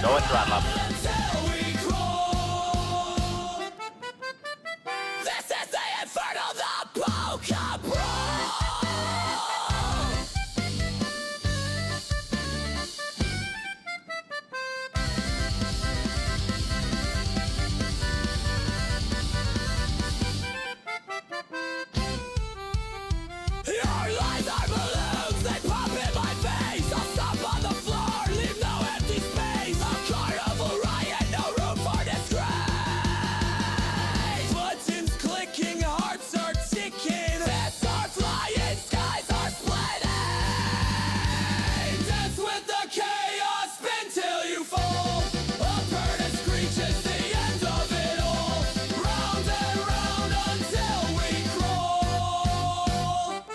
Going throttle up. This is the Inferno, the Poker Pro! Your lies are balloons, they pop in my face. I'll stop on the floor, leave no empty space. A carnival riot, no room for disgrace. Buttons clicking, hearts are ticking. Fists are flying, skies are splitting. Dance with the chaos, spin till you fall. A bird and screech is the end of it all. Round and round until we crawl.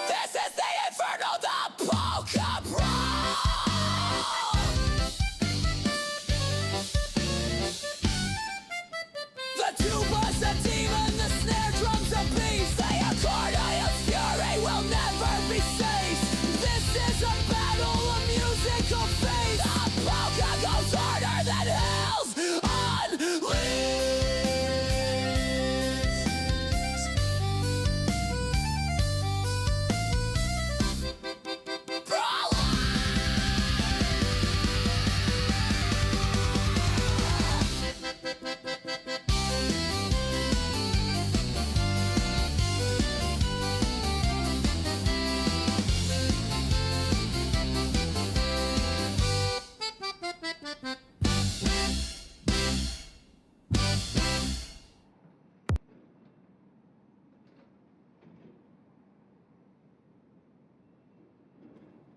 This is the Inferno, the Poker Pro! The tuba's a demon, the snare drum's a beast. The accordion's fury will never be ceased. This is a battle of musical faith. The polka goes harder than hell's unleashed.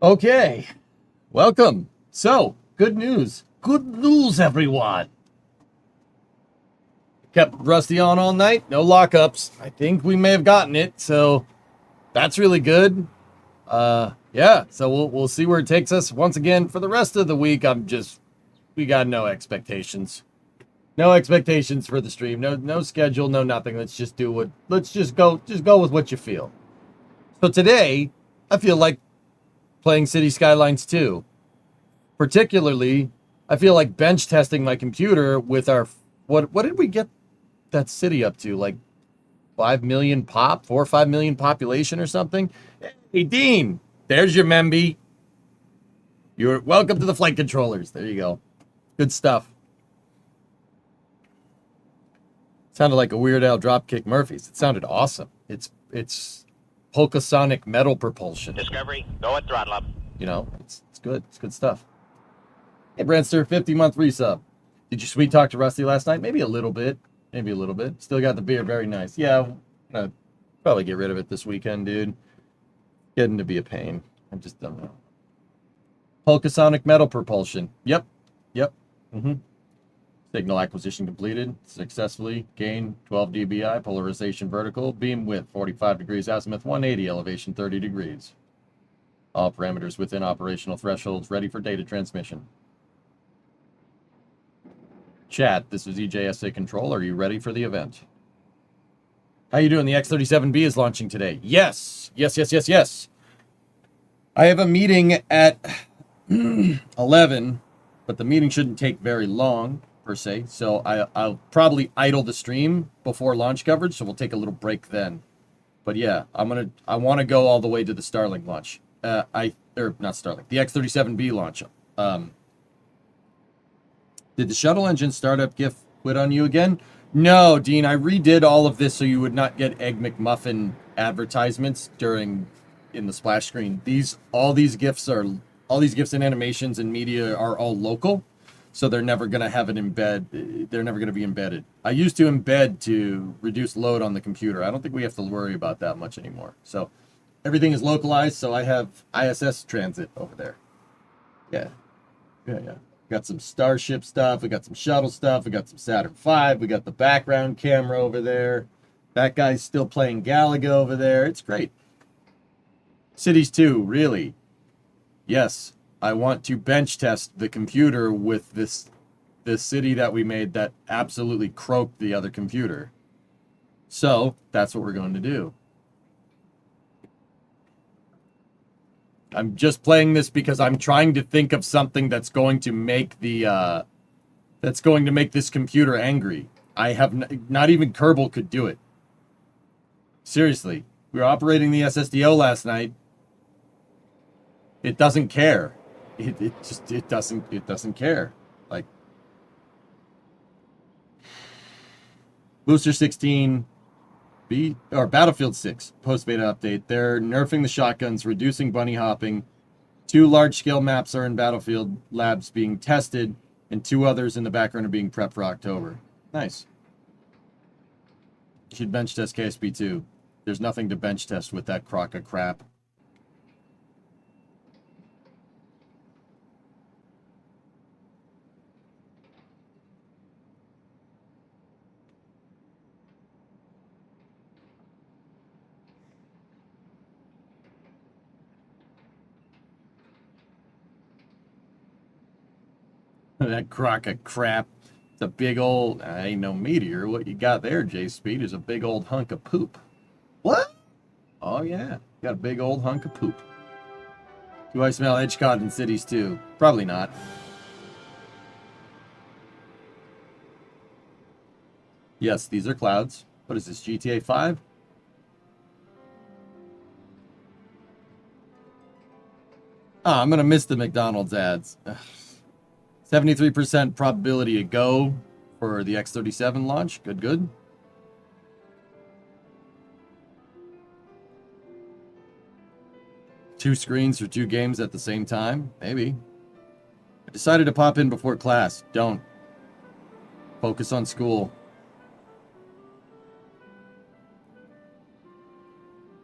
Okay, welcome. So, good news. Good news, everyone. Kept Rusty on all night. No lockups. I think we may have gotten it, so that's really good. Yeah, so we'll see where it takes us. Once again, for the rest of the week, we got no expectations. No expectations for the stream. No schedule, no nothing. Let's just go with what you feel. So today, I feel like playing City Skylines 2. Particularly, I feel like bench testing my computer with our... What did we get that city up to? Like 5 million 4 or 5 million population or something? Hey, Dean, there's your Memby. You're welcome to the flight controllers. There you go. Good stuff. Sounded like a Weird Al Dropkick Murphys. It sounded awesome. It's Polka Sonic metal propulsion. Discovery, going throttle up. You know, it's good. It's good stuff. Hey, Brandster, 50-month resub. Did you sweet talk to Rusty last night? Maybe a little bit. Still got the beer. Very nice. Yeah, I'm gonna probably get rid of it this weekend, dude. Getting to be a pain. I just don't know. Polka Sonic metal propulsion. Yep. Signal acquisition completed. Successfully. Gain 12 dBi. Polarization vertical. Beam width 45 degrees. Azimuth 180. Elevation 30 degrees. All parameters within operational thresholds. Ready for data transmission. Chat, this is EJSA Control. Are you ready for the event? How you doing? The X-37B is launching today. Yes. I have a meeting at 11, but the meeting shouldn't take very long, per se. So I'll probably idle the stream before launch coverage, so we'll take a little break then. But yeah, I want to go all the way to the Starlink launch. Not Starlink, the X-37B launch. Did the shuttle engine startup GIF quit on you again? No, Dean, I redid all of this so you would not get Egg McMuffin advertisements in the splash screen. All these GIFs and animations and media are all local, so they're never going to have an embed. They're never going to be embedded. I used to embed to reduce load on the computer. I don't think we have to worry about that much anymore. So everything is localized, so I have ISS transit over there. Yeah. Got some Starship stuff. We got some shuttle stuff. We got some Saturn V. We got the background camera over there. That guy's still playing Galaga over there. It's great. Cities 2, really. Yes, I want to bench test the computer with this city that we made that absolutely croaked the other computer. So, that's what we're going to do. I'm just playing this because I'm trying to think of something that's going to make the that's going to make this computer angry. I have not even Kerbal could do it. Seriously, we were operating the SSDO last night. It doesn't care. It doesn't care. Like Booster 16 or Battlefield 6 post-beta update. They're nerfing the shotguns, reducing bunny hopping. 2 large-scale maps are in Battlefield labs being tested, and 2 others in the background are being prepped for October. Nice. You should bench test KSP2. There's nothing to bench test with that crock of crap. That crock of crap. It's a big old... ain't no meteor. What you got there, J-Speed, is a big old hunk of poop. What? Oh, yeah. Got a big old hunk of poop. Do I smell Edgecod in cities, too? Probably not. Yes, these are clouds. What is this, GTA 5? Ah, I'm going to miss the McDonald's ads. 73% probability to go for the X37 launch. Good, good. Two screens for 2 games at the same time? Maybe. I decided to pop in before class. Don't. Focus on school.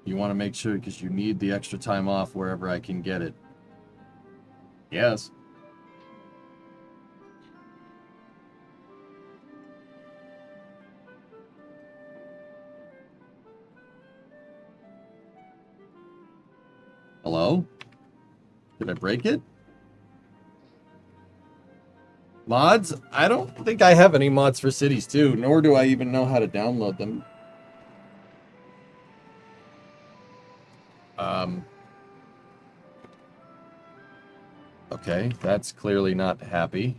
You want to make sure because you need the extra time off wherever I can get it. Yes. Hello? Did I break it? Mods? I don't think I have any mods for Cities 2, nor do I even know how to download them. Okay, that's clearly not happy.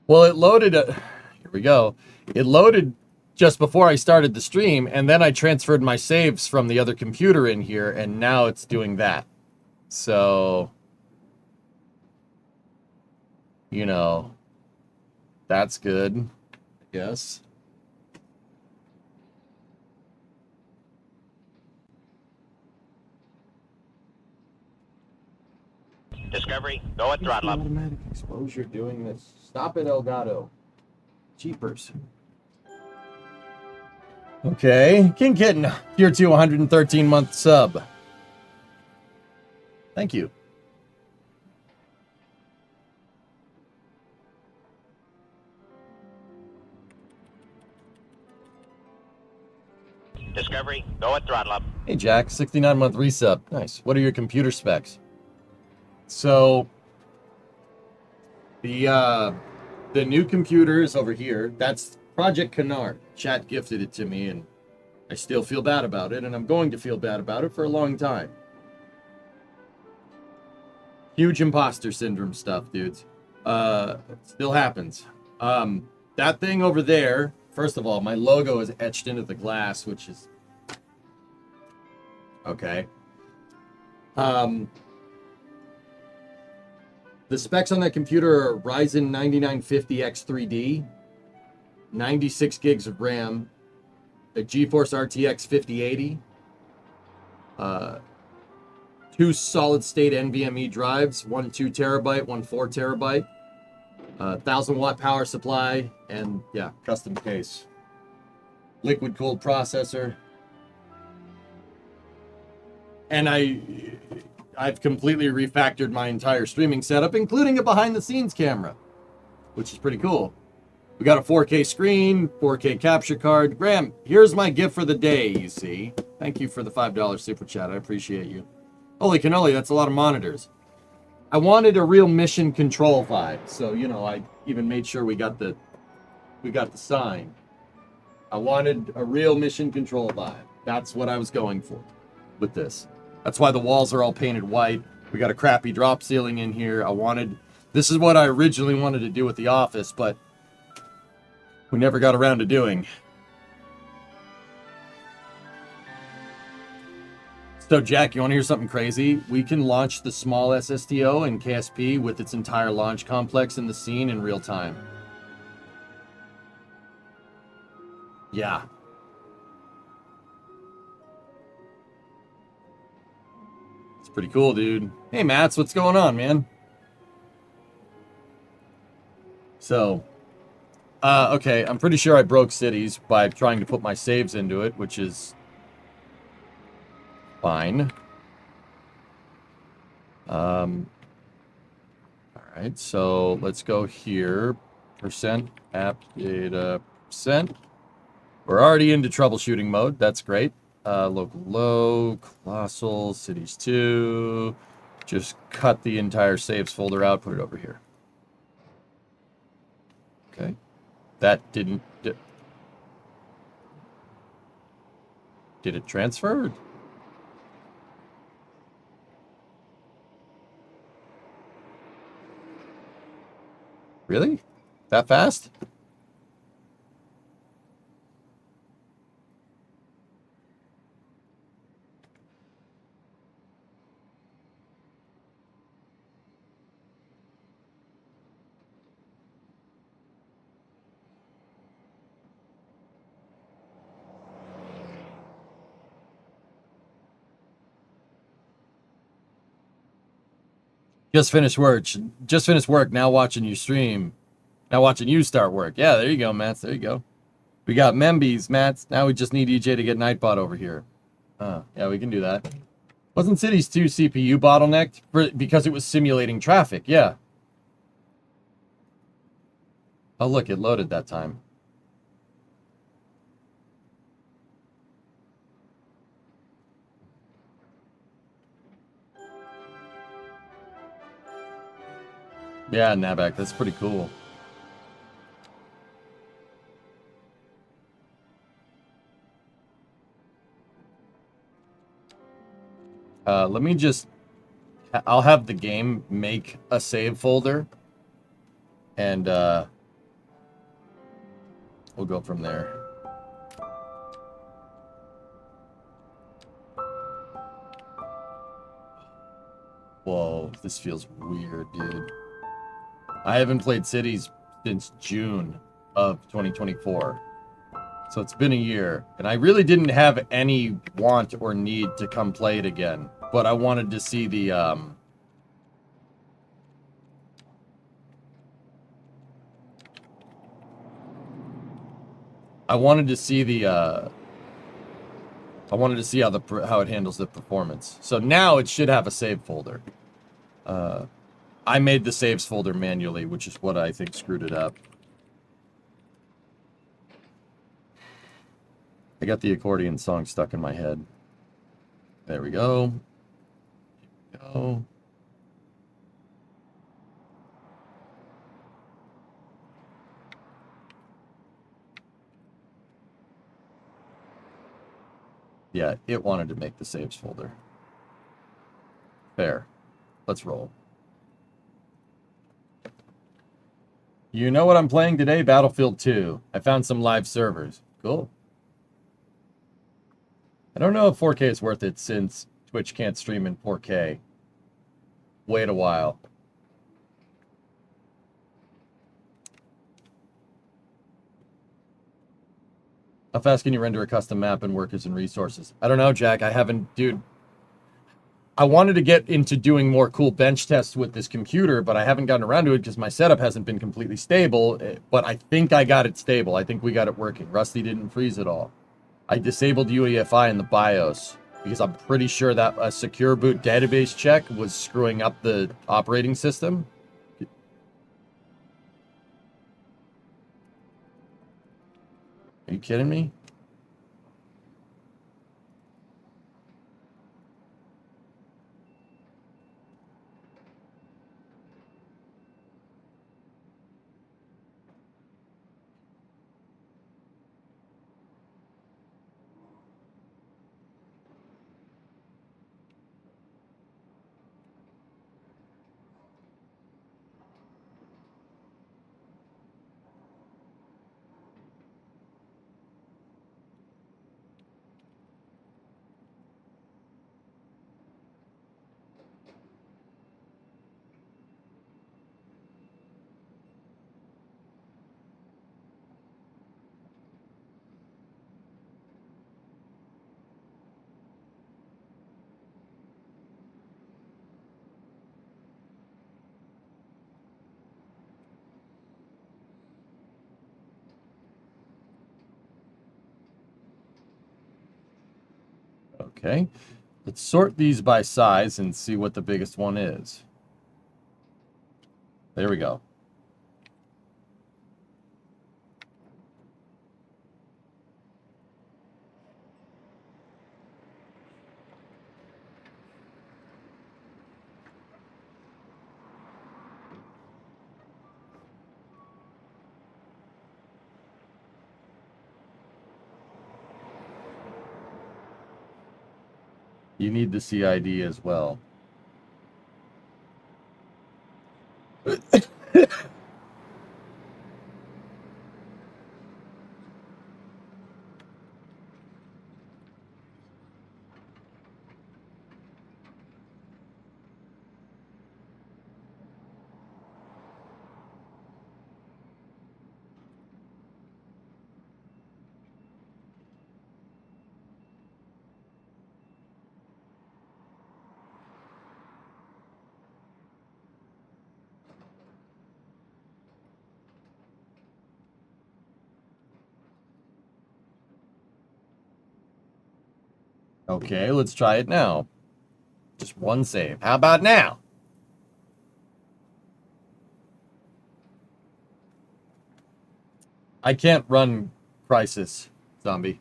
Well, it loaded, here we go. It loaded just before I started the stream, and then I transferred my saves from the other computer in here, and now it's doing that. So, you know, that's good, I guess. Discovery, go at throttle up. Automatic exposure doing this. Stop it, Elgato. Cheapers. Okay. King Kitten, tier 2, 113-month sub. Thank you. Discovery, go at throttle up. Hey, Jack, 69-month resub. Nice. What are your computer specs? So, the new computer is over here. That's Project Canard. Chat gifted it to me, and I still feel bad about it, and I'm going to feel bad about it for a long time. Huge imposter syndrome stuff, dudes. It still happens. That thing over there, first of all, my logo is etched into the glass, which is... okay. The specs on that computer are Ryzen 9950X 3D, 96 gigs of RAM, a GeForce RTX 5080, 2 solid-state NVMe drives, one 2 terabyte, one 4 terabyte, 1,000-watt power supply, and, yeah, custom case. Liquid-cooled processor. And I've completely refactored my entire streaming setup, including a behind-the-scenes camera, which is pretty cool. We got a 4K screen, 4K capture card. Graham, here's my gift for the day, you see. Thank you for the $5 super chat. I appreciate you. Holy cannoli, that's a lot of monitors. I wanted a real mission control vibe. So, you know, I even made sure we got the sign. I wanted a real mission control vibe. That's what I was going for with this. That's why the walls are all painted white. We got a crappy drop ceiling in here. This is what I originally wanted to do with the office, but we never got around to doing. So, Jack, you want to hear something crazy? We can launch the small SSTO and KSP with its entire launch complex in the scene in real time. Yeah. It's pretty cool, dude. Hey, Mats, what's going on, man? So, okay, I'm pretty sure I broke cities by trying to put my saves into it, which is fine. All right, so let's go here. Percent app data percent. We're already into troubleshooting mode. That's great. Local low, colossal, cities 2. Just cut the entire saves folder out, put it over here. Okay. That didn't... Did it transfer? Really? That fast? Just finished work. Just finished work. Now watching you stream. Now watching you start work. Yeah, there you go, Mats. There you go. We got Membies, Mats. Now we just need EJ to get Nightbot over here. Yeah, we can do that. Wasn't Cities 2 CPU bottlenecked because it was simulating traffic? Yeah. Oh, look, it loaded that time. Yeah, Nabak, that's pretty cool. Let me just... I'll have the game make a save folder. And, we'll go from there. Whoa, this feels weird, dude. I haven't played Cities since June of 2024. So it's been a year. And I really didn't have any want or need to come play it again. But I wanted to see the, I wanted to see the, I wanted to see how it handles the performance. So now it should have a save folder. I made the saves folder manually, which is what I think screwed it up. I got the accordion song stuck in my head. There we go. Here we go. Yeah, it wanted to make the saves folder. Fair. Let's roll. You know what I'm playing today? Battlefield 2. I found some live servers. Cool. I don't know if 4K is worth it since Twitch can't stream in 4K. Wait a while. How fast can you render a custom map and workers and resources? I don't know, Jack. I haven't, dude. I wanted to get into doing more cool bench tests with this computer, but I haven't gotten around to it because my setup hasn't been completely stable. But I think I got it stable. I think we got it working. Rusty didn't freeze at all. I disabled UEFI in the BIOS because I'm pretty sure that a secure boot database check was screwing up the operating system. Are you kidding me? Okay. Let's sort these by size and see what the biggest one is. There we go. You need the CID as well. Okay, let's try it now. Just one save. How about now? I can't run Crisis, zombie.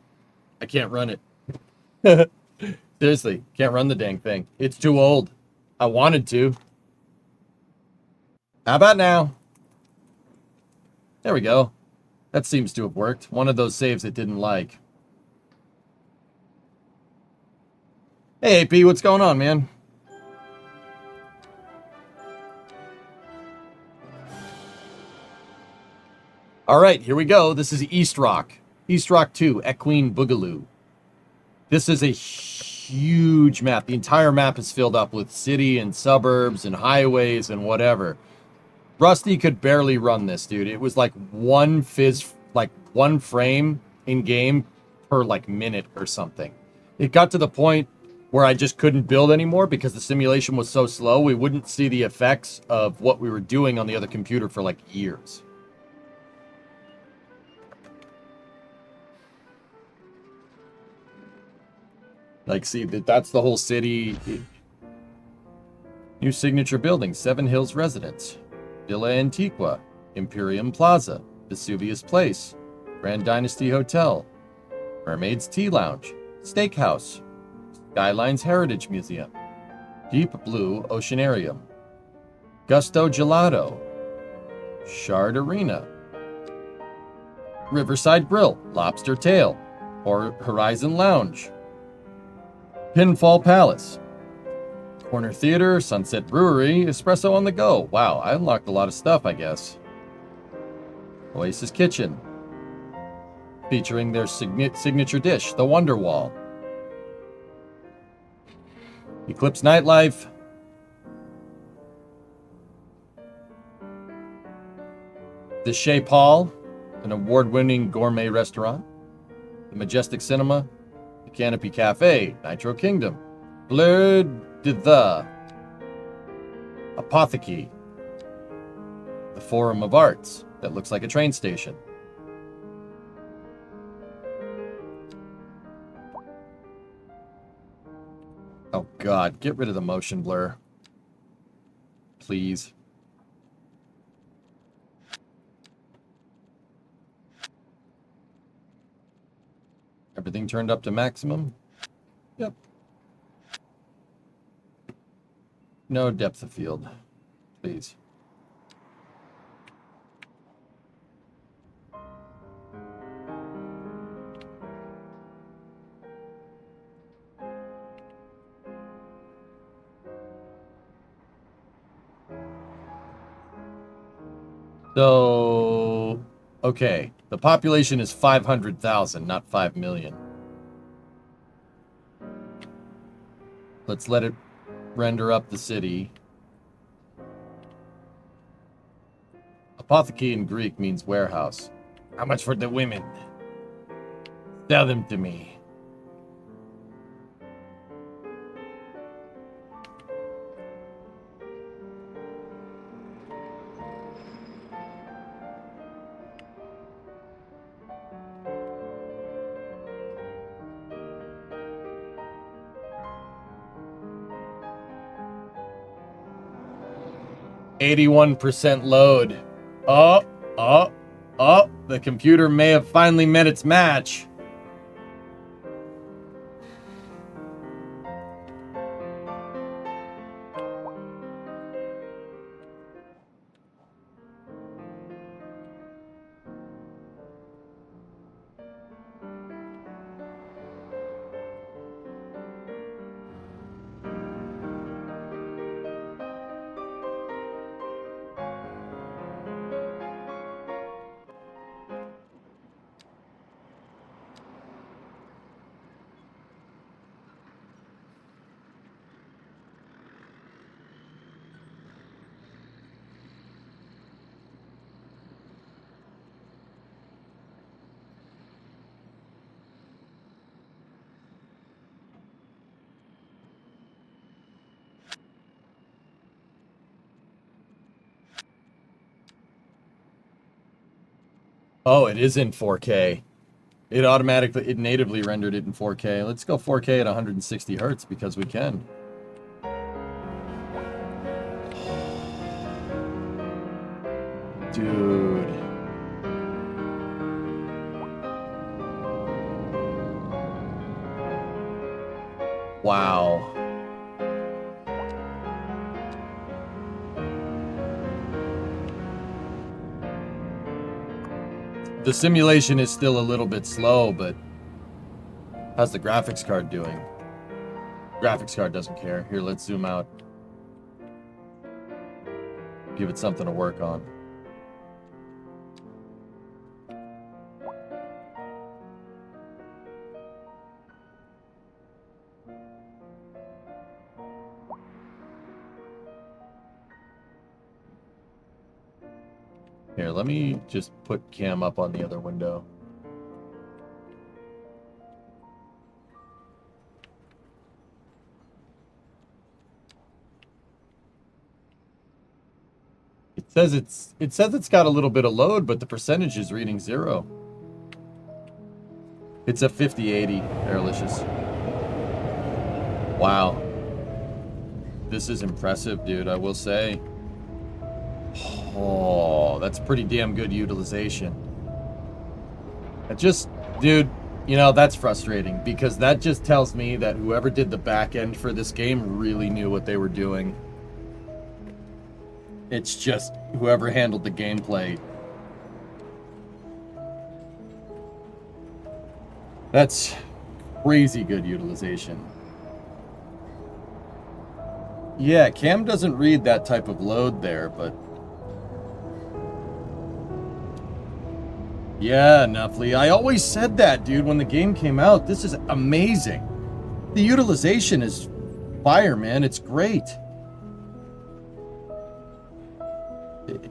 I can't run it. Seriously, can't run the dang thing. It's too old. I wanted to. How about now? There we go. That seems to have worked. One of those saves it didn't like. Hey, AP, what's going on, man? All right, here we go. This is East Rock. East Rock 2, Equine Boogaloo. This is a huge map. The entire map is filled up with city and suburbs and highways and whatever. Rusty could barely run this, dude. It was like one frame in game per like minute or something. It got to the point where I just couldn't build anymore because the simulation was so slow. We wouldn't see the effects of what we were doing on the other computer for like years. Like, see, that's the whole city. New signature building, Seven Hills Residence. Villa Antiqua, Imperium Plaza, Vesuvius Place, Grand Dynasty Hotel, Mermaid's Tea Lounge, Steakhouse, Skylines Heritage Museum, Deep Blue Oceanarium, Gusto Gelato, Shard Arena, Riverside Grill, Lobster Tail, or Horizon Lounge, Pinfall Palace, Corner Theater, Sunset Brewery, Espresso on the Go. Wow, I unlocked a lot of stuff, I guess. Oasis Kitchen, featuring their signature dish, the Wonder Wall. Eclipse Nightlife. The Chez Paul, an award-winning gourmet restaurant. The Majestic Cinema, the Canopy Cafe, Nitro Kingdom, Bleu de the Apotheke, the Forum of Arts that looks like a train station. Oh God, get rid of the motion blur. Please. Everything turned up to maximum? Yep. No depth of field, please. So, okay, the population is 500,000, not 5 million. Let's let it render up the city. Apotheke in Greek means warehouse. How much for the women? Sell them to me. 81% load. Oh, oh, oh. The computer may have finally met its match. Oh, it is in 4K. It natively rendered it in 4K. Let's go 4K at 160 hertz because we can. Dude. Wow. The simulation is still a little bit slow, but how's the graphics card doing? Graphics card doesn't care. Here, let's zoom out. Give it something to work on. Here, let me just put cam up on the other window. It says it's got a little bit of load, but the percentage is reading 0. It's a 5080, Airlicious. Wow. This is impressive, dude, I will say. Oh, that's pretty damn good utilization. Dude, you know, that's frustrating because that just tells me that whoever did the back end for this game really knew what they were doing. It's just whoever handled the gameplay. That's crazy good utilization. Yeah, cam doesn't read that type of load there, but yeah, Nuffly. I always said that, dude, when the game came out. This is amazing. The utilization is fire, man. It's great.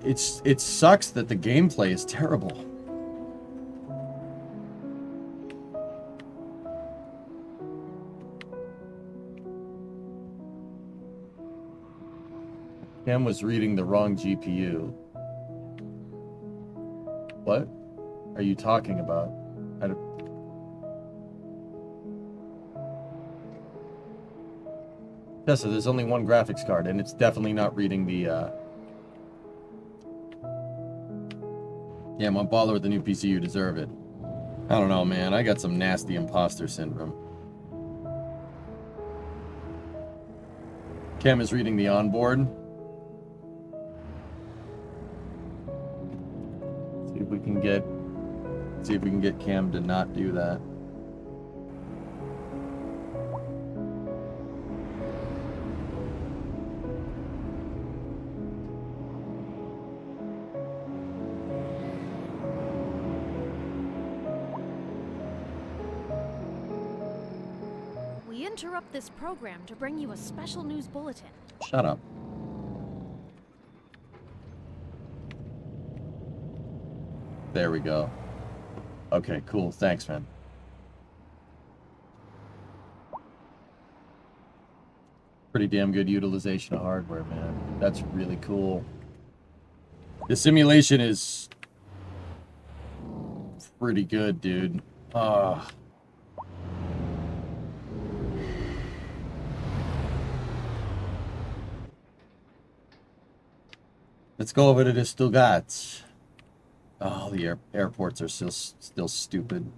It sucks that the gameplay is terrible. Cam was reading the wrong GPU. What are you talking about? Tessa, there's only one graphics card, and it's definitely not reading the, Yeah, Montballer with the new PC, you deserve it. I don't know, man. I got some nasty imposter syndrome. Cam is reading the onboard. See if we can get Cam to not do that. We interrupt this program to bring you a special news bulletin. Shut up. There we go. Okay, cool. Thanks, man. Pretty damn good utilization of hardware, man. That's really cool. The simulation is pretty good, dude. Let's go over to the Stuttgart. Oh, the airports are still stupid.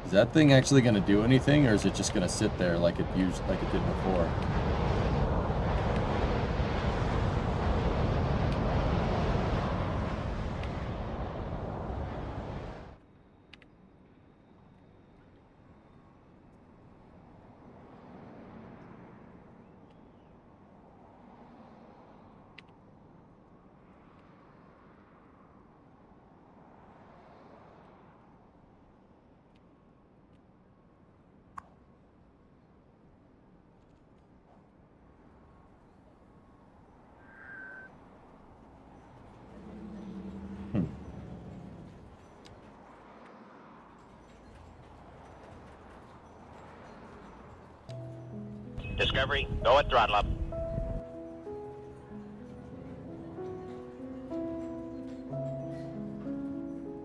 Is that thing actually going to do anything, or is it just going to sit there like it did before? Discovery, go at throttle up.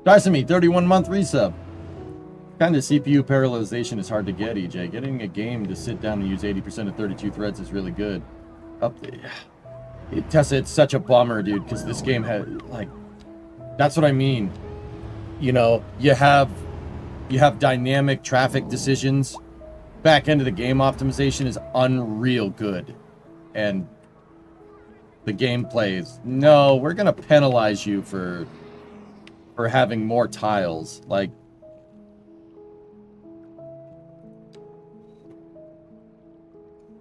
Dysamy, 31-month resub. Kind of CPU parallelization is hard to get, EJ. Getting a game to sit down and use 80% of 32 threads is really good. Tessa, it's such a bummer, dude, because this game had, like, that's what I mean. You know, you have dynamic traffic decisions. Back end of the game optimization is unreal good. And the gameplay is, no, we're going to penalize you for having more tiles. Like,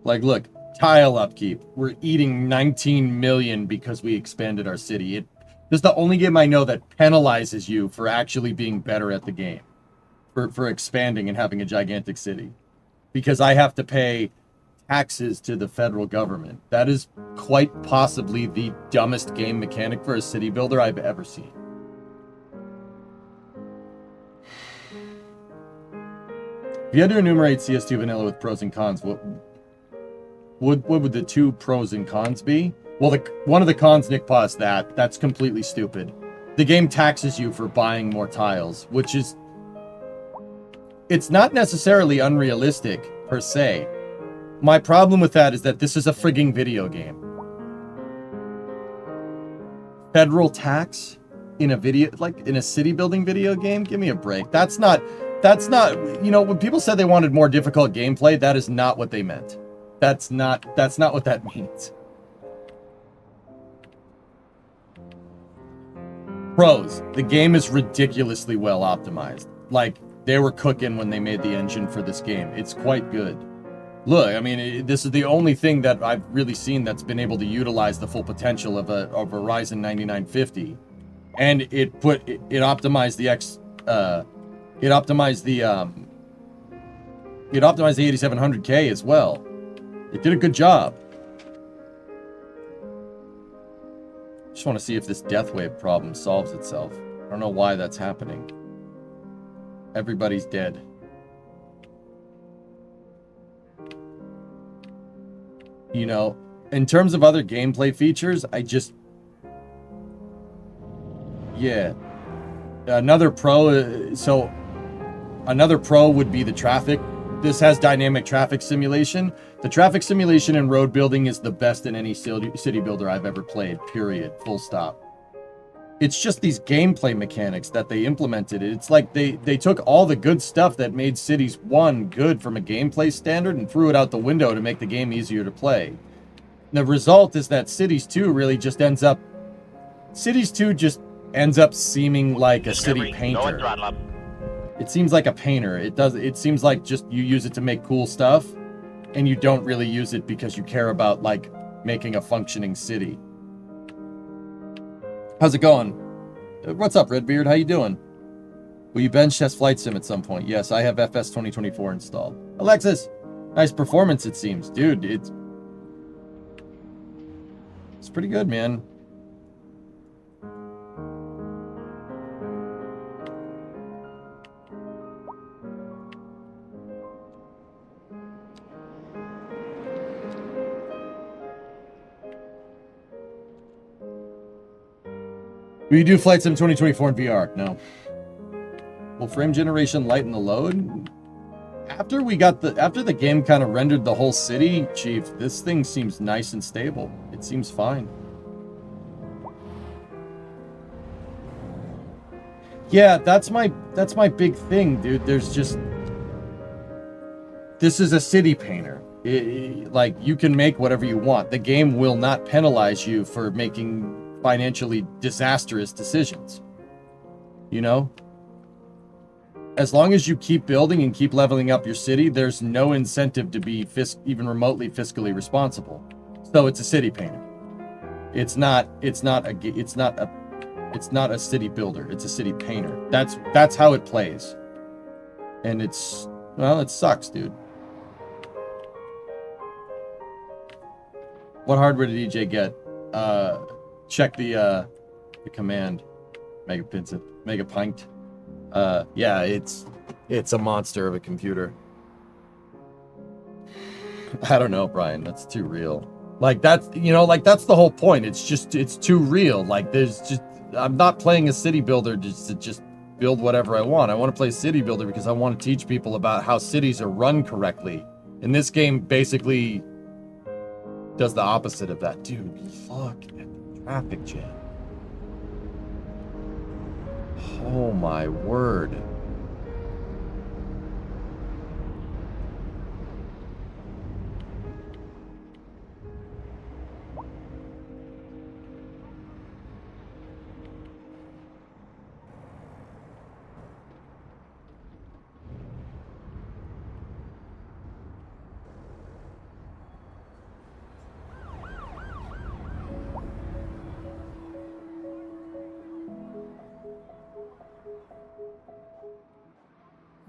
look, tile upkeep. We're eating 19 million because we expanded our city. This is the only game I know that penalizes you for actually being better at the game. For expanding and having a gigantic city. Because I have to pay taxes to the federal government. That is quite possibly the dumbest game mechanic for a city builder I've ever seen. If you had to enumerate CS2 vanilla with pros and cons, what would the two pros and cons be? Well, one of the cons, Nick Paws, that's completely stupid. The game taxes you for buying more tiles, which is... It's not necessarily unrealistic, per se. My problem with that is that this is a frigging video game. Federal tax in a city building video game? Give me a break. That's not, you know, when people said they wanted more difficult gameplay, that is not what they meant. That's not what that means. Pros, the game is ridiculously well optimized. Like, they were cooking when they made the engine for this game. It's quite good. Look, I mean, this is the only thing that I've really seen that's been able to utilize the full potential of a Ryzen 9950, and it optimized the 8700K as well. It did a good job. Just want to see if this death wave problem solves itself. I don't know why that's happening. Everybody's dead. You know, in terms of other gameplay features, yeah. Another pro would be the traffic. This has dynamic traffic simulation. The traffic simulation in road building is the best in any city builder I've ever played, period, full stop. It's just these gameplay mechanics that they implemented. It's like they took all the good stuff that made Cities 1 good from a gameplay standard and threw it out the window to make the game easier to play. The result is that Cities 2 really just ends up... Cities 2 just ends up seeming like a city painter. It seems like a painter. It seems like just you use it to make cool stuff, and you don't really use it because you care about, like, making a functioning city. How's it going? What's up, Redbeard? How you doing? Will you bench test Flight Sim at some point? Yes, I have FS 2024 installed. Alexis! Nice performance, it seems. Dude, it's pretty good, man. Will you do Flight Sim 2024 in VR? No. Will frame generation lighten the load? after the game kind of rendered the whole city, Chief, this thing seems nice and stable. It seems fine. Yeah, that's my big thing, dude. There's just, this is a city painter. Like, you can make whatever you want. The game will not penalize you for making financially disastrous decisions. You know? As long as you keep building and keep leveling up your city, there's no incentive to be even remotely fiscally responsible. So it's a city painter. It's not a city builder. It's a city painter. That's how it plays. And it's, well, it sucks, dude. What hardware did EJ get? Check the command. Mega pint. Yeah, it's a monster of a computer. I don't know, Brian. That's too real. Like, that's, you know, like, that's the whole point. It's too real. Like, I'm not playing a city builder to just build whatever I want. I want to play city builder because I want to teach people about how cities are run correctly. And this game basically does the opposite of that. Dude, look at the traffic jam. Oh my word.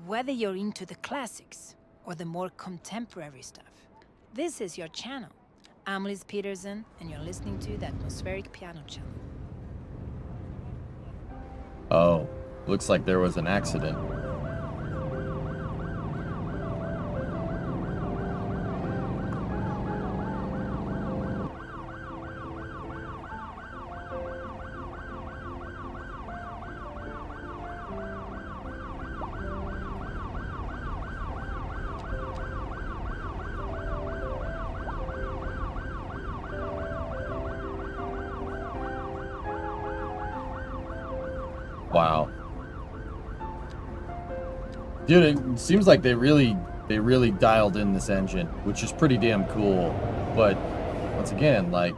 Whether you're into the classics or the more contemporary stuff, this is your channel. I'm Liz Peterson, and you're listening to the Atmospheric Piano Channel. Oh, looks like there was an accident. Wow. Dude, it seems like they really dialed in this engine, which is pretty damn cool. But once again, like,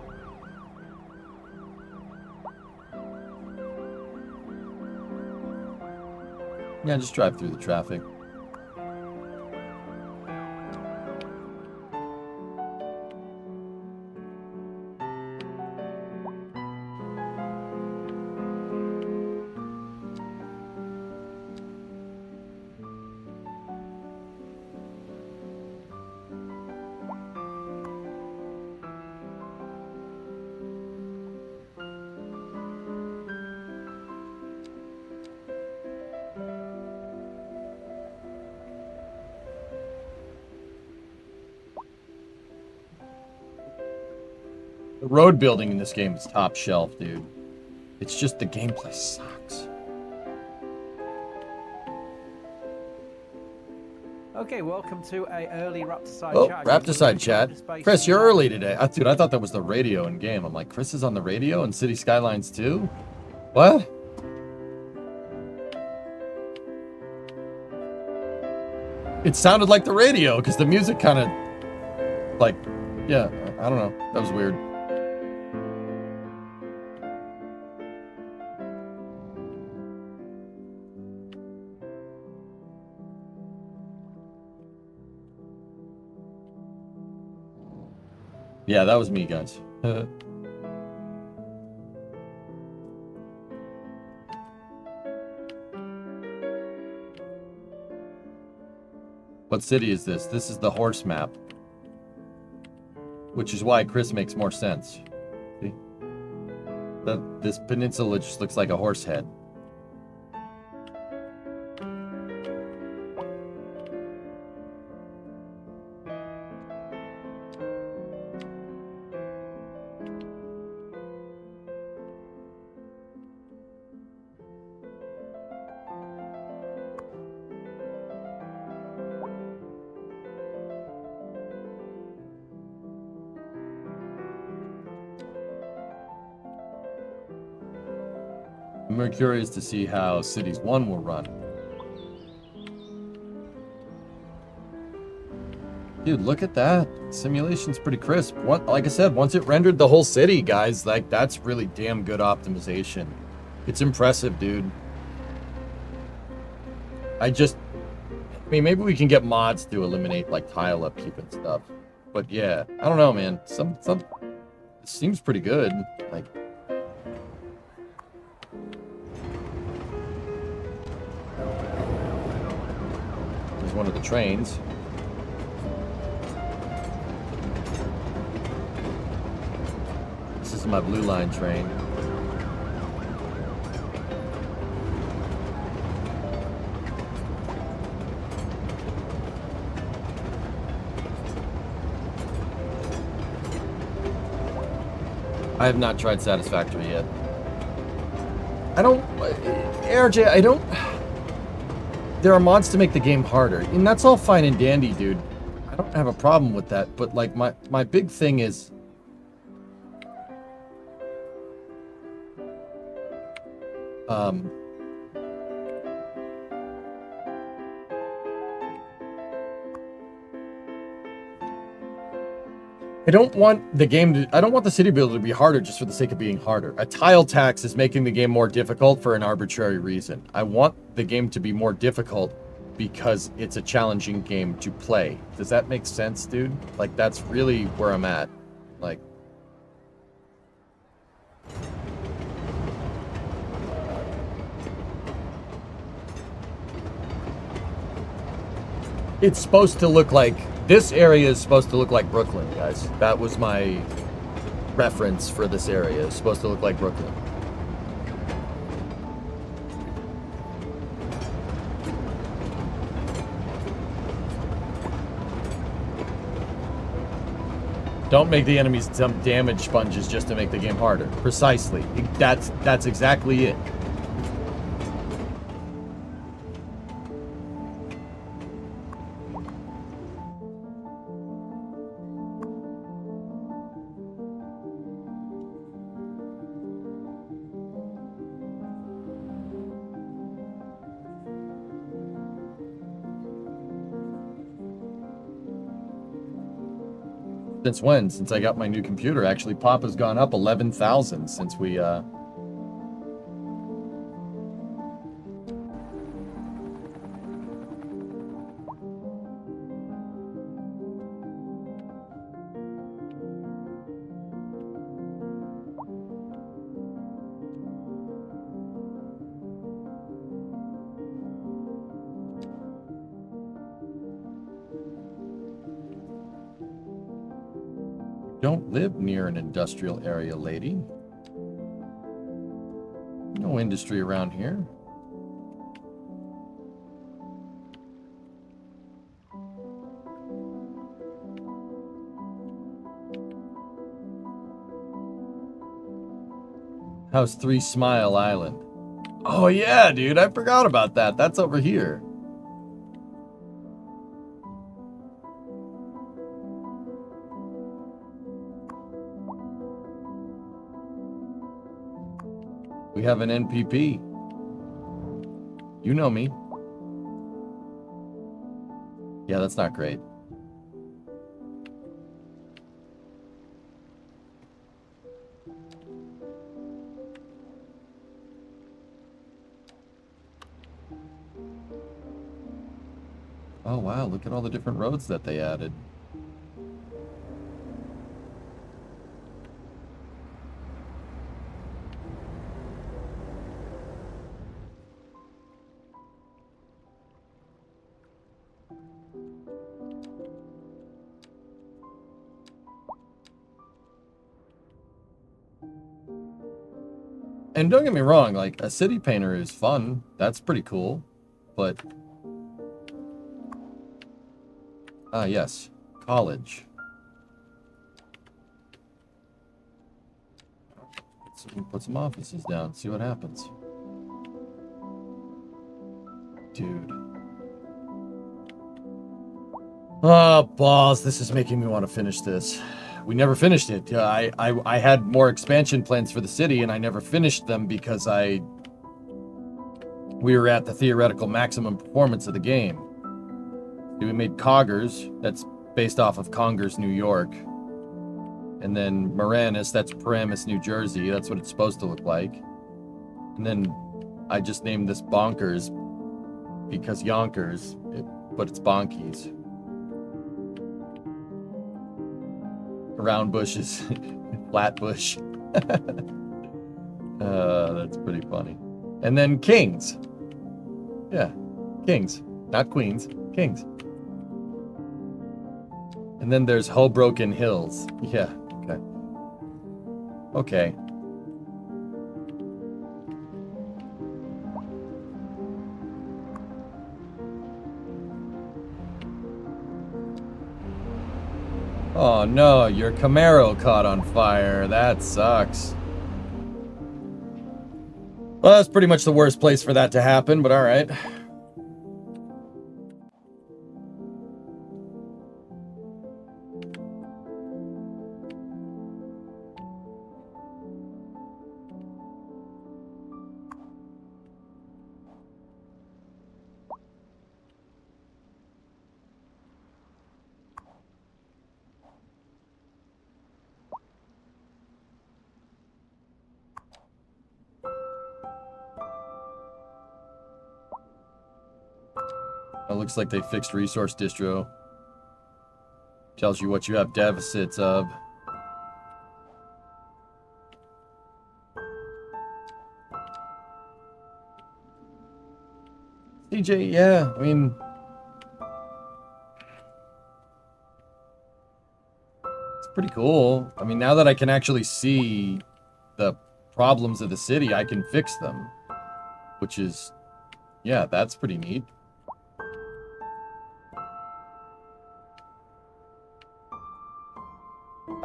yeah, just drive through the traffic. The road building in this game is top shelf, dude. It's just the gameplay sucks. Okay, welcome to a early Raptorside Oh, chat. Raptorside chat. Chris, you're early today. Dude, I thought that was the radio in game. I'm like, Chris is on the radio in City Skylines 2? What? It sounded like the radio because the music kind of, like, yeah, I don't know. That was weird. Yeah, that was me, guys. What city is this? This is the horse map. Which is why Chris makes more sense. See? This peninsula just looks like a horse head. I'm more curious to see how Cities 1 will run. Dude, look at that. Simulation's pretty crisp. Like I said, once it rendered the whole city, guys, like that's really damn good optimization. It's impressive, dude. I mean, maybe we can get mods to eliminate like tile upkeep and stuff. But yeah, I don't know, man. It seems pretty good. Like, there's one of the trains. This is my blue line train. I have not tried Satisfactory yet. RJ, there are mods to make the game harder, and that's all fine and dandy, dude. I don't have a problem with that, but like my big thing is I don't want the city builder to be harder just for the sake of being harder. A tile tax is making the game more difficult for an arbitrary reason. I want the game to be more difficult because it's a challenging game to play. Does that make sense, dude? Like, that's really where I'm at. Like, it's supposed to look like, this area is supposed to look like Brooklyn, guys. That was my reference for this area. It's supposed to look like Brooklyn. Don't make the enemies some damage sponges just to make the game harder. Precisely. That's exactly it. Since when? Since I got my new computer. Actually, Pop has gone up 11,000 since we, don't live near an industrial area, lady. No industry around here. House 3 Smile Island. Oh yeah, dude, I forgot about that. That's over here. We have an NPP. You know me. Yeah, that's not great. Oh wow, look at all the different roads that they added. And don't get me wrong, like, a city painter is fun. That's pretty cool. But... ah, yes. College. Put some offices down, see what happens. Dude. Oh, balls. This is making me want to finish this. We never finished it. I had more expansion plans for the city, and I never finished them because I we were at the theoretical maximum performance of the game. We made Coggers, that's based off of Congers, New York. And then Moranis, that's Paramus, New Jersey. That's what it's supposed to look like. And then I just named this Bonkers because Yonkers, but it's Bonkies. Round bushes, flat bush. That's pretty funny. And then Kings. Yeah, Kings. Not Queens, Kings. And then there's Hoboken Hills. Yeah, okay. Okay. Oh no, your Camaro caught on fire. That sucks. Well, that's pretty much the worst place for that to happen, but alright. It looks like they fixed resource distro. Tells you what you have deficits of. CJ, yeah, I mean... it's pretty cool. I mean, now that I can actually see the problems of the city, I can fix them. Which is... yeah, that's pretty neat.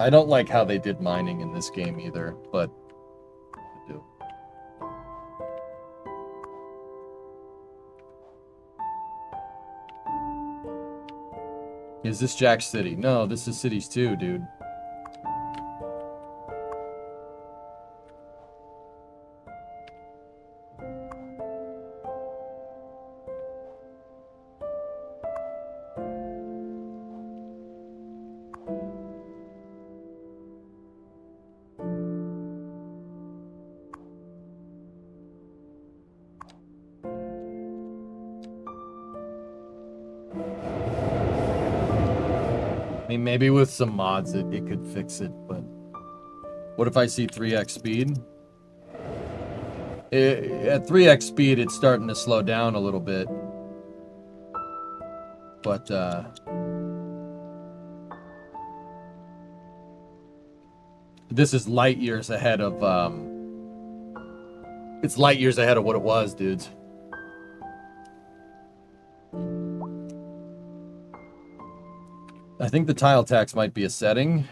I don't like how they did mining in this game either, but I do. Is this Jack City? No, this is Cities 2, dude. I mean, maybe with some mods it could fix it, but... what if I see 3x speed? At 3x speed, it's starting to slow down a little bit. But, this is light years ahead of, it's light years ahead of what it was, dudes. I think the tile tax might be a setting.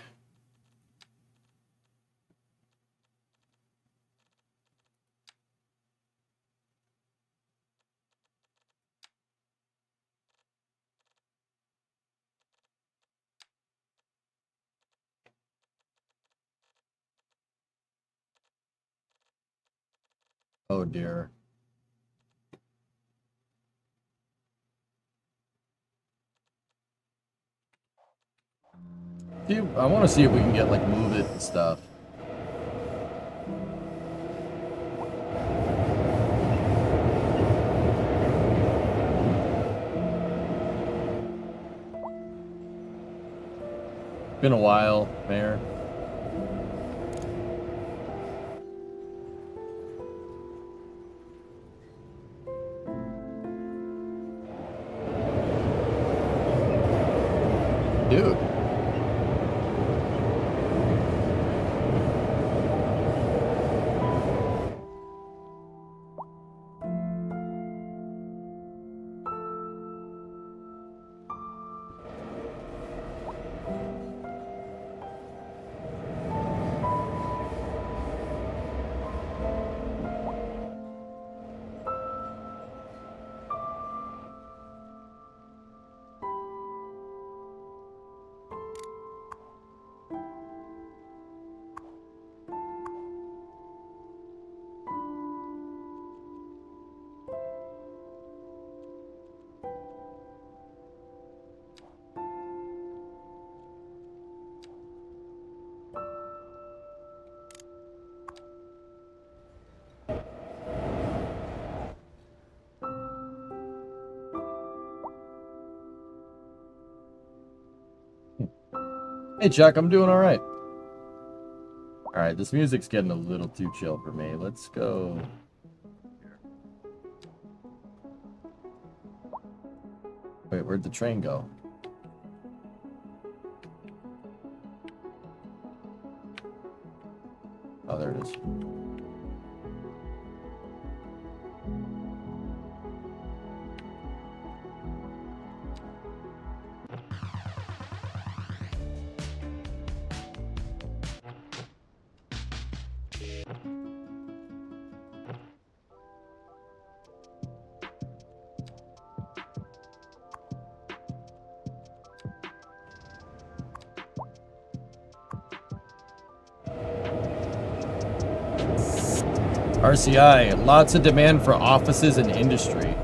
Oh dear. Dude, I want to see if we can get, like, move it and stuff. Been a while, Mayor. Dude. Hey, Chuck, I'm doing all right. All right, this music's getting a little too chill for me. Let's go. Wait, where'd the train go? Oh, there it is. RCI, lots of demand for offices and industry.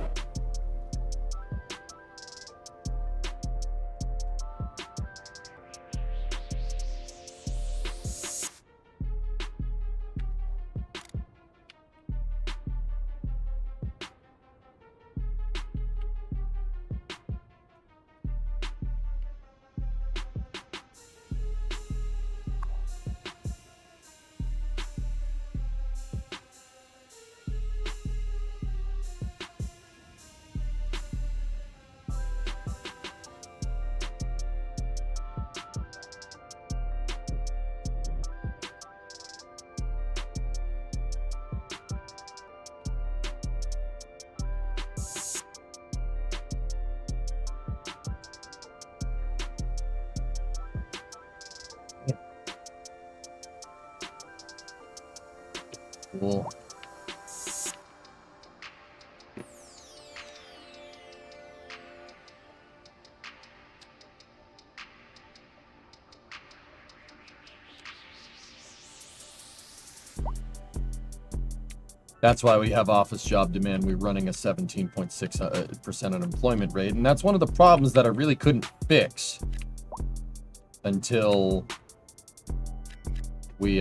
Cool. That's why we have office job demand. We're running a 17.6% unemployment rate. And that's one of the problems that I really couldn't fix until we,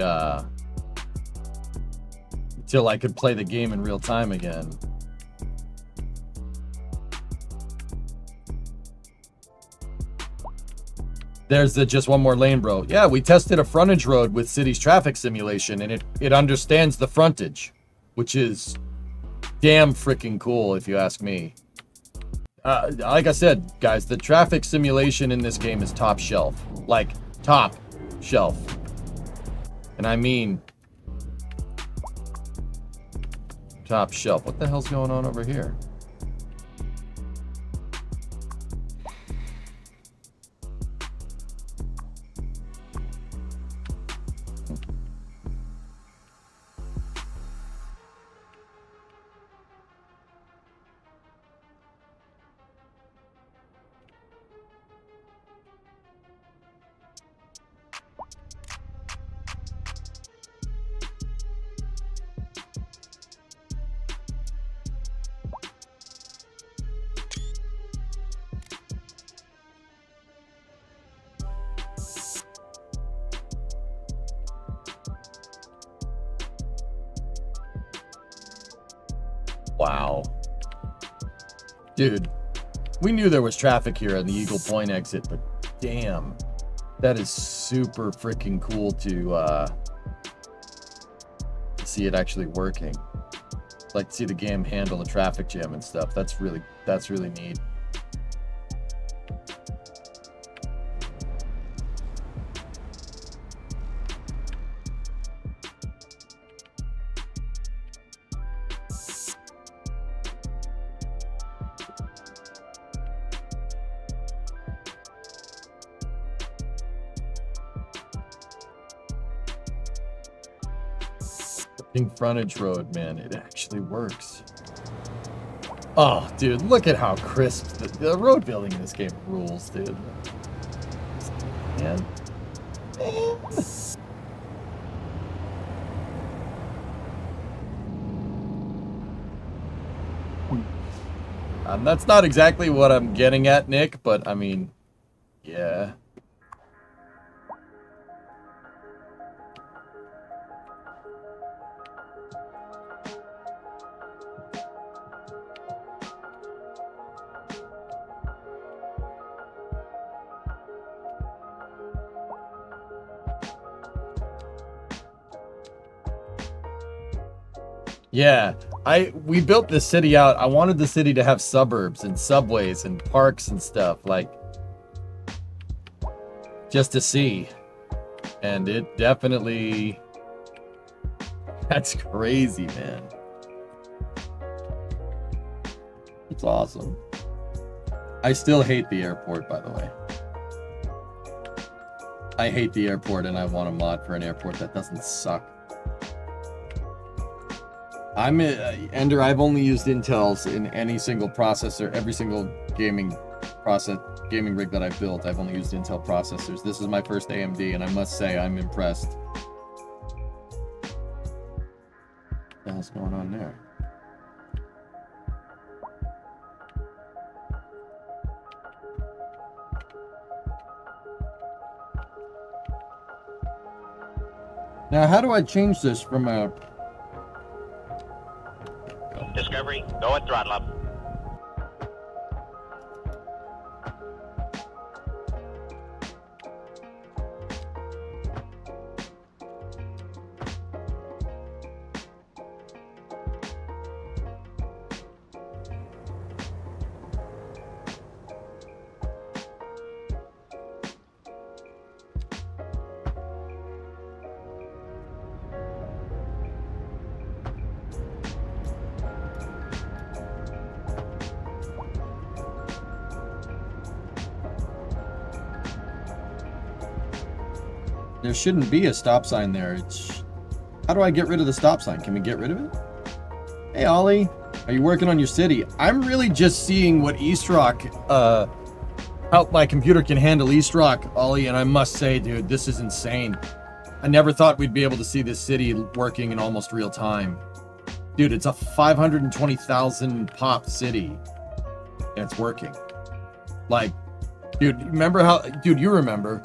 until I could play the game in real time again. There's the just one more lane, bro. Yeah, we tested a frontage road with City's traffic simulation, and it understands the frontage, which is damn freaking cool, if you ask me. Like I said, guys, the traffic simulation in this game is top shelf. Like, top shelf. And I mean top shelf. What the hell's going on over here? Wow. Dude, we knew there was traffic here on the Eagle Point exit, but damn. That is super freaking cool to see it actually working. Like to see the game handle a traffic jam and stuff. That's really neat. Frontage road, man, it actually works. Oh, dude, look at how crisp the road building in this game rules, dude. Man. That's not exactly what I'm getting at, Nick, but I mean, yeah. Yeah, we built this city out. I wanted the city to have suburbs and subways and parks and stuff, like, just to see. And it definitely... That's crazy, man. It's awesome. I still hate the airport, by the way. I hate the airport, and I want a mod for an airport that doesn't suck. Ender, I've only used Intels in any single processor, every single gaming rig that I've built. I've only used Intel processors. This is my first AMD, and I must say I'm impressed. What the hell's going on there? Now, how do I change this from a... Discovery, go at throttle up. There shouldn't be a stop sign there. How do I get rid of the stop sign? Can we get rid of it? Hey, Ollie. Are you working on your city? I'm really just seeing what East Rock, how my computer can handle East Rock, Ollie, and I must say, dude, this is insane. I never thought we'd be able to see this city working in almost real time. Dude, it's a 520,000 pop city, and it's working. Like, dude, remember how, dude, you remember,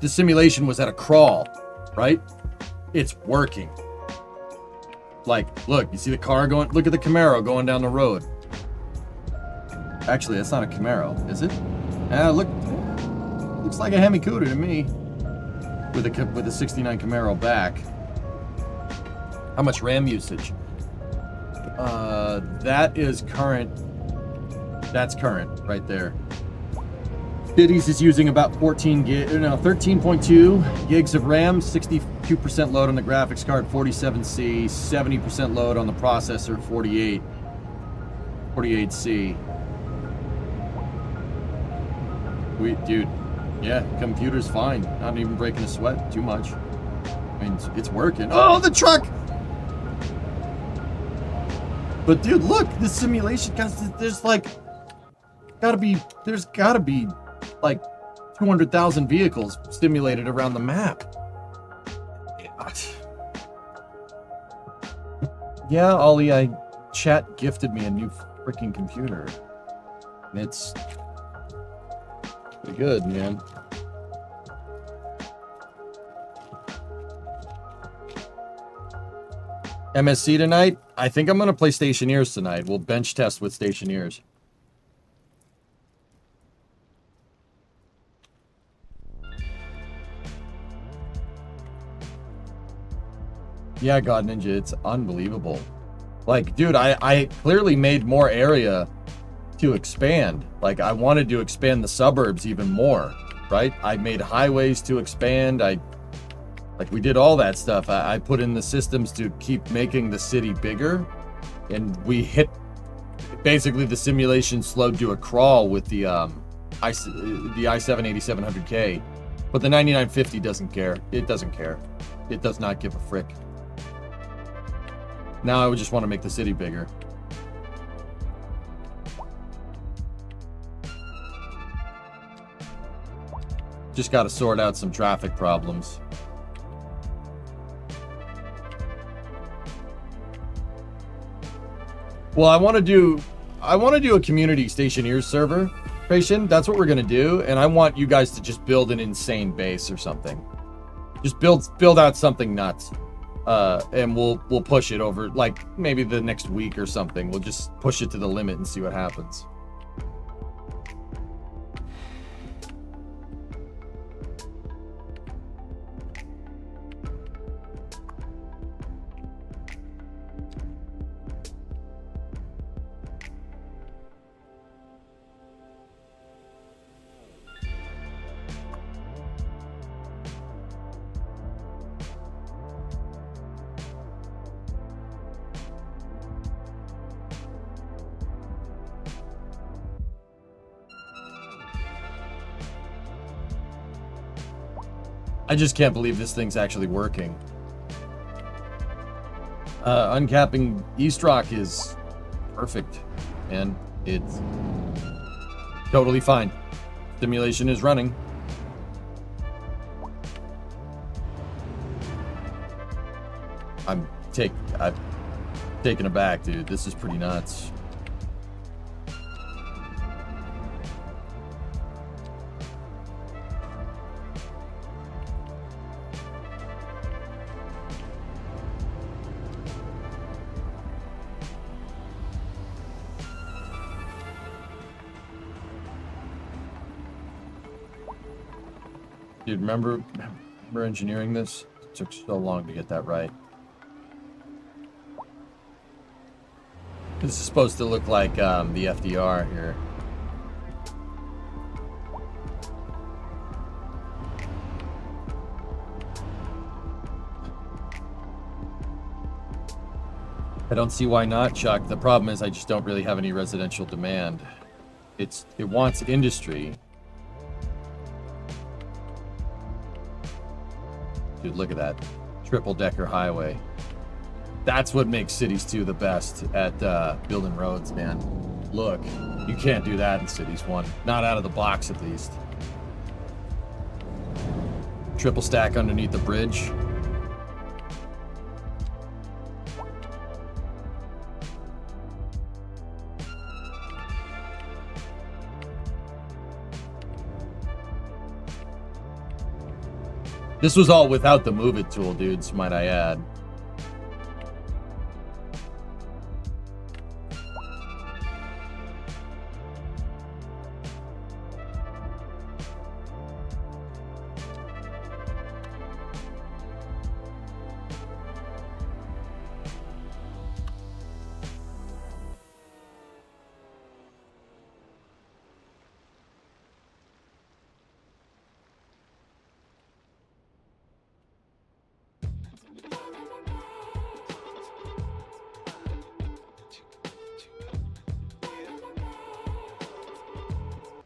the simulation was at a crawl, right? It's working. Like, look, you see the car going, look at the Camaro going down the road. Actually, that's not a Camaro, is it? Looks like a Hemi Cuda to me. With a 69 Camaro back. How much RAM usage? That is current. That's current right there. Cities is using about 13.2 gigs of RAM, 62% load on the graphics card, 47C, 70% load on the processor, 48C. Dude, yeah, computer's fine. Not even breaking a sweat too much. I mean, it's working. Oh, the truck! But dude, look, this simulation, guys, there's gotta be like 200,000 vehicles stimulated around the map. Yeah, Ollie, chat gifted me a new freaking computer. And it's pretty good, man. MSC tonight? I think I'm gonna play Stationeers tonight. We'll bench test with Stationeers. Yeah, God Ninja, it's unbelievable. Like, dude, I clearly made more area to expand. Like, I wanted to expand the suburbs even more, right? I made highways to expand. We did all that stuff. I put in the systems to keep making the city bigger, and we hit, basically the simulation slowed to a crawl with the i7-8700K, but the 9950 doesn't care. It doesn't care. It does not give a frick. Now I would just want to make the city bigger. Just got to sort out some traffic problems. Well, I want to do a community Stationeers server, Patient. That's what we're gonna do, and I want you guys to just build an insane base or something. Just build out something nuts. And we'll push it over, like, maybe the next week or something. We'll just push it to the limit and see what happens. I just can't believe this thing's actually working. Uncapping East Rock is perfect, and it's totally fine. Simulation is running. I'm taken aback, dude. This is pretty nuts. Dude, remember engineering this? It took so long to get that right. This is supposed to look like the FDR here. I don't see why not, Chuck. The problem is I just don't really have any residential demand. It wants industry. Dude, look at that. Triple-decker highway. That's what makes Cities 2 the best at building roads, man. Look, you can't do that in Cities 1. Not out of the box, at least. Triple stack underneath the bridge. This was all without the Move It tool, dudes, might I add.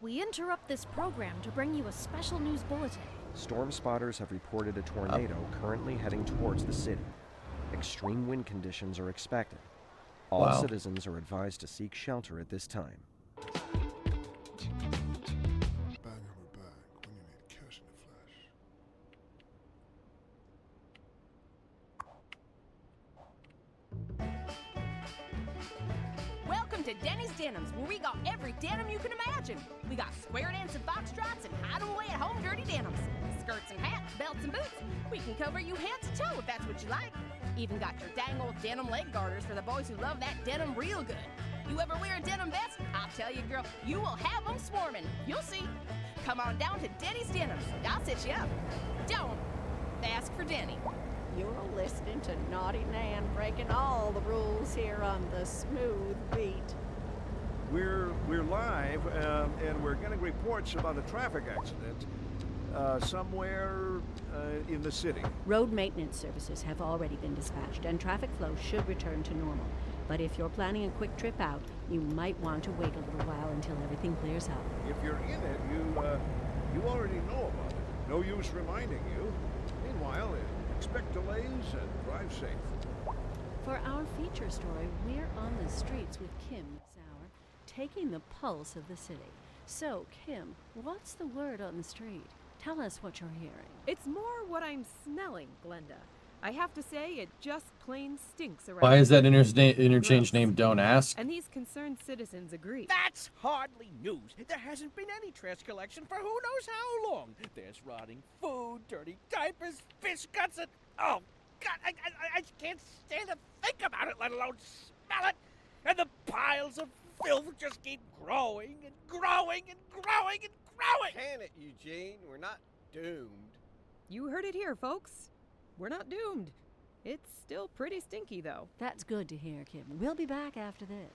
We interrupt this program to bring you a special news bulletin. Storm spotters have reported a tornado currently heading towards the city. Extreme wind conditions are expected. All citizens are advised to seek shelter at this time. Welcome to Denny's Denims, where we got every denim you can imagine. We got square dance and foxtrots and hide 'em away at home dirty denims. Skirts and hats, belts and boots. We can cover you head to toe if that's what you like. Even got your dang old denim leg garters for the boys who love that denim real good. You ever wear a denim vest? I'll tell you, girl, you will have 'em swarming. You'll see. Come on down to Denny's Denims. I'll set you up. Don't ask for Denny. You're listening to Naughty Nan breaking all the rules here on the Smooth Beat. We're live, and we're getting reports about a traffic accident somewhere in the city. Road maintenance services have already been dispatched, and traffic flow should return to normal. But if you're planning a quick trip out, you might want to wait a little while until everything clears up. If you're in it, you already know about it. No use reminding you. Meanwhile, expect delays and drive safe. For our feature story, we're on the streets with Kim Sauer, taking the pulse of the city. So, Kim, what's the word on the street? Tell us what you're hearing. It's more what I'm smelling, Glenda. I have to say, it just plain stinks around. Why is that interchange name Don't Ask? And these concerned citizens agree. That's hardly news. There hasn't been any trash collection for who knows how long. There's rotting food, dirty diapers, fish guts, and... Oh, God, I can't stand to think about it, let alone smell it. And the piles of filth just keep growing and growing and growing and growing. Can it, Eugene? We're not doomed. You heard it here, folks. We're not doomed. It's still pretty stinky, though. That's good to hear, Kim. We'll be back after this.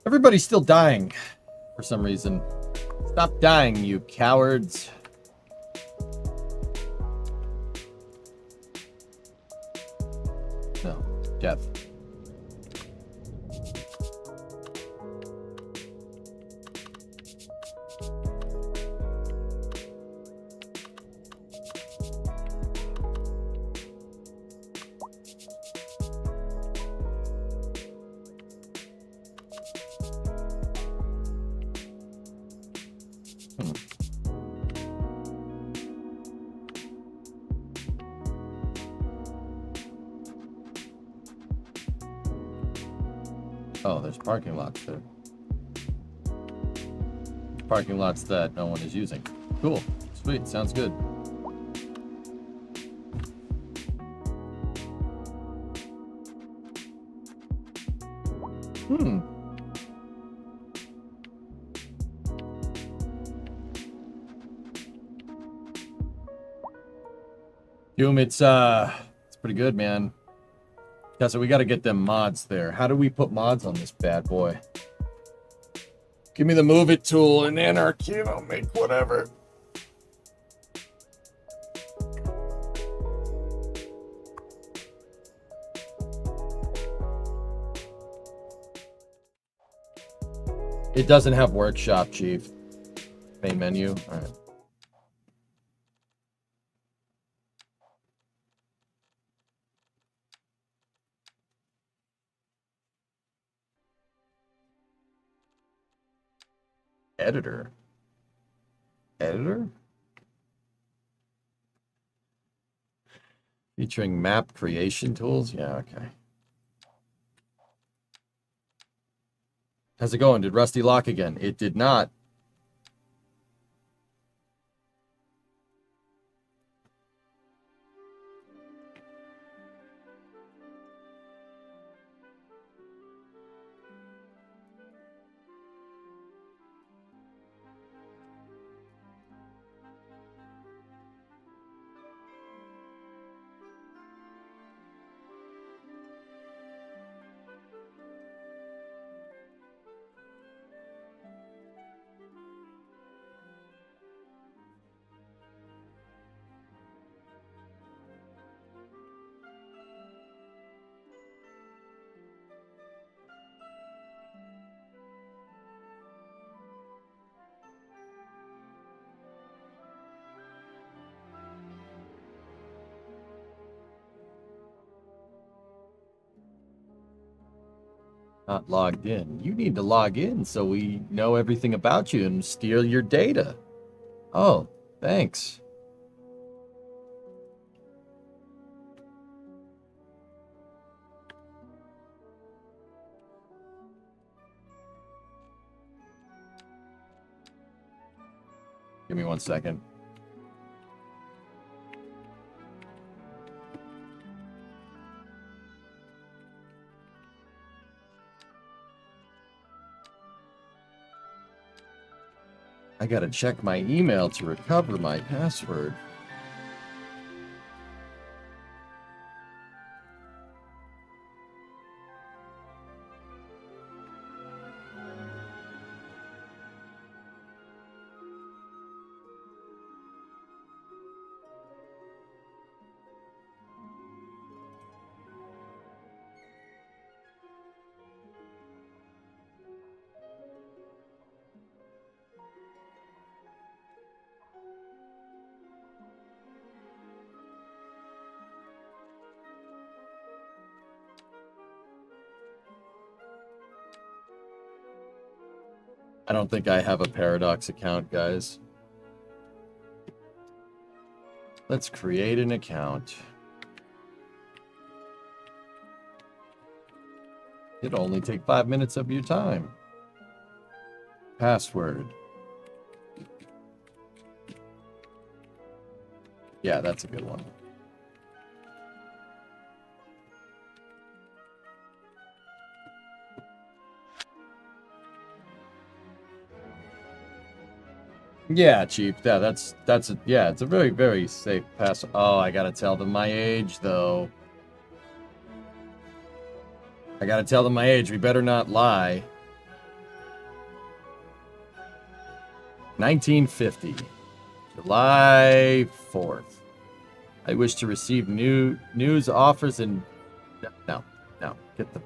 Everybody's still dying for some reason. Stop dying, you cowards. No, death. Oh, there's parking lots there. Parking lots that no one is using. Cool. Sweet. Sounds good. Doom, it's pretty good, man. Yeah, so we got to get them mods there. How do we put mods on this bad boy? Give me the move it tool and anarchy and I'll make whatever. It doesn't have workshop, Chief. Main menu. All right. Editor. Editor? Featuring map creation tools? Yeah, okay. How's it going? Did Rusty lock again? It did not. Not logged in. You need to log in so we know everything about you and steal your data. Oh, thanks. Give me 1 second. I gotta check my email to recover my password. I don't think I have a Paradox account, guys. Let's create an account. It'll only take 5 minutes of your time. Password. Yeah, that's a good one. Yeah, Chief. Yeah, that's yeah, it's a very, very safe pass. Oh, I gotta tell them my age, though. I gotta tell them my age. We better not lie. 1950. July 4th. I wish to receive news offers and No. Get the...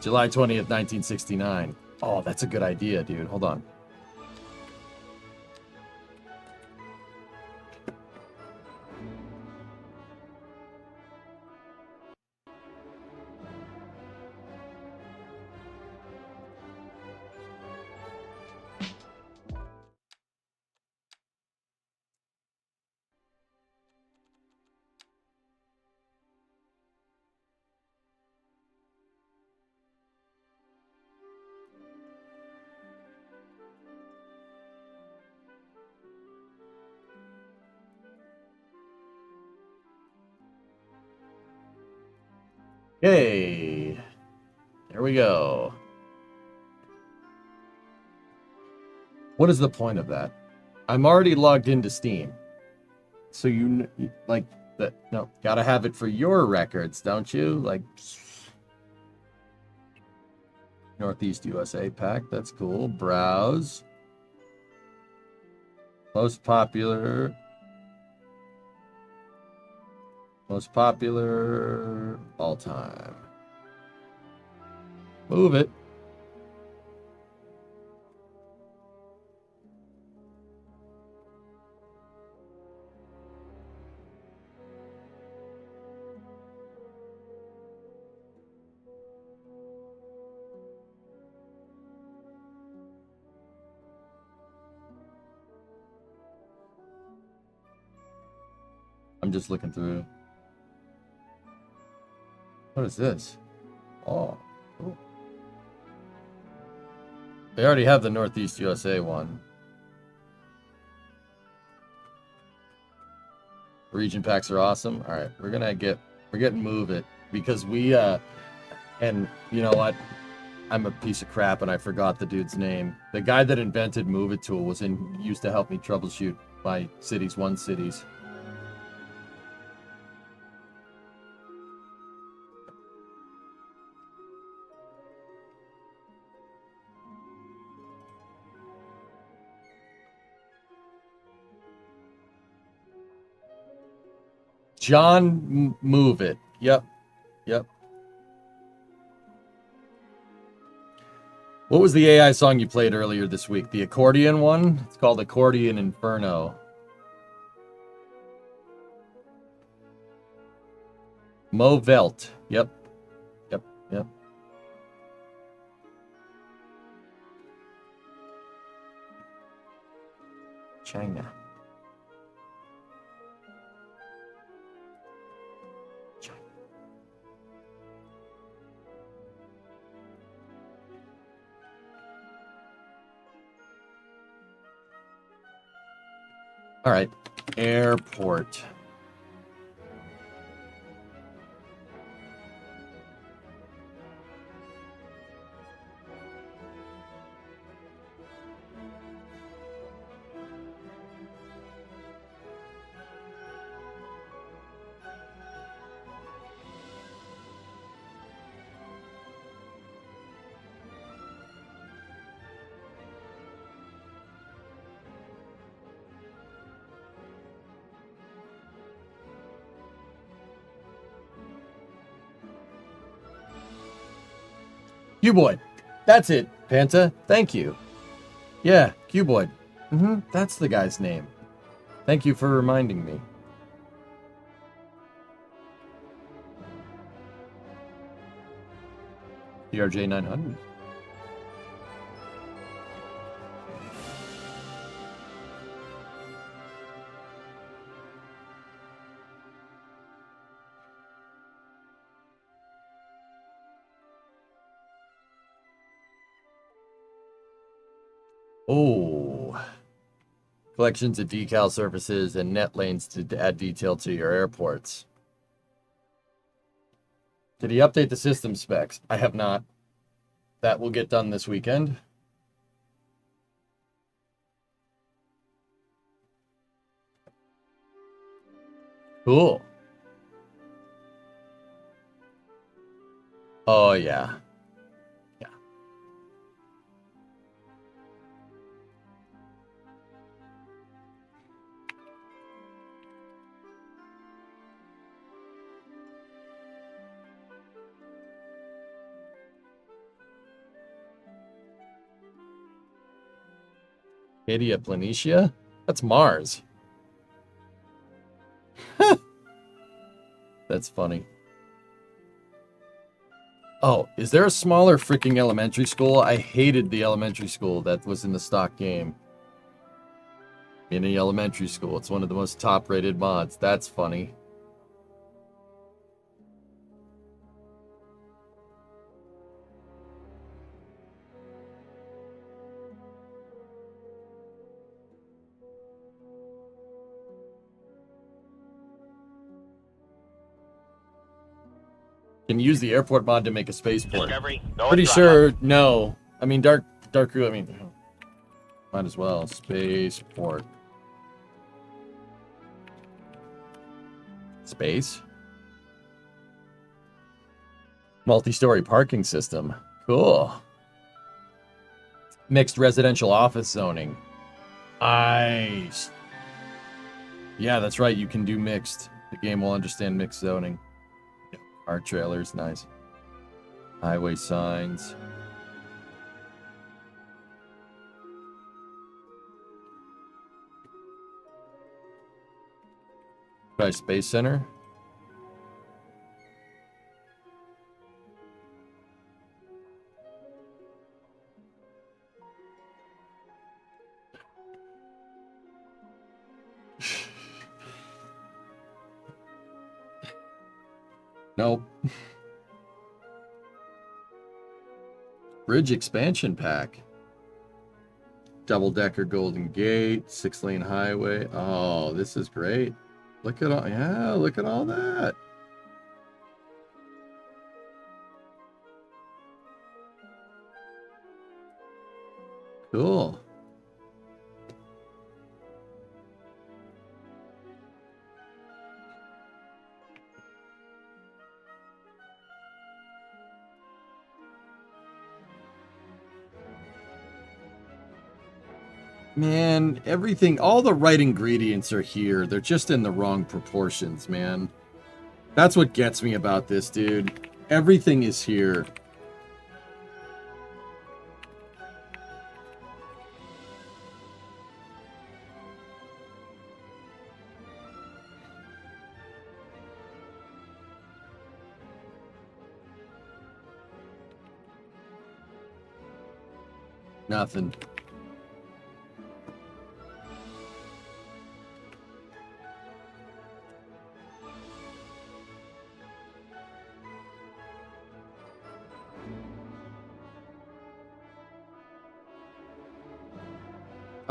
July 20th, 1969. Oh, that's a good idea, dude. Hold on. Okay. There we go. What is the point of that? I'm already logged into Steam. So like that. No, gotta have it for your records, don't you? Like Northeast USA pack. That's cool. Browse. Most popular all time. Move it. I'm just looking through. What is this? Oh, cool. They already have the Northeast USA one. Region packs are awesome. All right, we're getting Move It because we and you know what? I'm a piece of crap and I forgot the dude's name. The guy that invented Move It tool used to help me troubleshoot my Cities 1 cities. John Move It. Yep. What was the AI song you played earlier this week? The accordion one? It's called Accordion Inferno. Mo Velt. Yep. China. All right. Airport. Cuboid. That's it, Panta. Thank you. Yeah, Cuboid. That's the guy's name. Thank you for reminding me. DRJ 900. Oh. Collections of decal surfaces and net lanes to add detail to your airports. Did he update the system specs? I have not. That will get done this weekend. Cool. Oh, yeah. Acadia Planitia? That's Mars. That's funny. Oh, is there a smaller freaking elementary school? I hated the elementary school that was in the stock game. Mini Elementary School. It's one of the most top-rated mods. That's funny. Can you use the airport mod to make a spaceport? Discovery, go Pretty and throttle sure no. I mean, Dark Crew, I mean, might as well. Spaceport. Space. Multi-story parking system. Cool. Mixed residential office zoning. Nice. Yeah, that's right. You can do mixed. The game will understand mixed zoning. Car trailers, nice. Highway signs. Try Space Center. Nope. Bridge expansion pack. Double-decker Golden Gate, 6-lane highway. Oh, this is great. Look at all, yeah, look at all that. Cool. Man, everything, all the right ingredients are here. They're just in the wrong proportions, man. That's what gets me about this, dude. Everything is here. Nothing.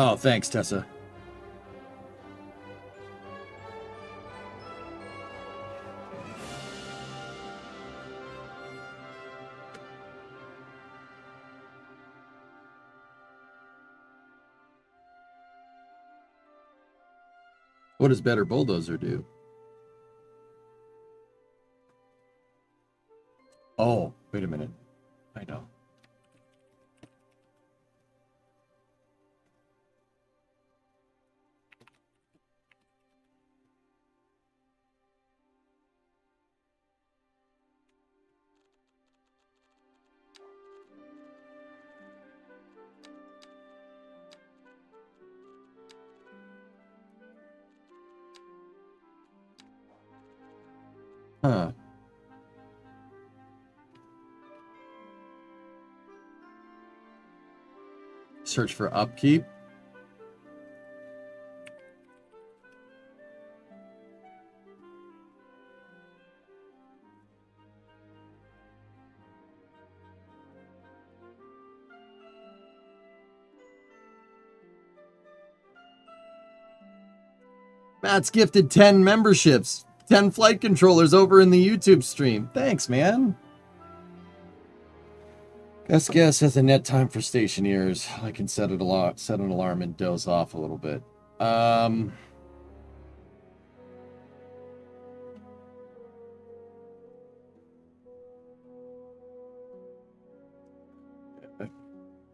Oh, thanks, Tessa. What does Better Bulldozer do? Oh, wait a minute. I know. Huh. Search for upkeep. Matt's gifted 10 memberships, 10 flight controllers over in the YouTube stream. Thanks, man. Best guess has a net time for stationeers. I can set an alarm and doze off a little bit. I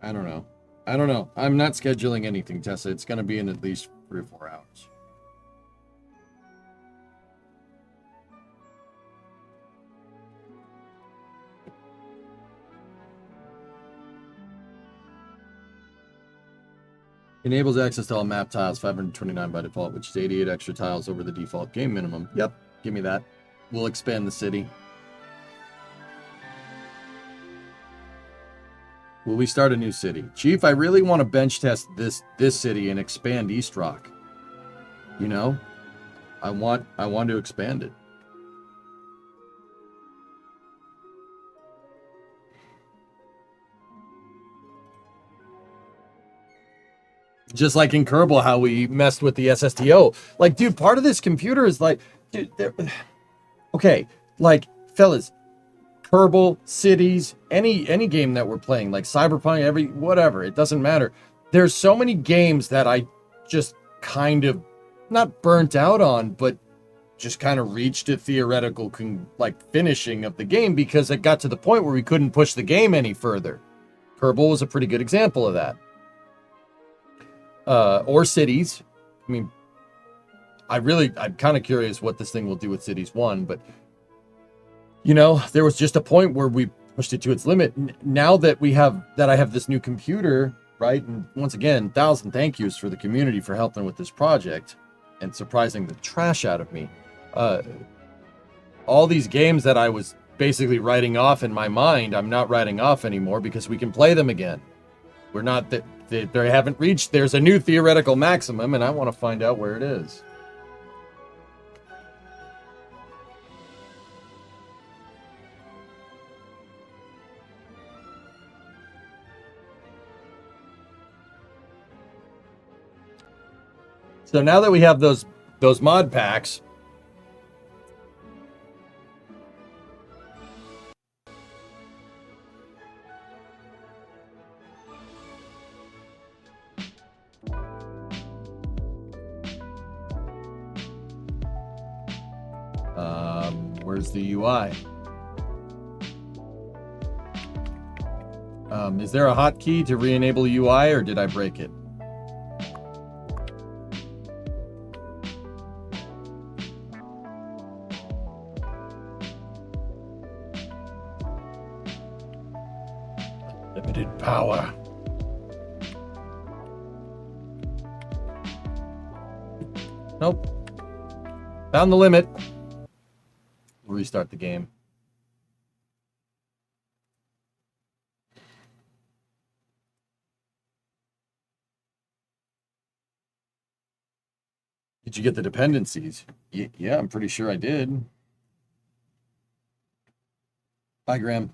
don't know. I don't know. I'm not scheduling anything, Tessa. It's going to be in at least 3 or 4 hours. Enables access to all map tiles, 529 by default, which is 88 extra tiles over the default game minimum. Yep, give me that. We'll expand the city. Will we start a new city? Chief, I really want to bench test this city and expand East Rock. You know? I want to expand it. Just like in Kerbal, how we messed with the SSTO. Like, dude, part of this computer is like, dude, okay, like, fellas, Kerbal, Cities, any game that we're playing, like Cyberpunk, whatever, it doesn't matter. There's so many games that I just kind of, not burnt out on, but just kind of reached a theoretical, finishing of the game because it got to the point where we couldn't push the game any further. Kerbal was a pretty good example of that. Or Cities. I mean, I'm kind of curious what this thing will do with Cities 1, but you know, there was just a point where we pushed it to its limit. Now that I have this new computer, right? And once again, 1,000 thank yous for the community for helping with this project and surprising the trash out of me. All these games that I was basically writing off in my mind, I'm not writing off anymore because we can play them again. We're not that they haven't reached. There's a new theoretical maximum, and I want to find out where it is. So now that we have those mod packs, where's the UI? Is there a hotkey to re-enable UI, or did I break it? Limited power. Nope. Found the limit. We'll restart the game. Did you get the dependencies? Yeah, I'm pretty sure I did. Bye, Graham.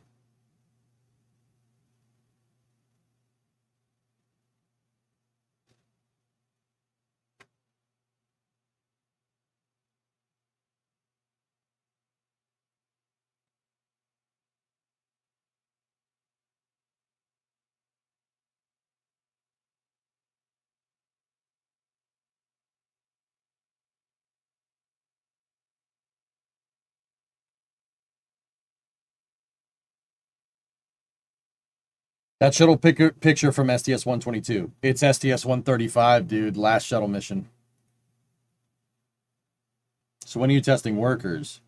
That shuttle picture from STS-122. It's STS-135, dude. Last shuttle mission. So when are you testing workers?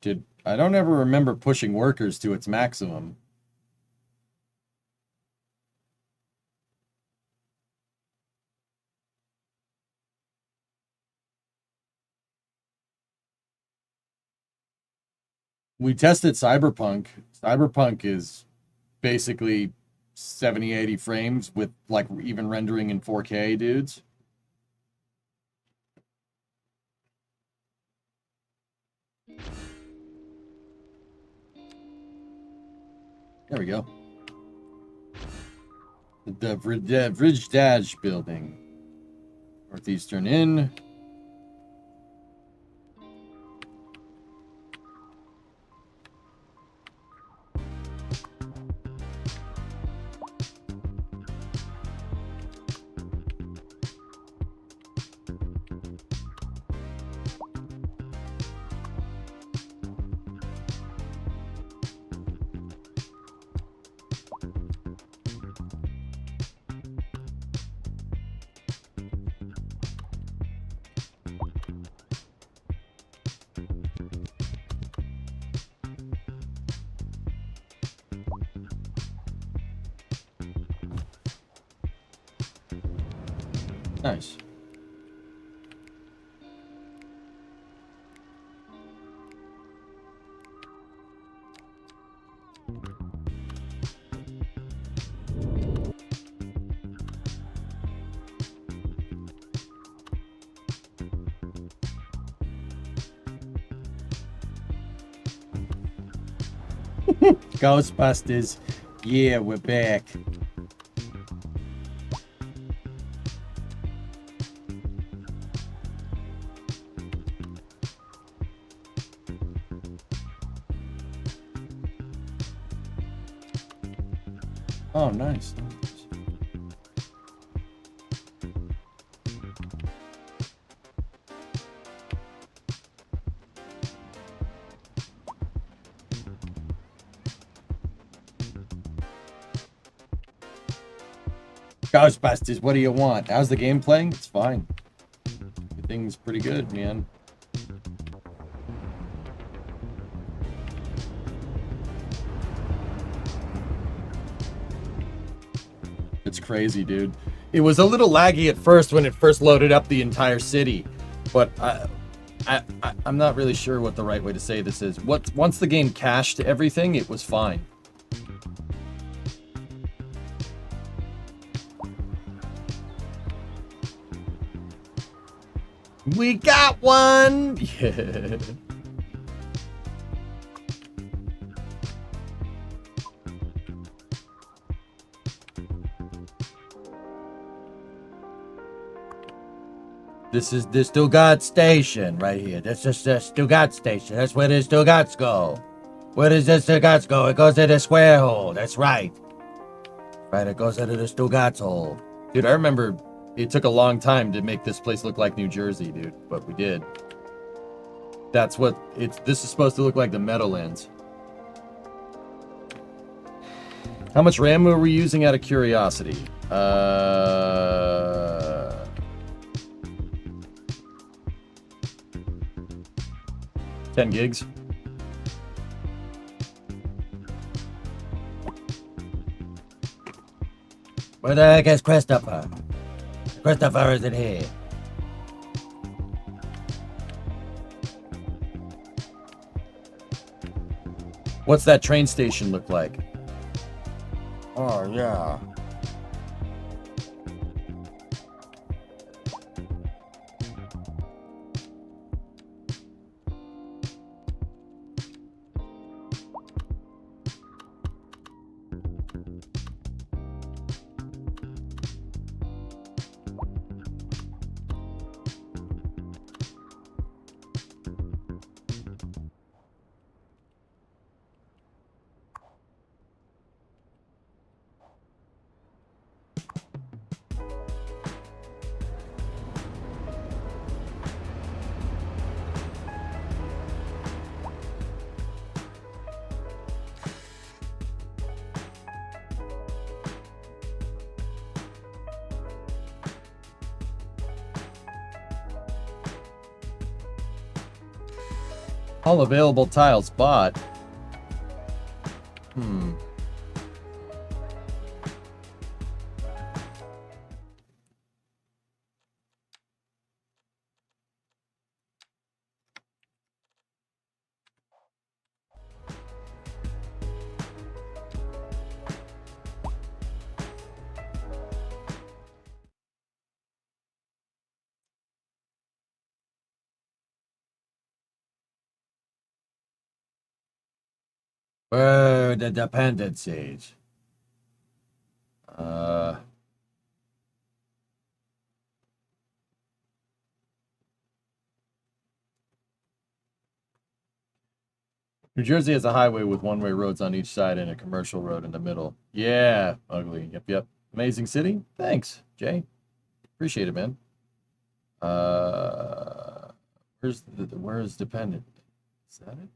I don't ever remember pushing workers to its maximum. We tested Cyberpunk. Cyberpunk is basically 70, 80 frames with like even rendering in 4K, dudes. There we go. The Vrijdaj building. Northeastern Inn. Nice. Ghostbusters. Yeah, we're back. Oh, nice. Ghostbusters, what do you want? How's the game playing? It's fine. Everything's pretty good, man. It's crazy, dude. It was a little laggy at first when it first loaded up the entire city, but I'm not really sure what the right way to say this is. Once the game cached everything, it was fine. We got one! Yeah. This is the Stuttgart station right here. This is the Stuttgart station. That's where the Stuttgarts go. Where does the Stuttgarts go? It goes to the square hole. That's right. Right, it goes into the Stuttgarts hole. Dude, I remember it took a long time to make this place look like New Jersey, dude. But we did. That's what it's... This is supposed to look like the Meadowlands. How much RAM were we using out of curiosity? 10 gigs. Where the heck is Christopher? Christopher isn't here. What's that train station look like? Oh, yeah. All available tiles bought. Where are the dependencies? New Jersey has a highway with one-way roads on each side and a commercial road in the middle. Yeah, ugly. Yep, yep. Amazing city. Thanks, Jay. Appreciate it, man. Where's dependent? Is that it?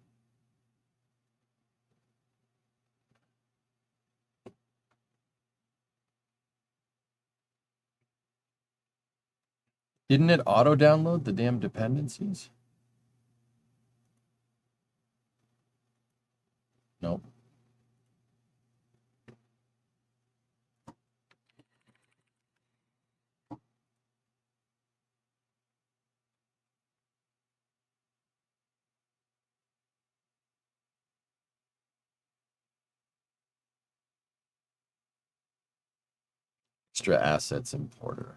Didn't it auto-download the damn dependencies? Nope. Extra assets importer.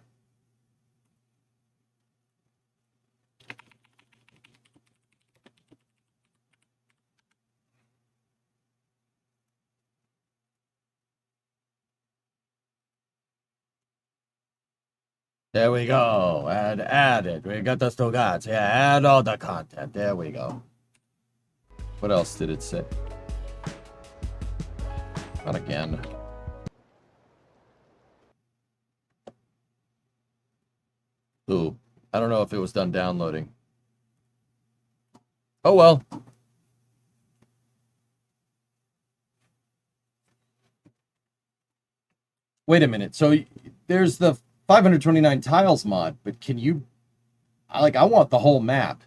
There we go. Add it. We got the Stogats. Yeah, add all the content. There we go. What else did it say? Not again. Ooh, I don't know if it was done downloading. Oh well. Wait a minute. So there's the 529 tiles mod, but can you... I want the whole map.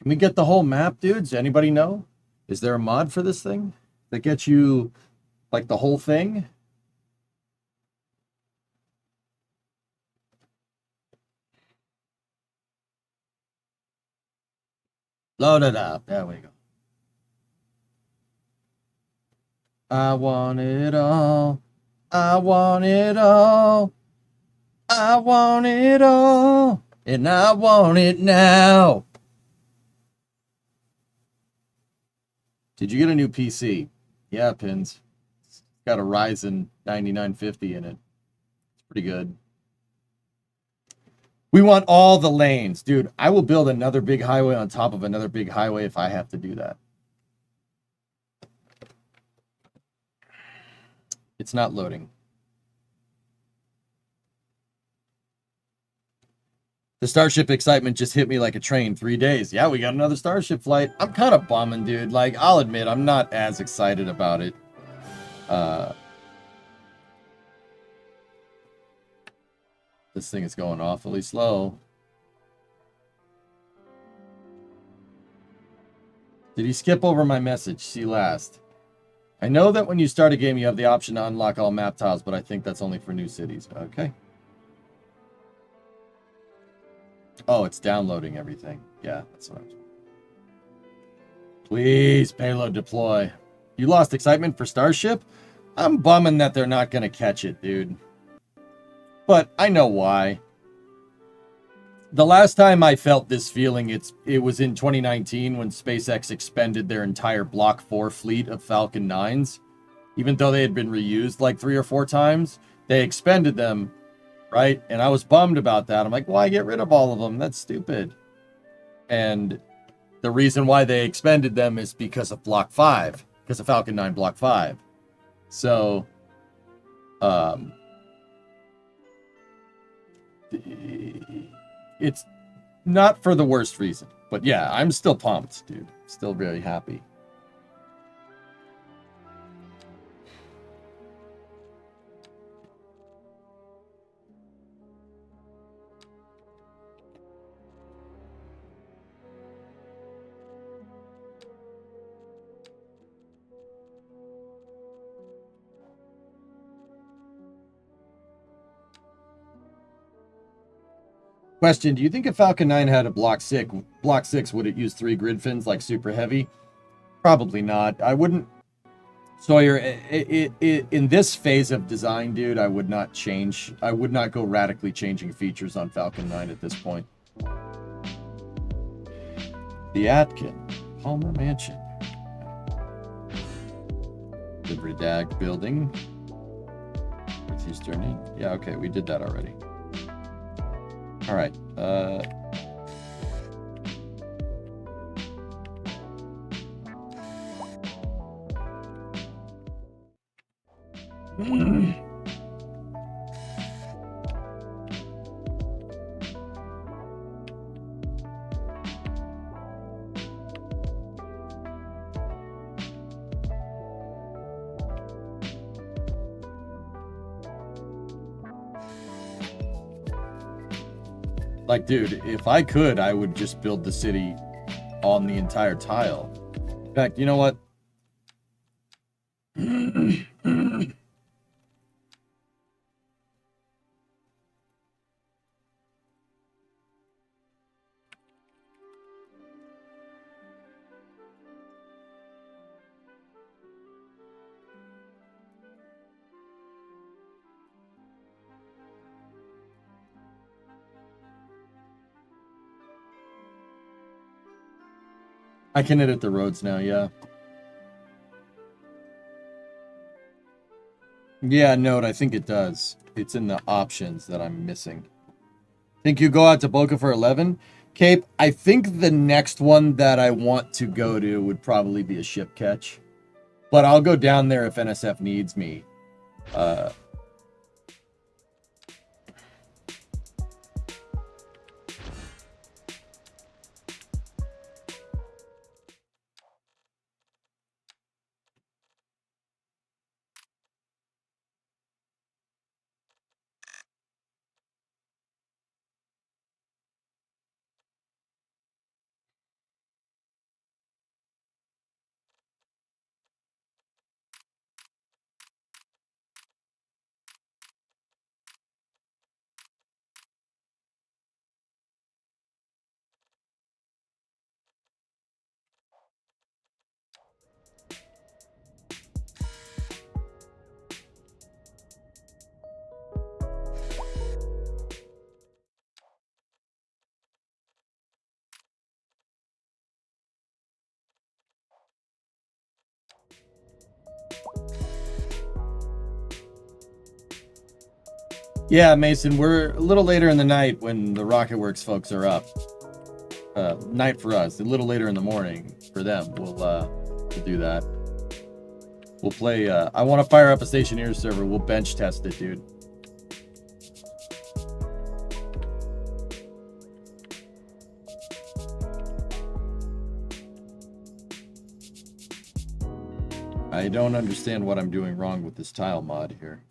Can we get the whole map, dudes? Anybody know? Is there a mod for this thing that gets you, like, the whole thing? Load it up. There we go. I want it all. I want it all. I want it all. And I want it now. Did you get a new PC? Yeah, Pins. It's got a Ryzen 9950 in it. It's pretty good. We want all the lanes. Dude, I will build another big highway on top of another big highway if I have to do that. It's not loading. The Starship excitement just hit me like a train. 3 days. Yeah, we got another Starship flight. I'm kind of bumming, dude. Like, I'll admit, I'm not as excited about it. This thing is going awfully slow. Did he skip over my message? See last. I know that when you start a game, you have the option to unlock all map tiles, but I think that's only for new cities. Okay. Oh, it's downloading everything. Yeah, that's what I'm doing. Please, payload deploy. You lost excitement for Starship? I'm bumming that they're not going to catch it, dude. But I know why. The last time I felt this feeling, it was in 2019 when SpaceX expended their entire Block 4 fleet of Falcon 9s. Even though they had been reused like 3 or 4 times, they expended them, right? And I was bummed about that. I'm like, why get rid of all of them? That's stupid. And the reason why they expended them is because of Block 5, because of Falcon 9 Block 5. So, it's not for the worst reason. But yeah, I'm still pumped, dude. Still very happy. Question, do you think if Falcon 9 had a Block 6, would it use 3 grid fins like Super Heavy? Probably not. I wouldn't... Sawyer, in this phase of design, dude, I would not change. I would not go radically changing features on Falcon 9 at this point. The Atkin. Palmer Mansion. The Redag building. With Eastern. Yeah, okay, we did that already. All right. Like, dude, if I could, I would just build the city on the entire tile. In fact, you know what? I can edit the roads now, yeah. Yeah, note, I think it does. It's in the options that I'm missing. Think you go out to Boca for 11? Cape, I think the next one that I want to go to would probably be a ship catch. But I'll go down there if NSF needs me. Yeah, Mason, we're a little later in the night when the Rocketworks folks are up. Night for us, a little later in the morning for them. We'll do that. We'll play, I want to fire up a Stationeer server. We'll bench test it, dude. I don't understand what I'm doing wrong with this tile mod here.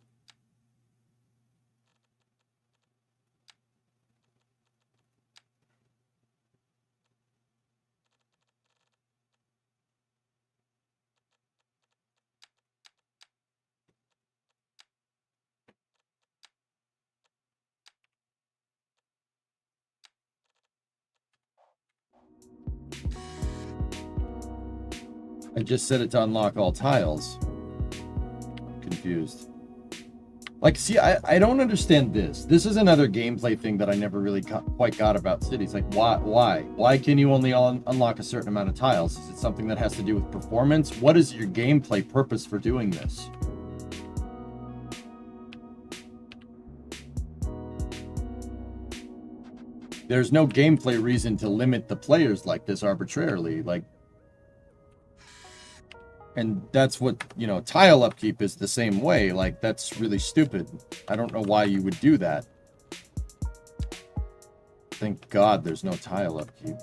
I just set it to unlock all tiles. Confused. Like, see, I don't understand this. This is another gameplay thing that I never really quite got about cities. Like, why? Why can you only unlock a certain amount of tiles? Is it something that has to do with performance? What is your gameplay purpose for doing this? There's no gameplay reason to limit the players like this arbitrarily. Like, and that's what, you know, tile upkeep is the same way. Like, that's really stupid. I don't know why you would do that. Thank God there's no tile upkeep.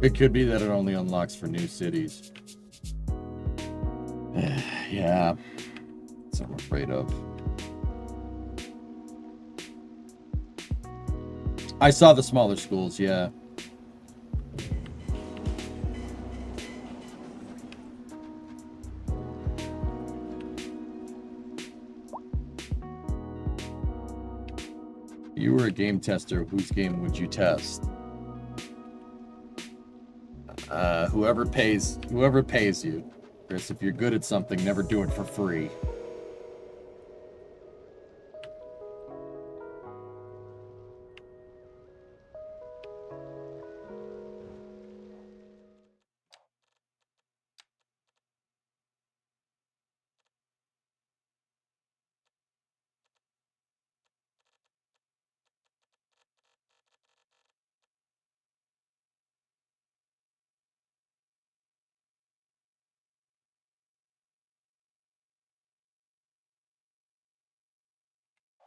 It could be that it only unlocks for new cities. Yeah, that's what I'm afraid of. I saw the smaller schools, yeah. You were a game tester. Whose game would you test? Whoever pays you. Chris, if you're good at something, never do it for free.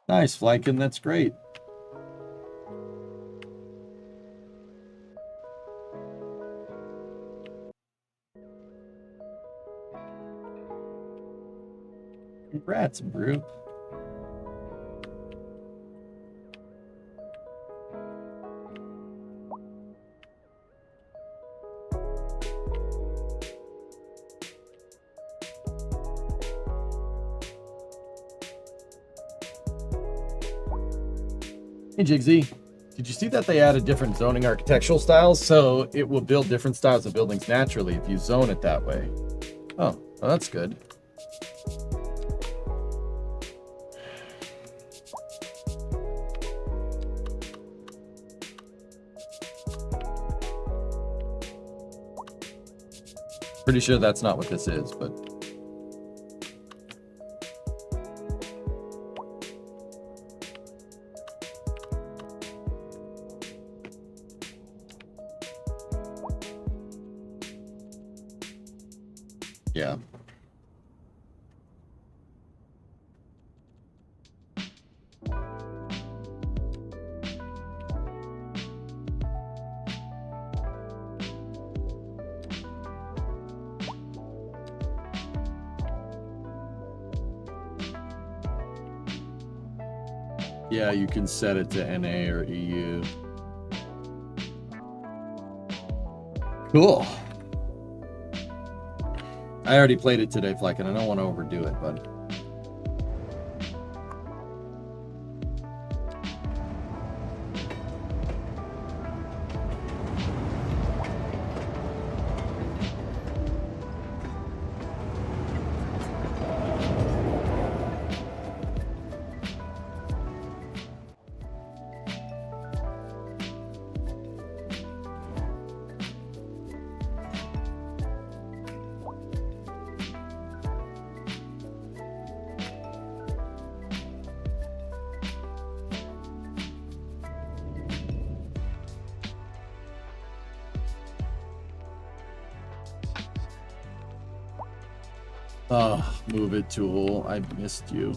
Nice, Flykin, that's great. Congrats, Brew. Hey, Jigsy. Did you see that they added different zoning architectural styles? So it will build different styles of buildings naturally if you zone it that way. Oh, well, that's good. Pretty sure that's not what this is, but... yeah. Yeah, you can set it to NA or EU. Cool. I already played it today, Fleck, and I don't want to overdo it, but... Oh, move it, tool. I missed you.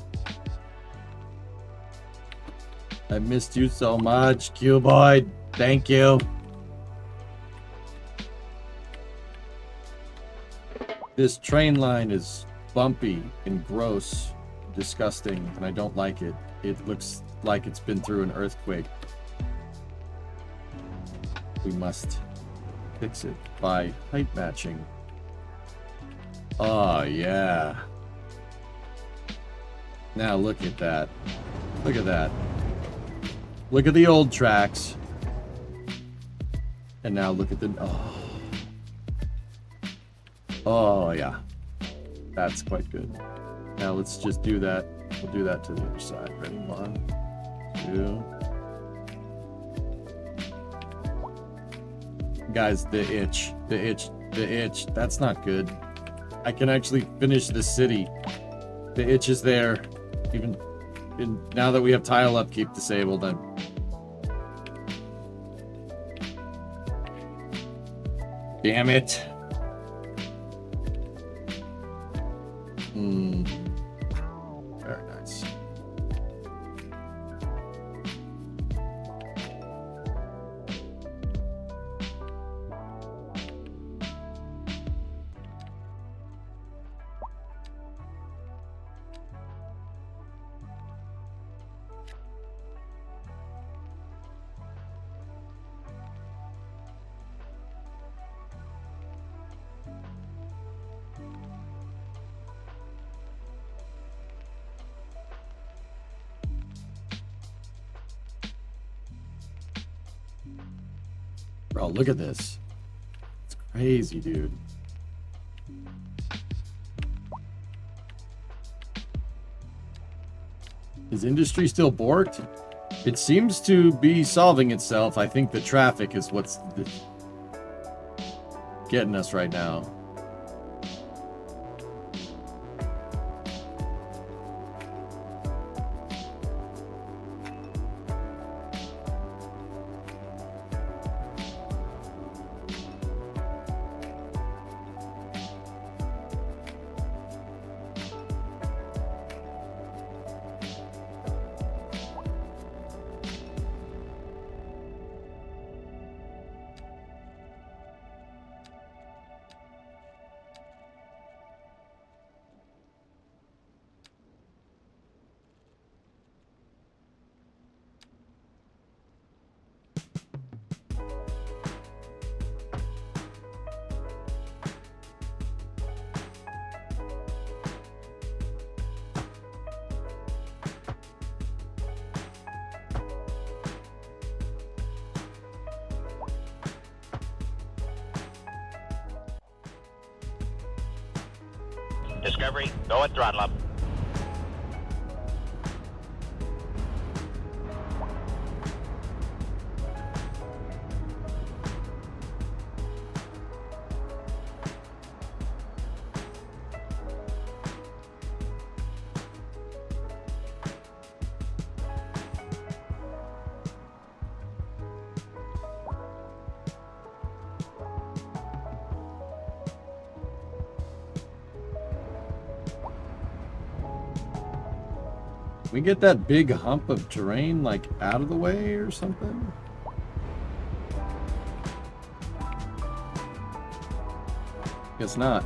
I missed you so much, Cuboid. Thank you. This train line is bumpy and gross, disgusting, and I don't like it. It looks like it's been through an earthquake. We must fix it by height matching. Oh, yeah. Now look at that. Look at that. Look at the old tracks. And now look at the... oh. Oh, yeah. That's quite good. Now let's just do that. We'll do that to the other side. Ready? 1, 2. Guys, the itch. The itch. The itch. That's not good. I can actually finish this city. The itch is there. Even now that we have tile upkeep disabled, damn it. Very nice. Bro, look at this. It's crazy, dude. Is industry still borked? It seems to be solving itself. I think the traffic is what's getting us right now. Discovery, go and throttle up. We get that big hump of terrain, like, out of the way or something? Guess not.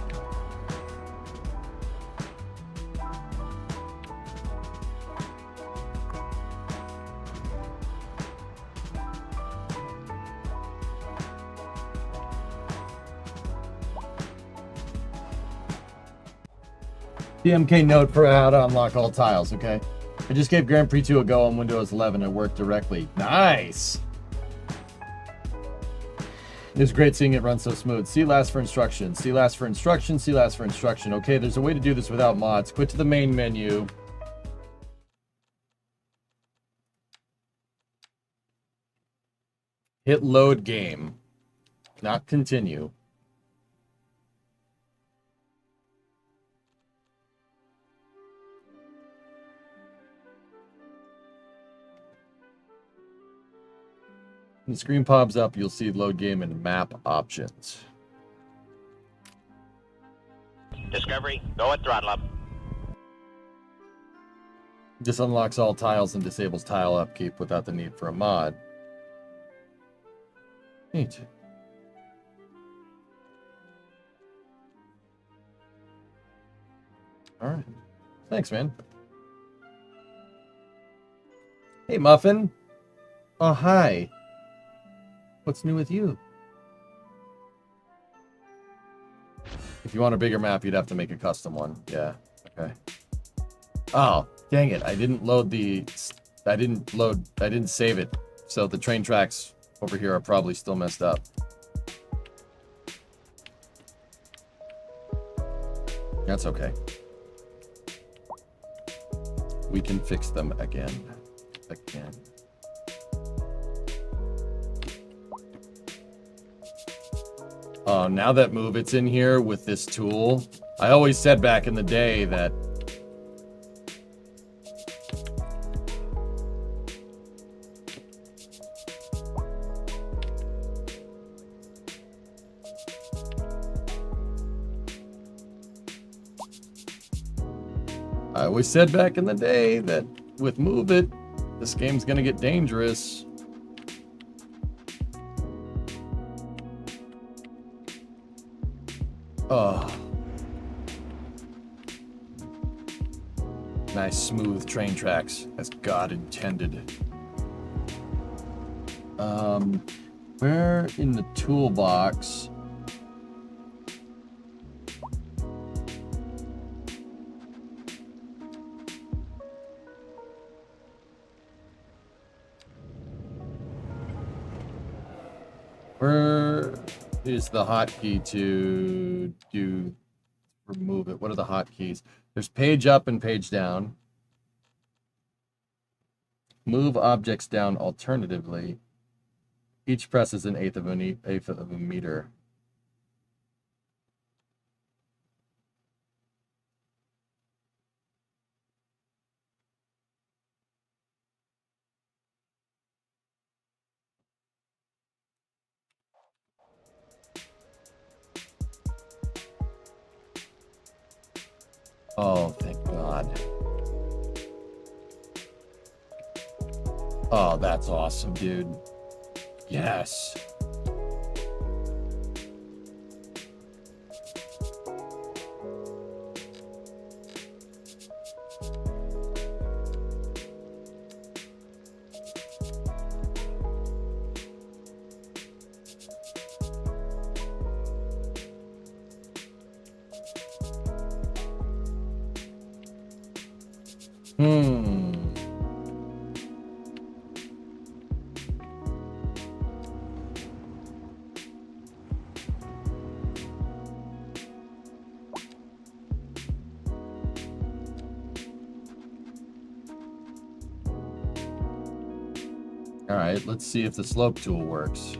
DMK note for how to unlock all tiles, okay? I just gave Grand Prix 2 a go on Windows 11. It worked directly. Nice! It was great seeing it run so smooth. C last for instructions. C last for instructions. C last for instruction. Okay, there's a way to do this without mods. Quit to the main menu. Hit load game. Not continue. When the screen pops up, you'll see load game and map options. Discovery, go and throttle up. This unlocks all tiles and disables tile upkeep without the need for a mod. Neat. Alright. Thanks, man. Hey, Muffin. Oh, hi. What's new with you? If you want a bigger map, you'd have to make a custom one. Yeah, okay. Oh, dang it. I didn't save it. So the train tracks over here are probably still messed up. That's okay. We can fix them again. Again. Oh, now that Move It's in here with this tool, I always said back in the day that with Move It, this game's gonna get dangerous. Oh. Nice smooth train tracks, as God intended. Where in the toolbox? Where is the hotkey to remove it? What are the hotkeys? There's page up and page down. Move objects down alternatively. Each press is an eighth of a meter. Oh, thank God. Oh, that's awesome, dude. Yes. All right, let's see if the slope tool works.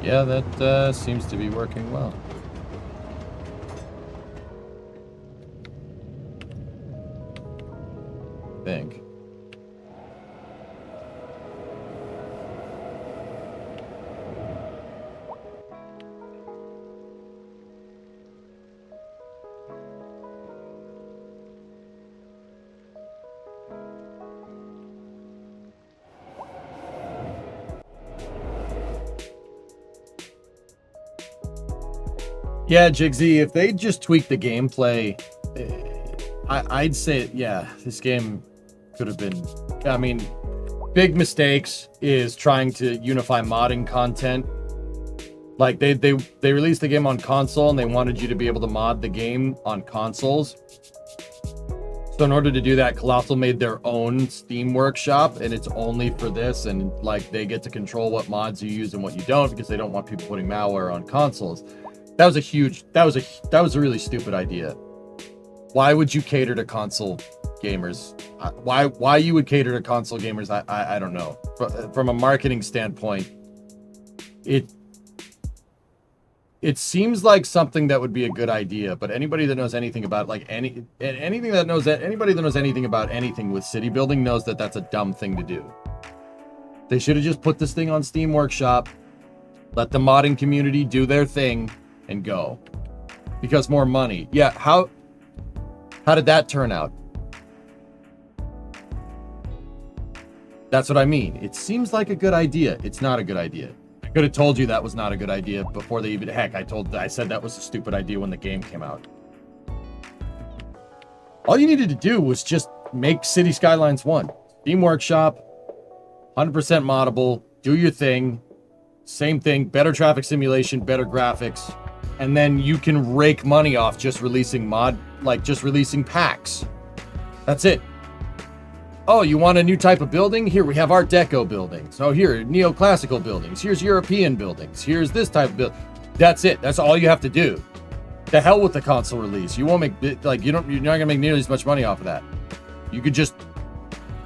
Yeah, that seems to be working well. I think. Yeah, Jigsy, if they just tweak the gameplay, I'd say, yeah, this game could have been, I mean, big mistakes is trying to unify modding content. Like, they released the game on console, and they wanted you to be able to mod the game on consoles. So in order to do that, Colossal made their own Steam workshop, and it's only for this, and, like, they get to control what mods you use and what you don't, because they don't want people putting malware on consoles. That was a really stupid idea. Why would you cater to console gamers? Why you would cater to console gamers? I don't know. From a marketing standpoint, it seems like something that would be a good idea. But anybody that knows anything about anybody that knows anything about anything with city building knows that that's a dumb thing to do. They should have just put this thing on Steam Workshop, let the modding community do their thing, and go. Because more money. Yeah, how did that turn out? That's what I mean. It seems like a good idea. It's not a good idea. I could have told you that was not a good idea before they even, heck, I said that was a stupid idea when the game came out. All you needed to do was just make City Skylines 1. Steam Workshop, 100% moddable, do your thing. Same thing, better traffic simulation, better graphics. And then you can rake money off just releasing just releasing packs. That's it. Oh, you want a new type of building? Here, we have Art Deco buildings. Oh, here, neoclassical buildings. Here's European buildings. Here's this type of building. That's it. That's all you have to do. The hell with the console release. You won't make, you're not gonna make nearly as much money off of that. You could just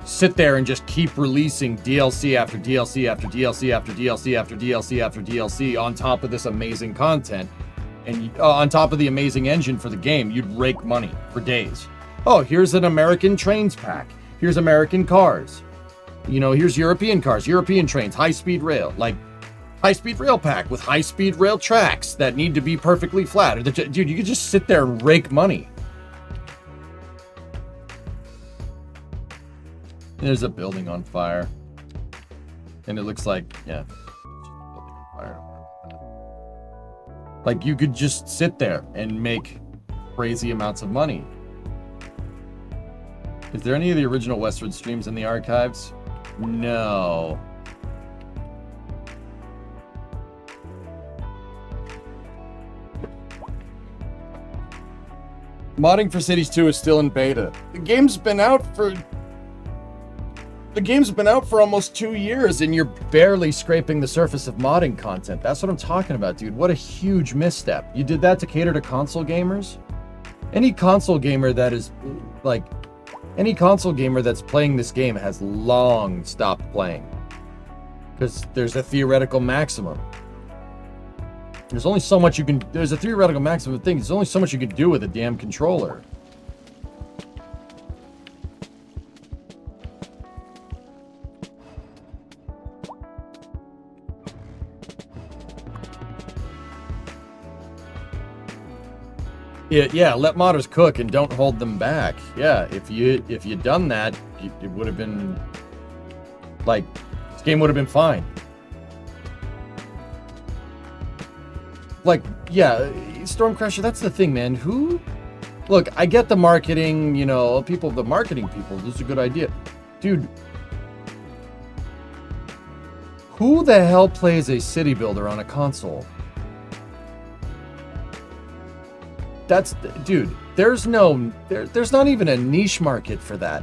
sit there and just keep releasing DLC after DLC after DLC after DLC after DLC after DLC on top of this amazing content. And on top of the amazing engine for the game, you'd rake money for days. Oh, here's an American trains pack. Here's American cars. You know, here's European cars, European trains, high-speed rail. Like, high-speed rail pack with high-speed rail tracks that need to be perfectly flat. Dude, you could just sit there and rake money. There's a building on fire. And it looks like, yeah, building on fire. Like, you could just sit there and make crazy amounts of money. Is there any of the original Westwood streams in the archives? No. Modding for Cities 2 is still in beta. The game's been out for almost 2 years, and you're barely scraping the surface of modding content. That's what I'm talking about, dude. What a huge misstep. You did that to cater to console gamers? Any console gamer that is, like, any console gamer that's playing this game has long stopped playing. Because there's a theoretical maximum. There's only so much you can, there's a theoretical maximum of things. There's only so much you can do with a damn controller. Yeah, let modders cook and don't hold them back. Yeah, if you'd done that, it would have been, like, this game would have been fine. Like, yeah, Stormcrasher, that's the thing, man. Look, I get the marketing, you know, the marketing people, this is a good idea. Dude, who the hell plays a city builder on a console? Dude, there's not even a niche market for that.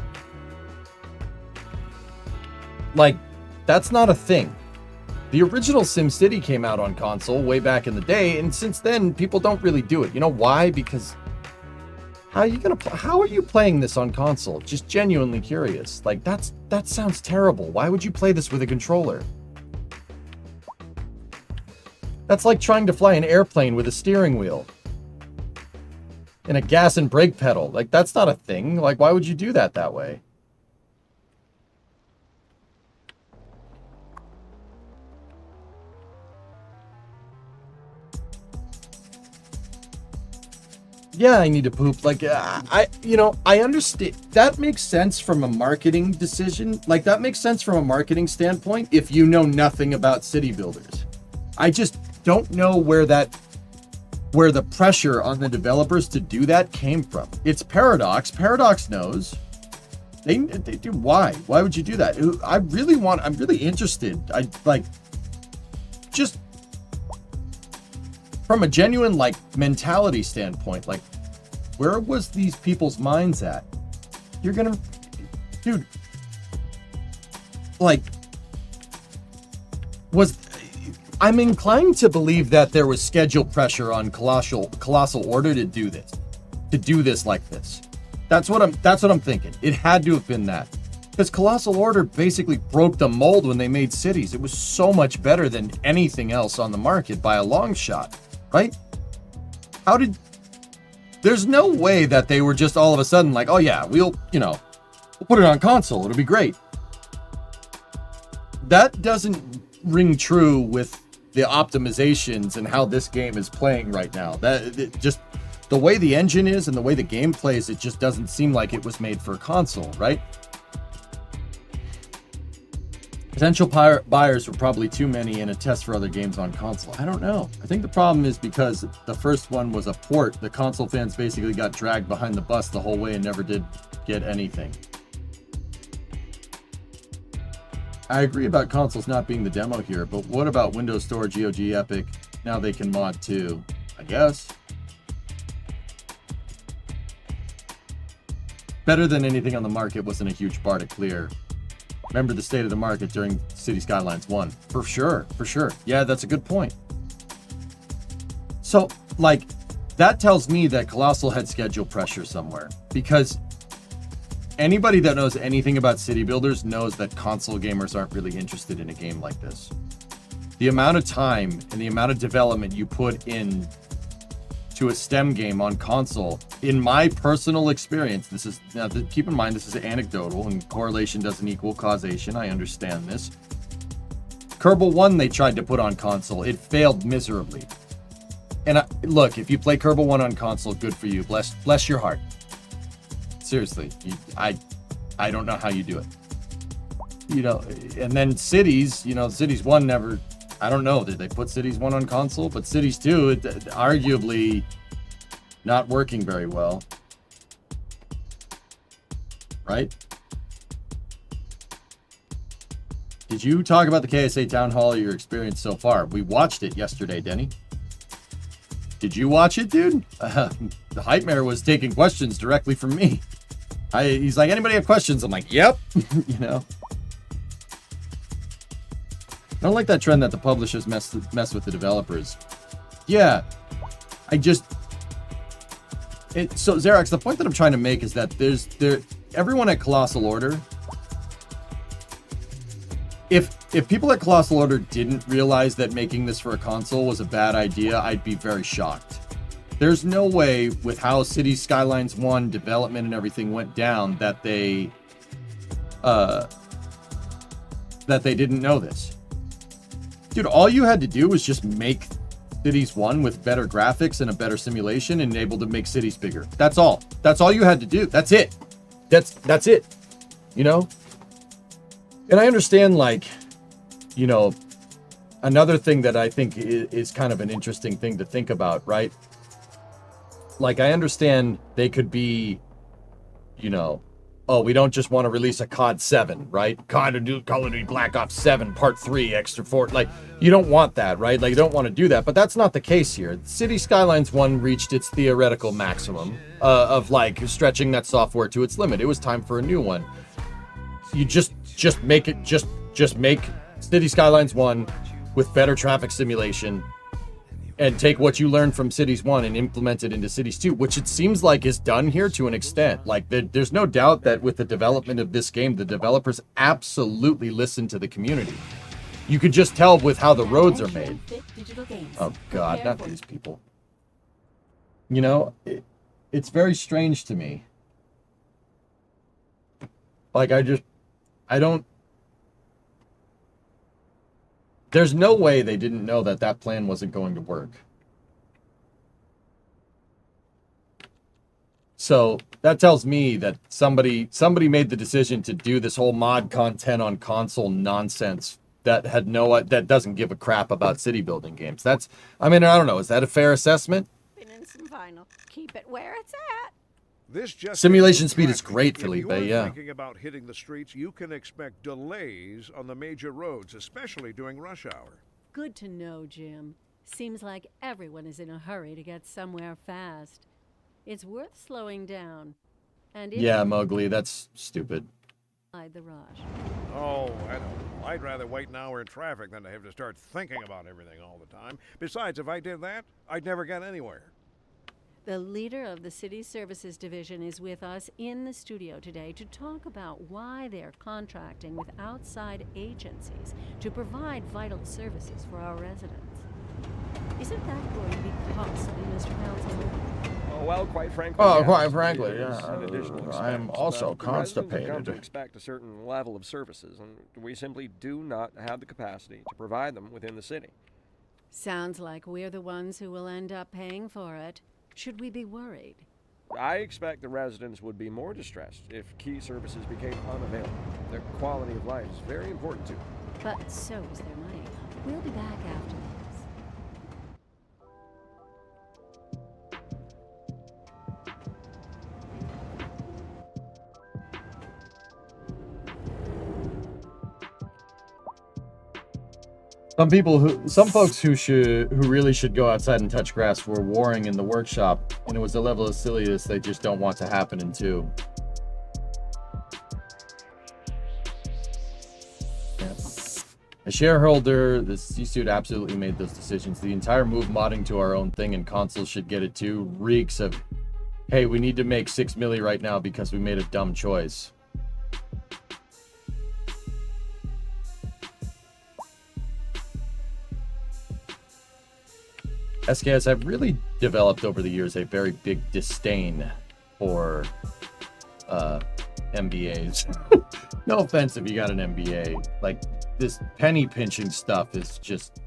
Like, That's not a thing. The original SimCity came out on console way back in the day, and since then, people don't really do it. You know why? Because how are you playing this on console? Just genuinely curious. Like, that sounds terrible. Why would you play this with a controller? That's like trying to fly an airplane with a steering wheel and a gas and brake pedal. Like, that's not a thing. Like, why would you do that way? Yeah, I need to poop. Like, I understand. That makes sense from a marketing decision. Like, that makes sense from a marketing standpoint if you know nothing about city builders. I just don't know where the pressure on the developers to do that came from. It's Paradox. Paradox knows. They do. Why? Why would you do that? I'm really interested. Just from a genuine, like, mentality standpoint, like, where was these people's minds at? You're gonna, dude, like, I'm inclined to believe that there was schedule pressure on Colossal Order to do this like this. That's what I'm thinking. It had to have been that. Because Colossal Order basically broke the mold when they made Cities. It was so much better than anything else on the market by a long shot. Right? There's no way that they were just all of a sudden like, oh yeah, we'll put it on console. It'll be great. That doesn't ring true with the optimizations and how this game is playing right now. Just the way the engine is and the way the game plays, it just doesn't seem like it was made for a console, right? Potential buyers were probably too many in a test for other games on console. I don't know. I think the problem is because the first one was a port, the console fans basically got dragged behind the bus the whole way and never did get anything. I agree about consoles not being the demo here, but what about Windows Store, GOG, Epic? Now they can mod too, I guess. Better than anything on the market wasn't a huge bar to clear. Remember the state of the market during City Skylines 1. For sure. Yeah, that's a good point. So, like, that tells me that Colossal had schedule pressure somewhere. Because anybody that knows anything about city builders knows that console gamers aren't really interested in a game like this. The amount of time and the amount of development you put in to a STEM game on console, in my personal experience, keep in mind this is anecdotal and correlation doesn't equal causation. I understand this. Kerbal 1 they tried to put on console. It failed miserably. And look, if you play Kerbal 1 on console, good for you. Bless your heart. Seriously, I don't know how you do it. And then Cities, Cities 1 never, I don't know, did they put Cities 1 on console? But Cities 2, arguably not working very well. Right? Did you talk about the KSA Town Hall or your experience so far? We watched it yesterday, Denny. Did you watch it, dude? The Hype Mayor was taking questions directly from me. He's like, anybody have questions? I'm like, yep. I don't like that trend that the publishers mess with the developers. Yeah. So Xerox, the point that I'm trying to make is that everyone at Colossal Order, if people at Colossal Order didn't realize that making this for a console was a bad idea, I'd be very shocked. There's no way with how Cities Skylines 1 development and everything went down that they didn't know this. Dude, all you had to do was just make Cities 1 with better graphics and a better simulation and able to make cities bigger. That's all. That's all you had to do. That's it. That's it. And I understand, another thing that I think is kind of an interesting thing to think about, right? Like, I understand they could be, oh, we don't just want to release a COD 7, right? Call of Duty Black Ops 7 Part 3 Extra 4. Like, you don't want that, right? Like, you don't want to do that. But that's not the case here. City Skylines 1 reached its theoretical maximum of, stretching that software to its limit. It was time for a new one. You just make it, just just make City Skylines 1 with better traffic simulation and take what you learned from Cities 1 and implement it into Cities 2, which it seems like is done here to an extent. Like, there's no doubt that with the development of this game, the developers absolutely listen to the community. You could just tell with how the roads are made. Oh, God, not these people. You know, it's very strange to me. Like, I don't... There's no way they didn't know that that plan wasn't going to work. So that tells me that somebody made the decision to do this whole mod content on console nonsense that that doesn't give a crap about city building games. That's, I mean, I don't know. Is that a fair assessment? In some vinyl. Keep it where it's at. This just Simulation speed is great, Felipe, if you're yeah. thinking about hitting the streets, you can expect delays on the major roads, especially during rush hour. Good to know, Jim. Seems like everyone is in a hurry to get somewhere fast. It's worth slowing down. And Yeah, Mowgli, that's stupid. The rush. Oh, I don't know. I'd rather wait an hour in traffic than to have to start thinking about everything all the time. Besides, if I did that, I'd never get anywhere. The leader of the City Services Division is with us in the studio today to talk about why they're contracting with outside agencies to provide vital services for our residents. Isn't that going to be costly, Mr. Councilman? Oh, well, quite frankly. Oh, yes, quite it frankly, is yeah. an additional expense, I'm also but the residents have come constipated. to expect a certain level of services, and we simply do not have the capacity to provide them within the city. Sounds like we're the ones who will end up paying for it. Should we be worried? I expect the residents would be more distressed if key services became unavailable. Their quality of life is very important to them. But so is their money. We'll be back after this. Some folks who really should go outside and touch grass were warring in the workshop, and it was a level of silliness they just don't want to happen in 2. Yeah. A shareholder, the C-suit absolutely made those decisions. The entire move modding to our own thing and consoles should get it too reeks of, hey, we need to make 6 milli right now because we made a dumb choice. SKS, I've really developed over the years a very big disdain for MBAs. No offense if you got an MBA. Like, this penny pinching stuff is just...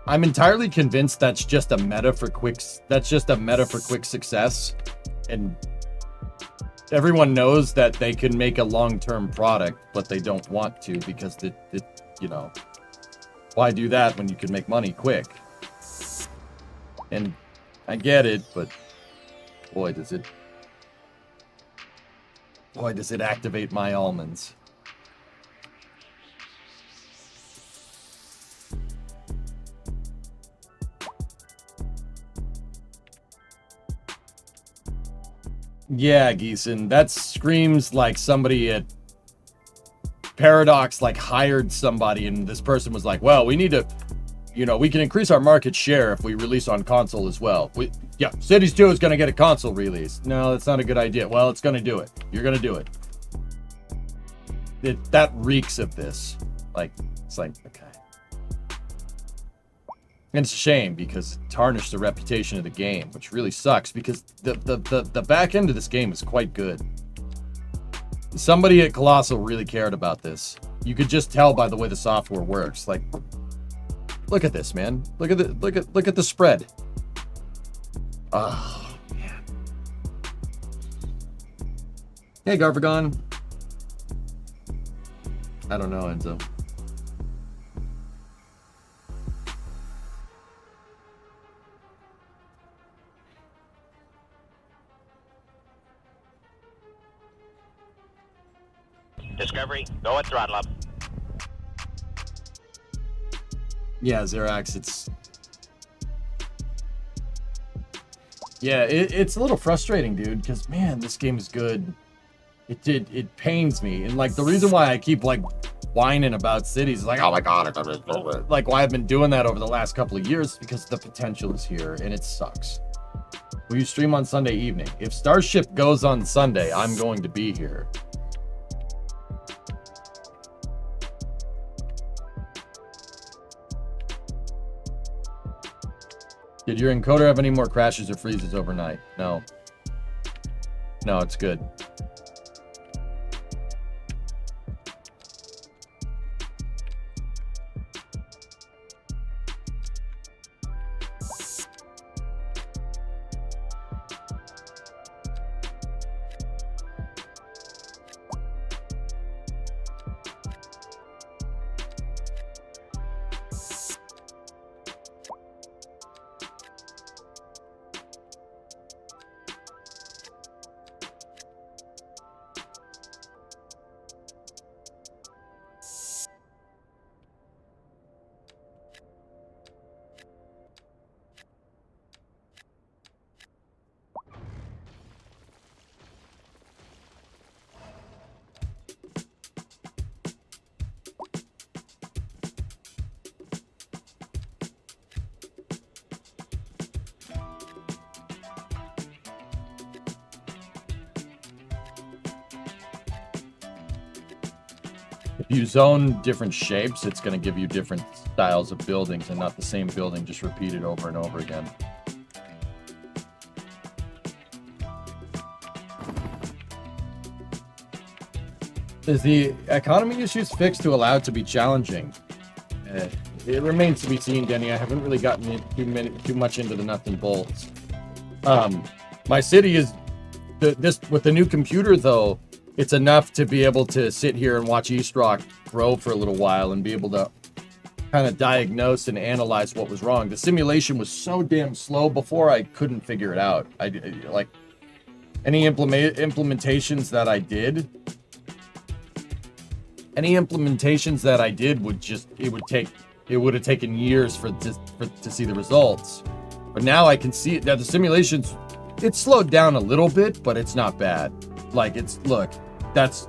I'm entirely convinced that's just a meta for quick success. And everyone knows that they can make a long-term product, but they don't want to because you know, why do that when you can make money quick? And I get it, but boy, does it activate my almonds. Yeah, Geeson, that screams like somebody at Paradox like hired somebody and this person was like, well, we need to, you know, we can increase our market share if we release on console as well. Yeah, Cities 2 is going to get a console release. No, that's not a good idea. Well, it's going to do it. You're going to do it. That reeks of this. Like, it's like, okay. And it's a shame because it tarnished the reputation of the game, which really sucks because the back end of this game is quite good. Somebody at Colossal really cared about this. You could just tell by the way the software works. Like, look at this, man. Look at the spread. Oh, man. Hey, Garvagon. I don't know, Enzo. Discovery, go at throttle up. Yeah, Xerax, it's... Yeah, it's a little frustrating, dude, because, man, this game is good. It pains me. And, like, the reason why I keep, like, whining about cities. Like, oh my god, like why I've been doing that over the last couple of years, because the potential is here and it sucks. Will you stream on Sunday evening? If Starship goes on Sunday, I'm going to be here. Did your encoder have any more crashes or freezes overnight? No. No, it's good. If you zone different shapes, it's going to give you different styles of buildings and not the same building just repeated over and over again. Is the economy issues fixed to allow it to be challenging? It remains to be seen, Denny. I haven't really gotten too much into the nuts and bolts. My city is this with the new computer, though. It's enough to be able to sit here and watch East Rock grow for a little while and be able to kind of diagnose and analyze what was wrong. The simulation was so damn slow before, I couldn't figure it out. I like any implementations that I did. Any implementations that I did would have taken years to see the results. But now I can see that the simulations, it's slowed down a little bit, but it's not bad. Like, that's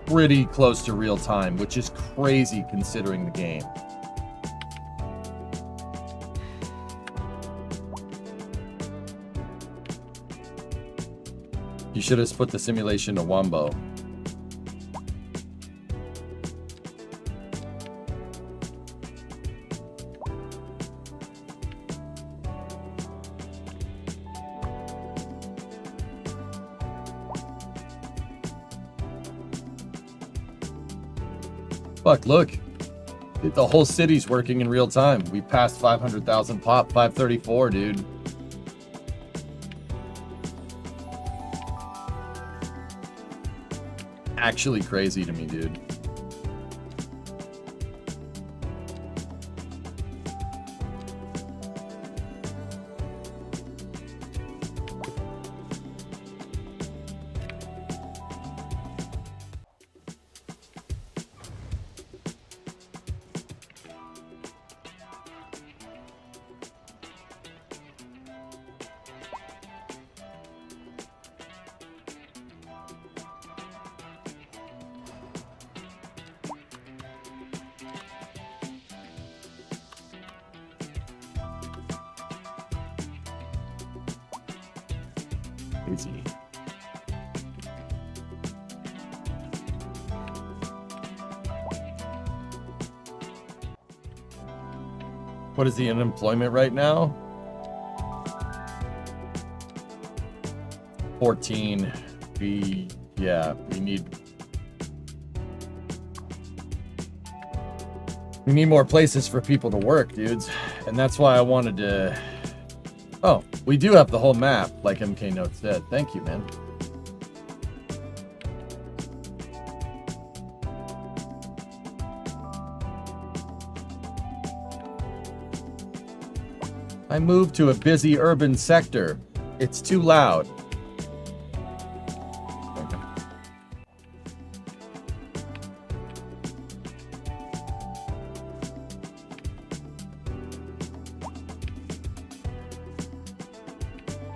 pretty close to real time, which is crazy considering the game. You should have put the simulation to Wombo. Fuck, look. The whole city's working in real time. We passed 500,000 pop, 534, dude. Actually crazy to me, dude. Easy. What is the unemployment right now? 14. We need more places for people to work, dudes. And that's why I wanted to... Oh, we do have the whole map, like MK Note said. Thank you, man. I moved to a busy urban sector. It's too loud.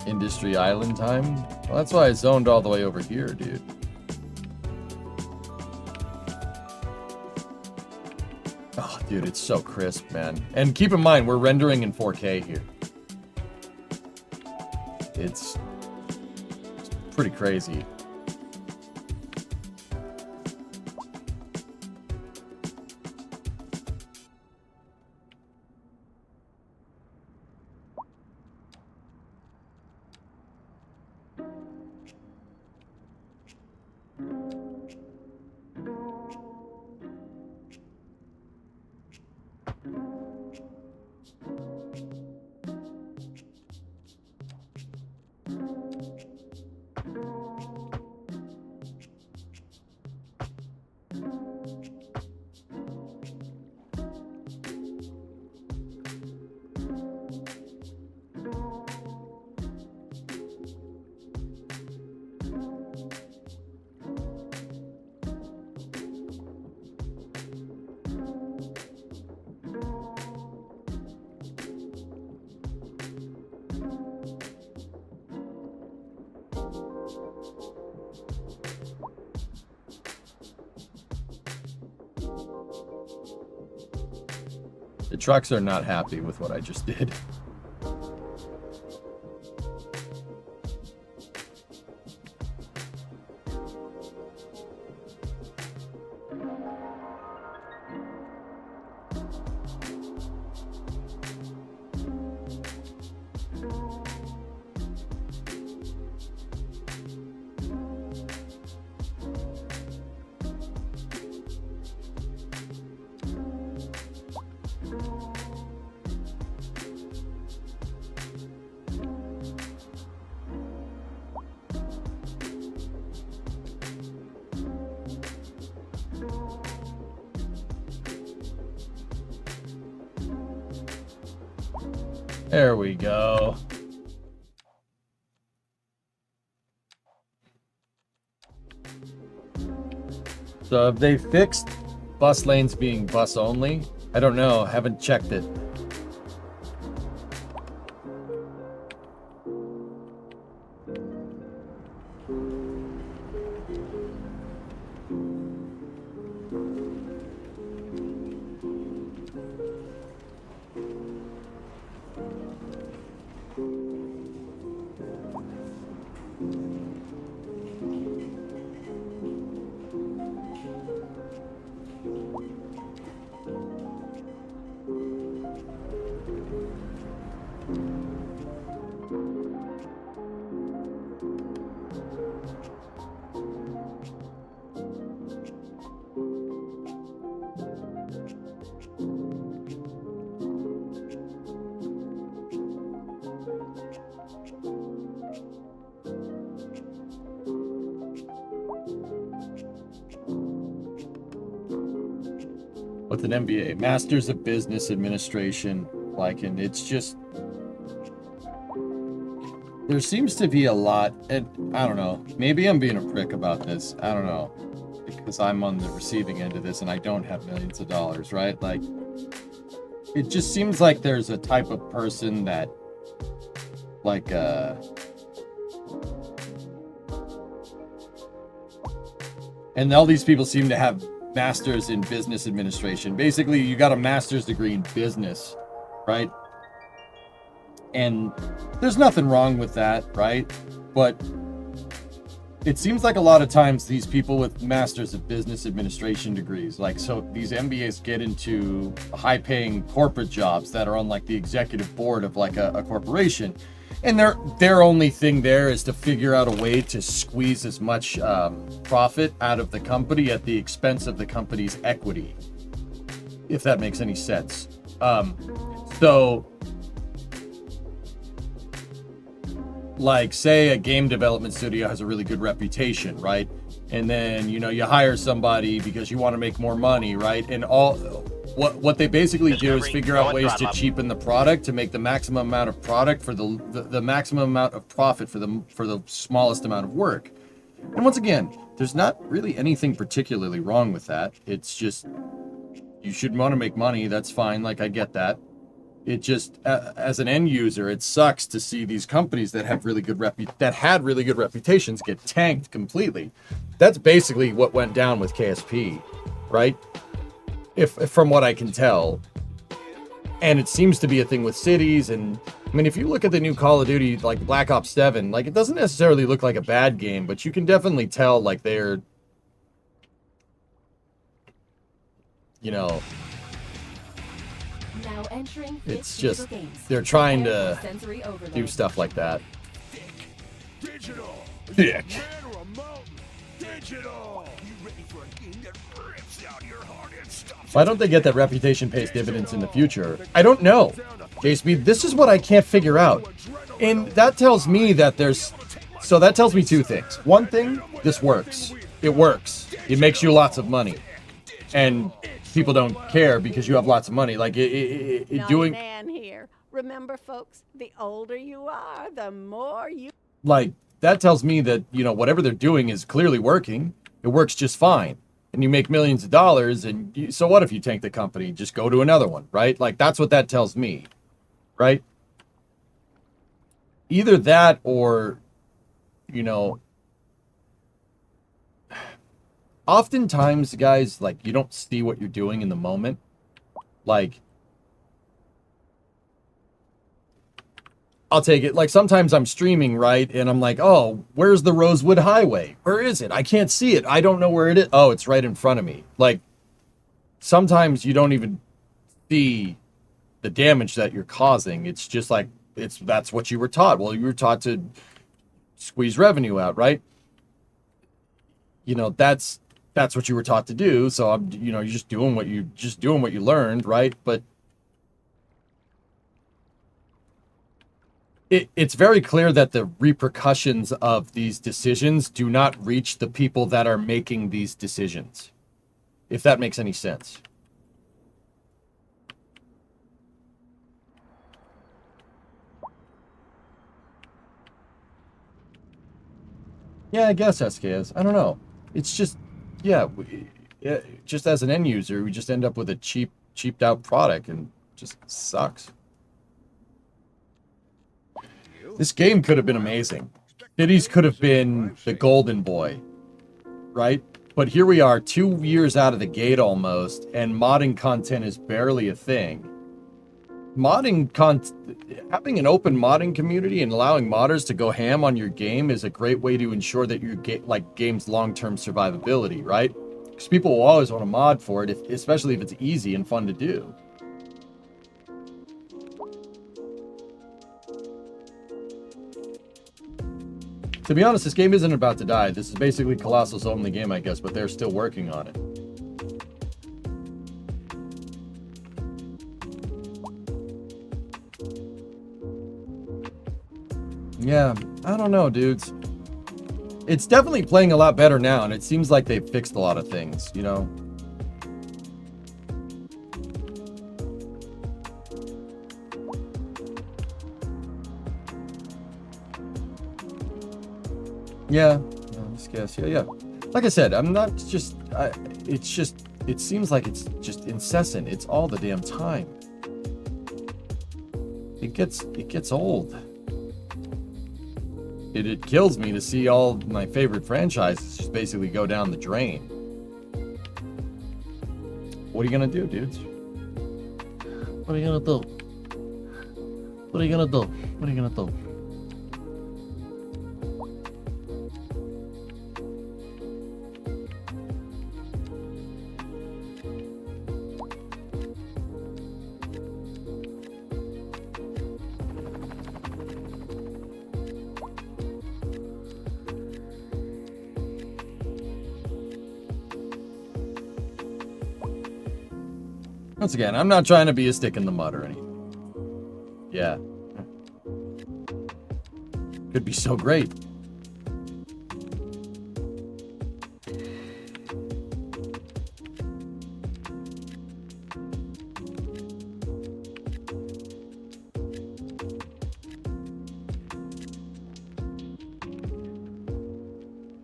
Industry Island time? Well, that's why I zoned all the way over here, dude. Oh, dude, it's so crisp, man. And keep in mind, we're rendering in 4K here. It's pretty crazy. The trucks are not happy with what I just did. There we go. So have they fixed bus lanes being bus only? I don't know. Haven't checked it. With an MBA, Masters of Business Administration, like, and it's just, there seems to be a lot, and I don't know, maybe I'm being a prick about this, I don't know, because I'm on the receiving end of this and I don't have millions of dollars, right? Like, it just seems like there's a type of person that, like, and all these people seem to have masters in business administration. Basically, you got a master's degree in business, right? And there's nothing wrong with that, right? But it seems like a lot of times these people with masters of business administration degrees, like, so these MBAs get into high-paying corporate jobs that are on like the executive board of like a corporation, and their only thing there is to figure out a way to squeeze as much profit out of the company at the expense of the company's equity, if that makes any sense. So, like, say a game development studio has a really good reputation, right? And then, you know, you hire somebody because you want to make more money, right? And what they basically do is figure out ways to cheapen the product to make the maximum amount of product for the maximum amount of profit for the smallest amount of work. And once again, there's not really anything particularly wrong with that. It's just, you should want to make money. That's fine. Like, I get that. It just, as an end user, it sucks to see these companies that have really good had really good reputations get tanked completely. That's basically what went down with KSP, right? if from what I can tell. And it seems to be a thing with cities. And I mean, if you look at the new Call of Duty, like Black Ops 7, like it doesn't necessarily look like a bad game, but you can definitely tell like they're, you know, now entering it's just they're trying to do stuff like that. Digital. Dick. Man or a mountain. Digital. You ready for a game that rips out your heart and stops? Why don't they get that reputation pays dividends in the future? I don't know. JSB, this is what I can't figure out. And that tells me that there's... So that tells me two things. One thing, this works. It works. It makes you lots of money. And people don't care because you have lots of money. Like, doing... Nan here. Remember, folks, the older you are, the more you... Like, that tells me that, you know, whatever they're doing is clearly working. It works just fine. And you make millions of dollars, and so what if you tank the company? Just go to another one, right? Like, that's what that tells me, right? Either that or, you know, oftentimes, guys, like, you don't see what you're doing in the moment. Like, I'll take it. Like, sometimes I'm streaming, right? And I'm like, oh, where's the Rosewood Highway? Where is it? I can't see it. I don't know where it is. Oh, it's right in front of me. Like, sometimes you don't even see the damage that you're causing. It's just like, that's what you were taught. Well, you were taught to squeeze revenue out, right? You know, that's what you were taught to do. So I'm, you know, you're just doing what you learned, right? But it's very clear that the repercussions of these decisions do not reach the people that are making these decisions, if that makes any sense. Yeah, I guess SKS. I don't know. It's just, yeah, just as an end user, we just end up with a cheaped out product and it just sucks. This game could have been amazing. Cities could have been the golden boy, right? But here we are 2 years out of the gate almost, and modding content is barely a thing. Having an open modding community and allowing modders to go ham on your game is a great way to ensure that your game's long-term survivability, right? Because people will always want to mod for it, especially if it's easy and fun to do. To be honest, this game isn't about to die. This is basically Colossal's only game, I guess, but they're still working on it. Yeah, I don't know, dudes. It's definitely playing a lot better now, and it seems like they've fixed a lot of things, you know? Yeah, I guess. Yeah. Like I said, I'm not just. It seems like it's just incessant. It's all the damn time. It gets old. It kills me to see all my favorite franchises just basically go down the drain. What are you gonna do, dudes? What are you gonna do? What are you gonna do? What are you gonna do? Once again, I'm not trying to be a stick in the mud or anything. Yeah. Could be so great.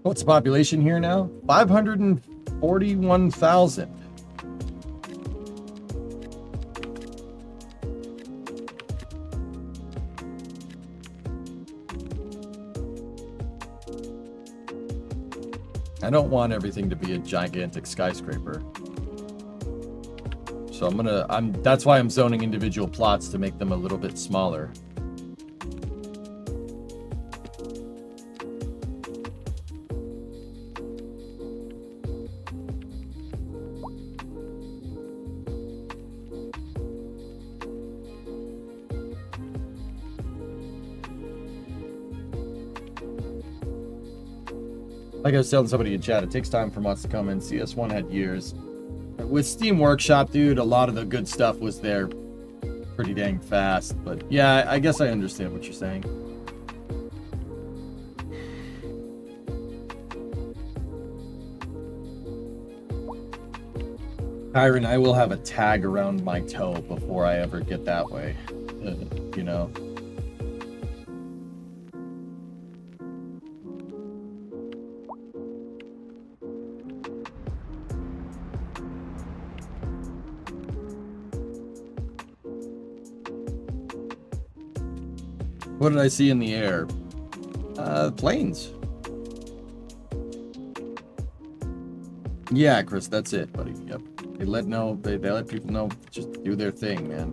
What's the population here now? 541,000. I don't want everything to be a gigantic skyscraper. So that's why I'm zoning individual plots to make them a little bit smaller. Like I was telling somebody in chat, it takes time for mods to come in. CS1 had years. With Steam Workshop, dude, a lot of the good stuff was there pretty dang fast. But yeah, I guess I understand what you're saying. Kyron, I will have a tag around my toe before I ever get that way. You know? What did I see in the air? Planes. Yeah, Chris, that's it, buddy. Yep. They let people know, just do their thing, man.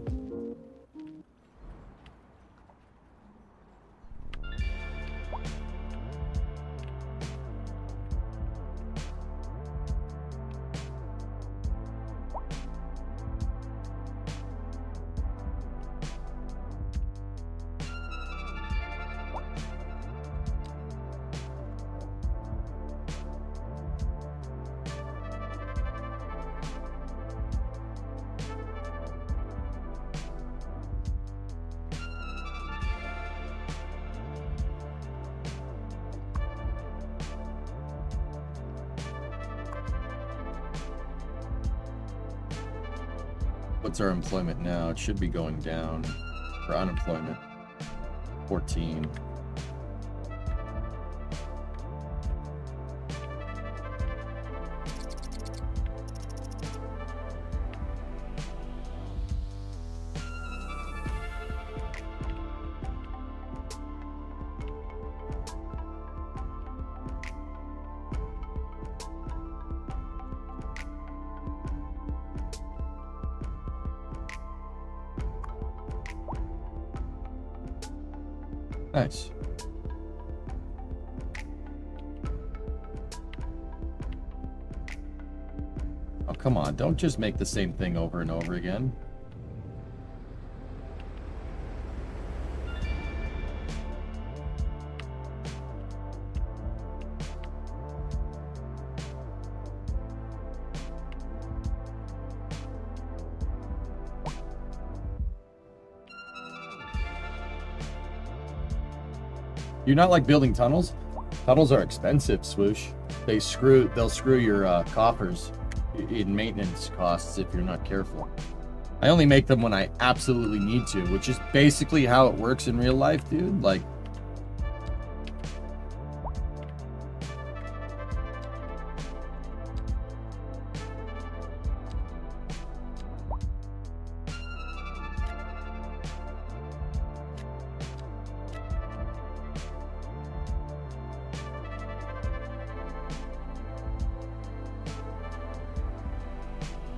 What's our employment now? It should be going down. For unemployment, 14. Nice. Oh, come on. Don't just make the same thing over and over again. You're not like building tunnels? Tunnels are expensive, Swoosh. They'll screw your coffers in maintenance costs if you're not careful. I only make them when I absolutely need to, which is basically how it works in real life, dude. Like,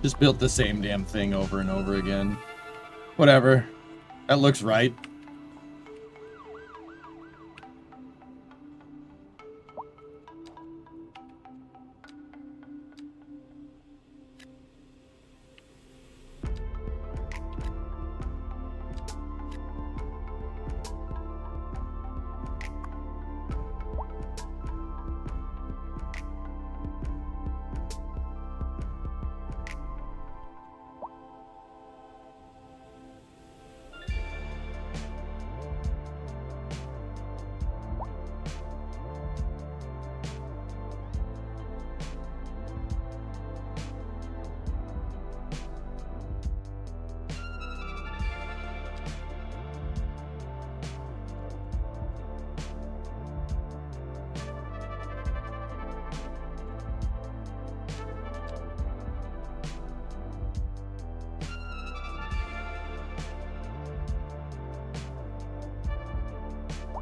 just built the same damn thing over and over again. Whatever. That looks right.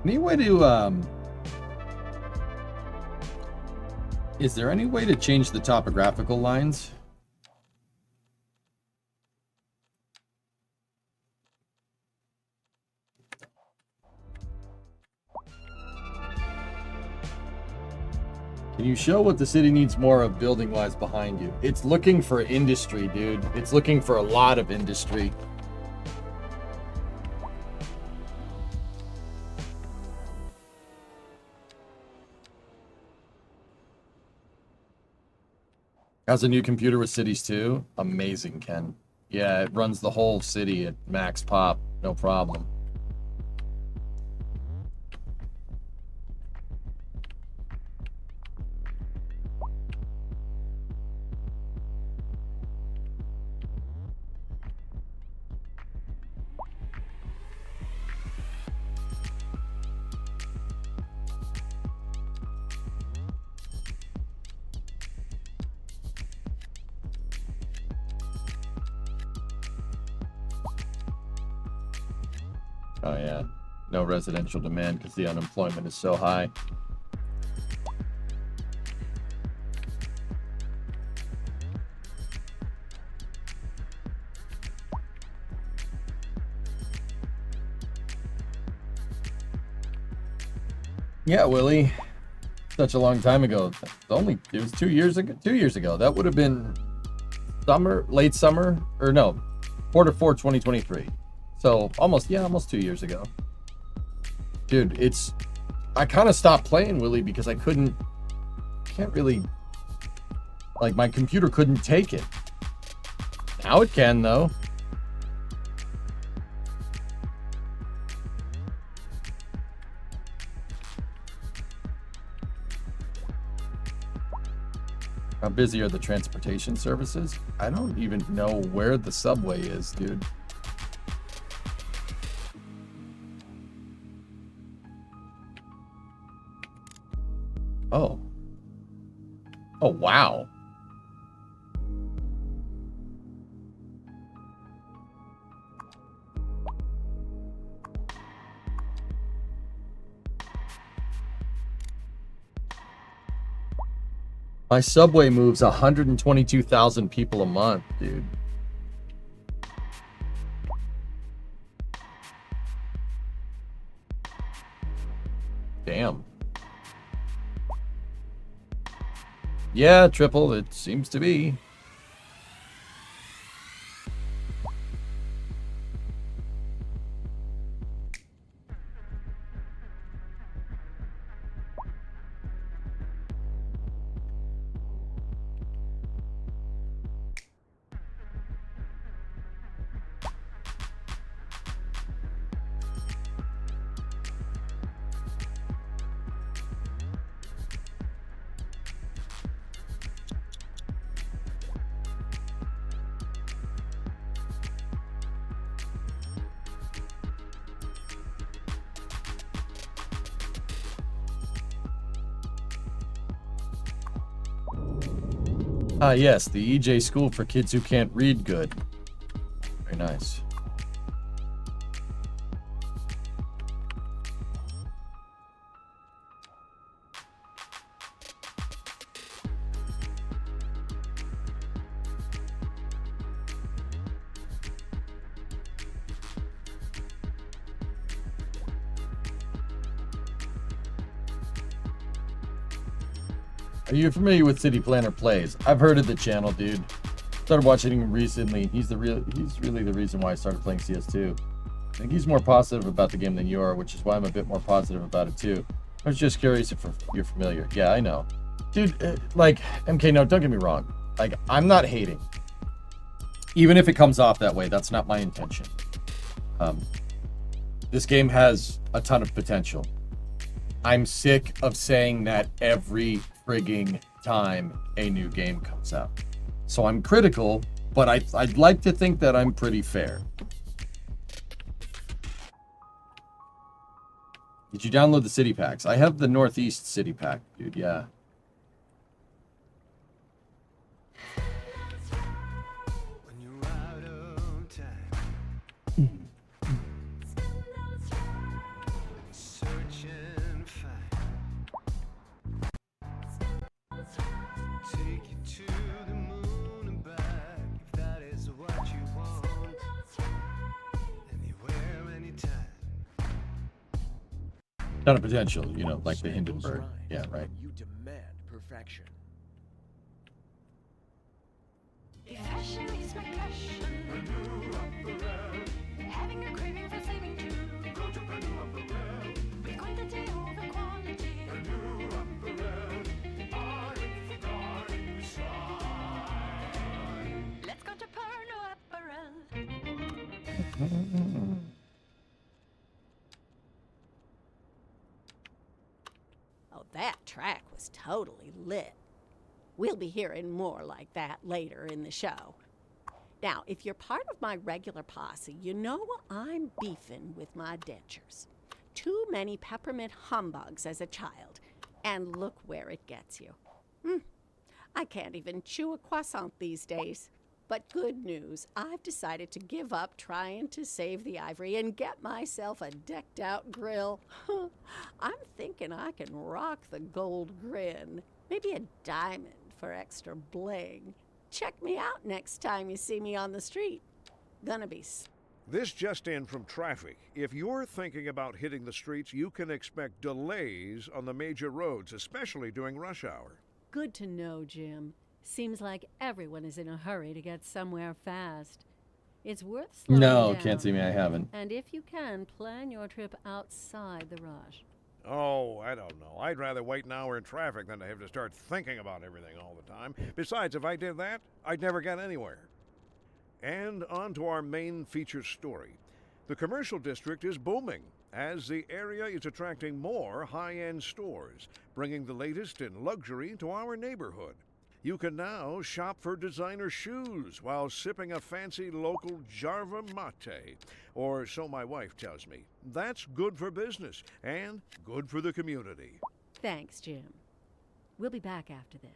Any way to, is there any way to change the topographical lines? Can you show what the city needs more of building-wise behind you? It's looking for industry, dude. It's looking for a lot of industry. Has a new computer with Cities 2? Amazing, Ken. Yeah, it runs the whole city at max pop. No problem. Oh yeah, no residential demand because the unemployment is so high. Yeah, Willie. Such a long time ago. It was 2 years ago. 2 years ago. That would have been late summer, or no, Q4 2023. So almost 2 years ago. Dude, I kind of stopped playing, Willie, because can't really, like, my computer couldn't take it. Now it can, though. How busy are the transportation services? I don't even know where the subway is, dude. Oh. Oh, wow. My subway moves 122,000 people a month, dude. Damn. Yeah, Triple, it seems to be. Ah, yes, the EJ School for kids who can't read good. Very nice. Are you familiar with City Planner Plays? I've heard of the channel, dude. Started watching him recently. He's really the reason why I started playing CS2. I think he's more positive about the game than you are, which is why I'm a bit more positive about it too. I was just curious if you're familiar. Yeah, I know. Dude, like, MK, no, don't get me wrong. Like, I'm not hating. Even if it comes off that way, that's not my intention. This game has a ton of potential. I'm sick of saying that every frigging time a new game comes out. So I'm critical, but I'd like to think that I'm pretty fair. Did you download the city packs? I have the Northeast city pack, dude, yeah. Ton of potential, you know, like the Hindenburg. Yeah, right. You demand perfection. action. Fashion is my passion. Having a craving for saving too. Go to Purdue Apparel. With quantity over quality. Purdue Apparel. Darling, darling style. Let's go to Purdue Apparel. Oh, that track was totally lit. We'll be hearing more like that later in the show. Now, if you're part of my regular posse, you know I'm beefing with my dentures. Too many peppermint humbugs as a child, and look where it gets you. I can't even chew a croissant these days. But good news, I've decided to give up trying to save the ivory and get myself a decked-out grill. I'm thinking I can rock the gold grin, maybe a diamond for extra bling. Check me out next time you see me on the street. Gonna be... This just in from traffic. If you're thinking about hitting the streets, you can expect delays on the major roads, especially during rush hour. Good to know, Jim. Seems like everyone is in a hurry to get somewhere fast. It's worth slowing down. Can't see me, I haven't. And if you can, plan your trip outside the rush. Oh, I don't know. I'd rather wait an hour in traffic than to have to start thinking about everything all the time. Besides, if I did that, I'd never get anywhere. And on to our main feature story. The commercial district is booming as the area is attracting more high-end stores, bringing the latest in luxury to our neighborhood. You can now shop for designer shoes while sipping a fancy local Jarva mate, or so my wife tells me. That's good for business and good for the community. Thanks, Jim. We'll be back after this.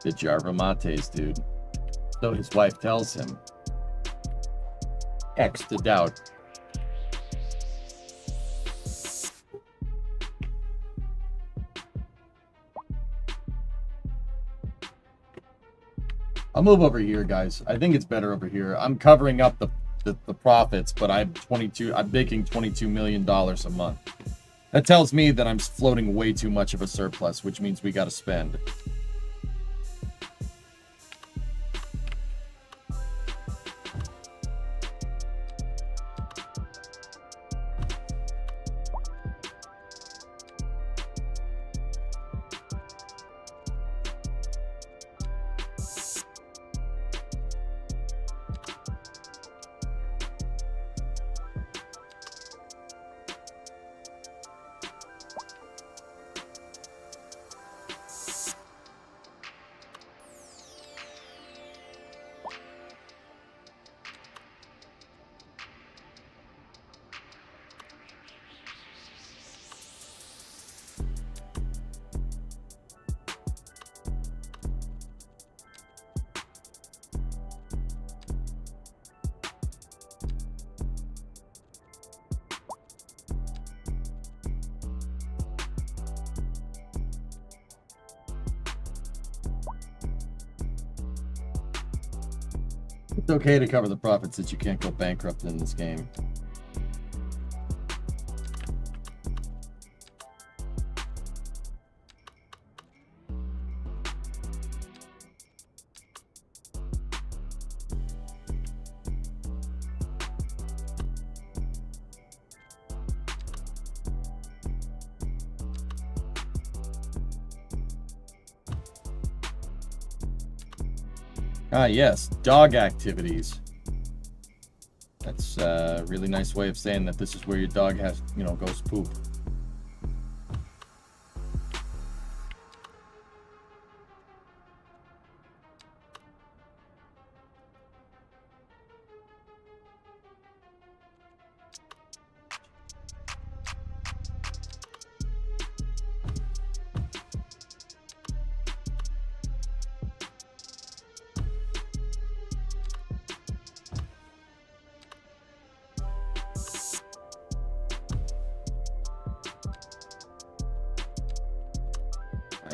The Jarva mates, dude. So his wife tells him. X to doubt. I'll move over here, guys. I think it's better over here. I'm covering up the profits, but I'm making $22 million a month. That tells me that I'm floating way too much of a surplus, which means we got to spend. It's okay to cover the profits that you can't go bankrupt in this game. Ah, yes, dog activities. That's a really nice way of saying that this is where your dog has, goes poop.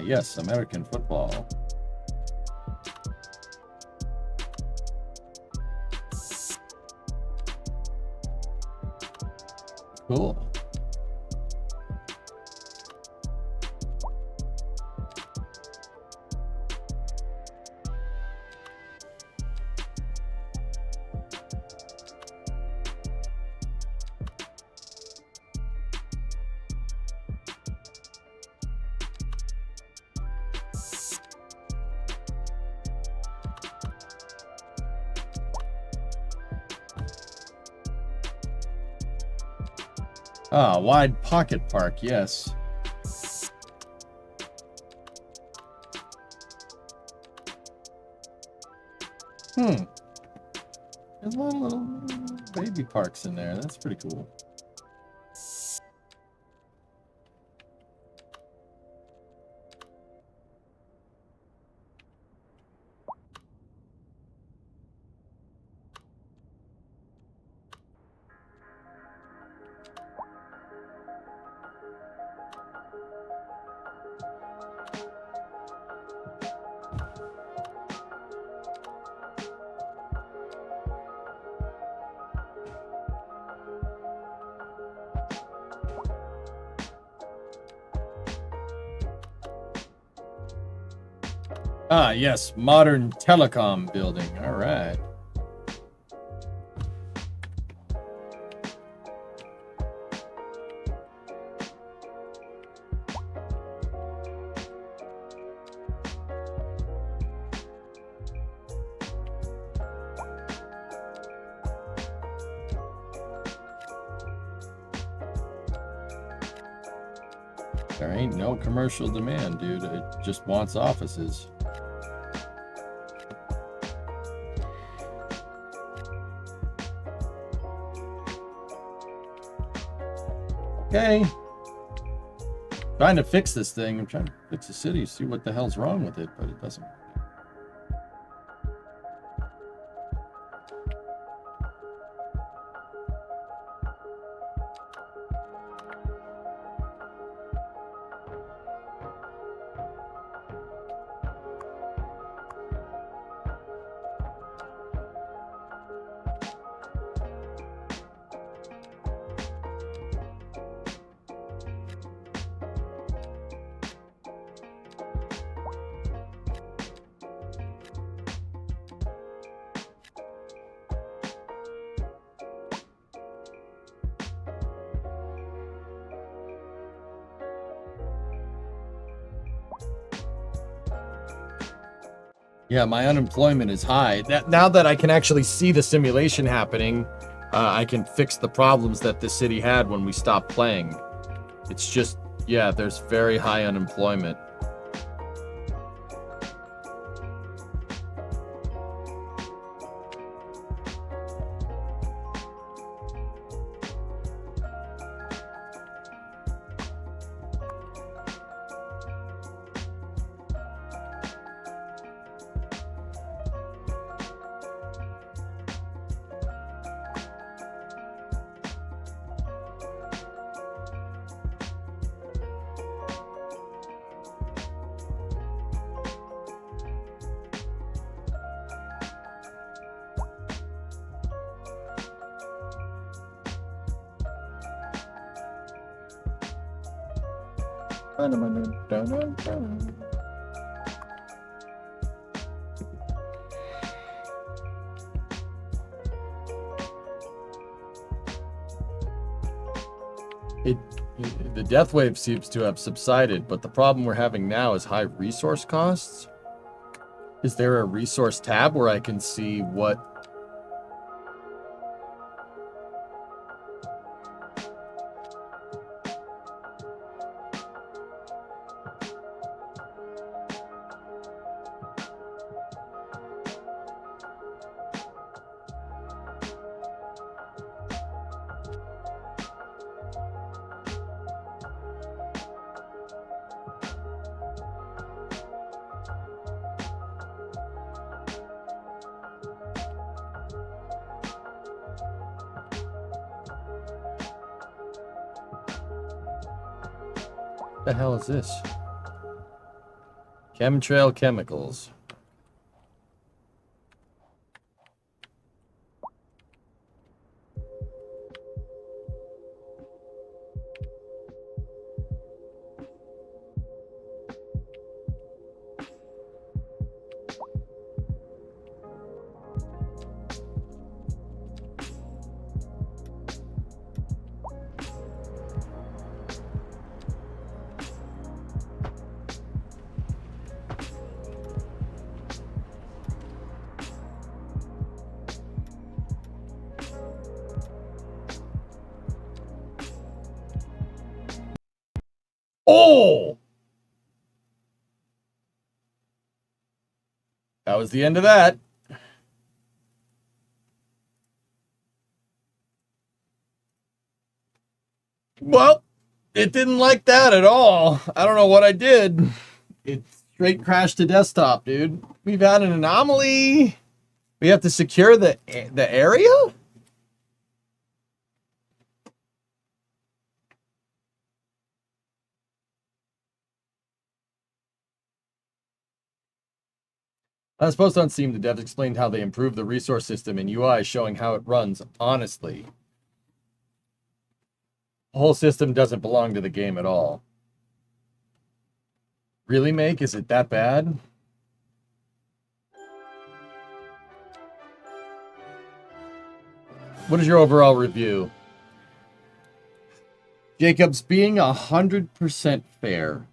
Yes, American football. Cool. Ah, wide pocket park, yes. There's a lot of little baby parks in there. That's pretty cool. Ah, yes, modern telecom building. All right. There ain't no commercial demand, dude. It just wants offices. Okay. Trying to fix this thing. I'm trying to fix the city, see what the hell's wrong with it, but it doesn't. Yeah, my unemployment is high. Now that I can actually see the simulation happening, I can fix the problems that the city had when we stopped playing. It's just, yeah, there's very high unemployment. The death wave seems to have subsided, but the problem we're having now is high resource costs. Is there a resource tab where I can see what... the hell is this? Chemtrail chemicals. Oh! That was the end of that. Well, it didn't like that at all. I don't know what I did. It straight crashed to desktop, dude. We've had an anomaly. We have to secure the area? I was supposed on Steam, the devs explained how they improved the resource system in UI, showing how it runs honestly. The whole system doesn't belong to the game at all. Really, Make? Is it that bad? What is your overall review? Jacobs, being 100% fair.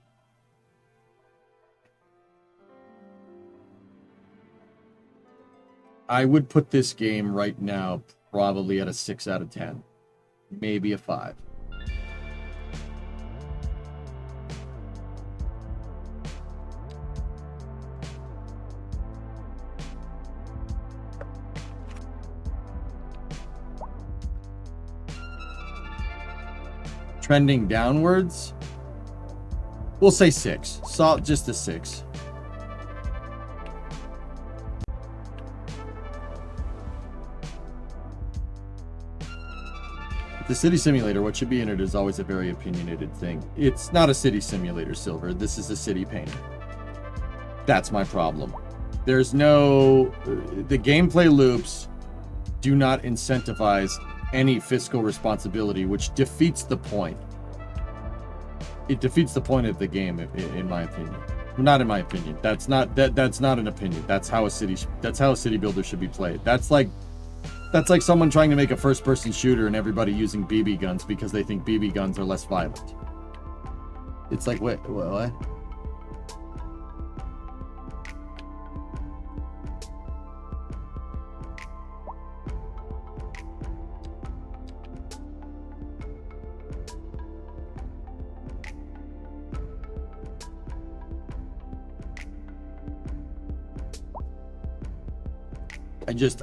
I would put this game right now probably at a 6 out of 10. Maybe a 5. Trending downwards? We'll say 6. Just a 6. The city simulator, what should be in it is always a very opinionated thing. It's not a city simulator, Silver. This is a city painter. That's my problem. There's no... The gameplay loops do not incentivize any fiscal responsibility, which defeats the point. It defeats the point of the game, in my opinion. Not in my opinion. That's not an opinion. That's how a city builder should be played. That's like someone trying to make a first-person shooter and everybody using BB guns because they think BB guns are less violent. It's like, wait, what?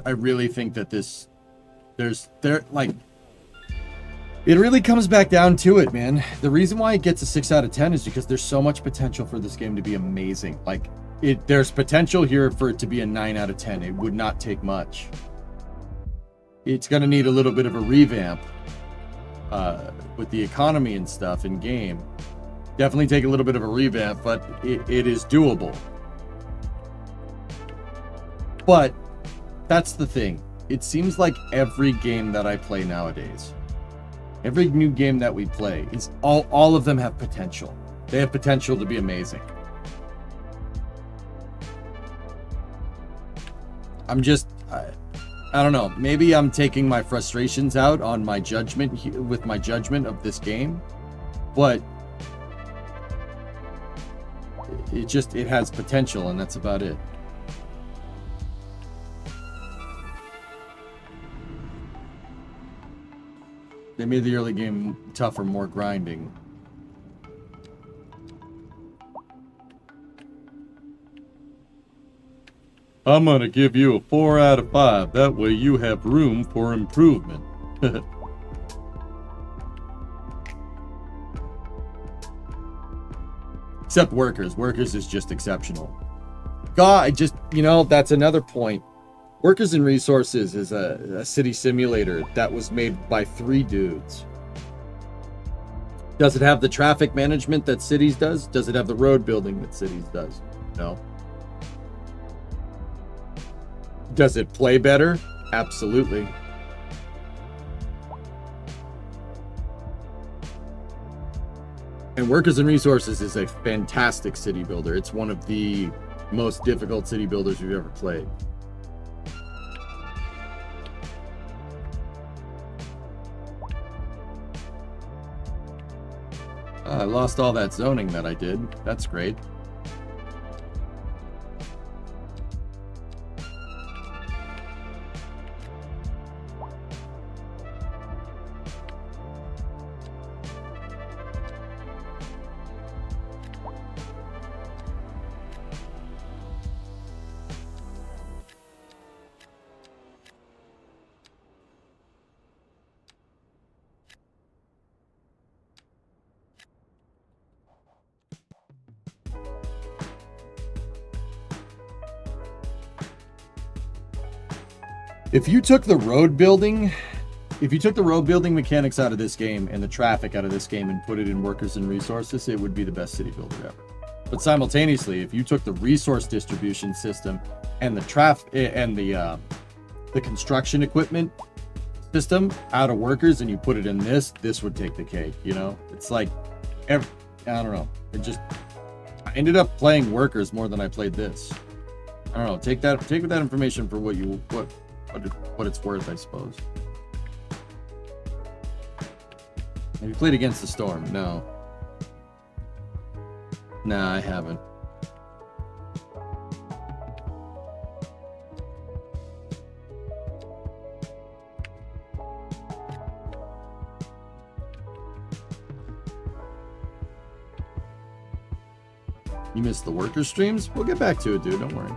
I really think that it really comes back down to it, man. The reason why it gets a 6 out of 10 is because there's so much potential for this game to be amazing. There's potential here for it to be a 9 out of 10. It would not take much. It's going to need a little bit of a revamp with the economy and stuff in game. Definitely take a little bit of a revamp, but it is doable. But that's the thing. It seems like every game that I play nowadays, every new game that we play, is all of them have potential. They have potential to be amazing. I don't know. Maybe I'm taking my frustrations out on my judgment with my judgment of this game, but it has potential, and that's about it. They made the early game tougher, more grinding. I'm gonna give you a 4 out of 5. That way you have room for improvement. Except Workers. Workers is just exceptional. God, that's another point. Workers and Resources is a city simulator that was made by 3 dudes. Does it have the traffic management that Cities does? Does it have the road building that Cities does? No. Does it play better? Absolutely. And Workers and Resources is a fantastic city builder. It's one of the most difficult city builders we've ever played. I lost all that zoning that I did. That's great. If you took the road building mechanics out of this game and the traffic out of this game and put it in Workers and Resources, it would be the best city builder ever. But simultaneously, if you took the resource distribution system and the the construction equipment system out of Workers and you put it in this would take the cake, you know? It's like I don't know. I ended up playing Workers more than I played this. I don't know. Take that information for what it's worth, I suppose. Have you played Against the Storm? No. Nah, I haven't. You missed the Worker streams? We'll get back to it, dude. Don't worry.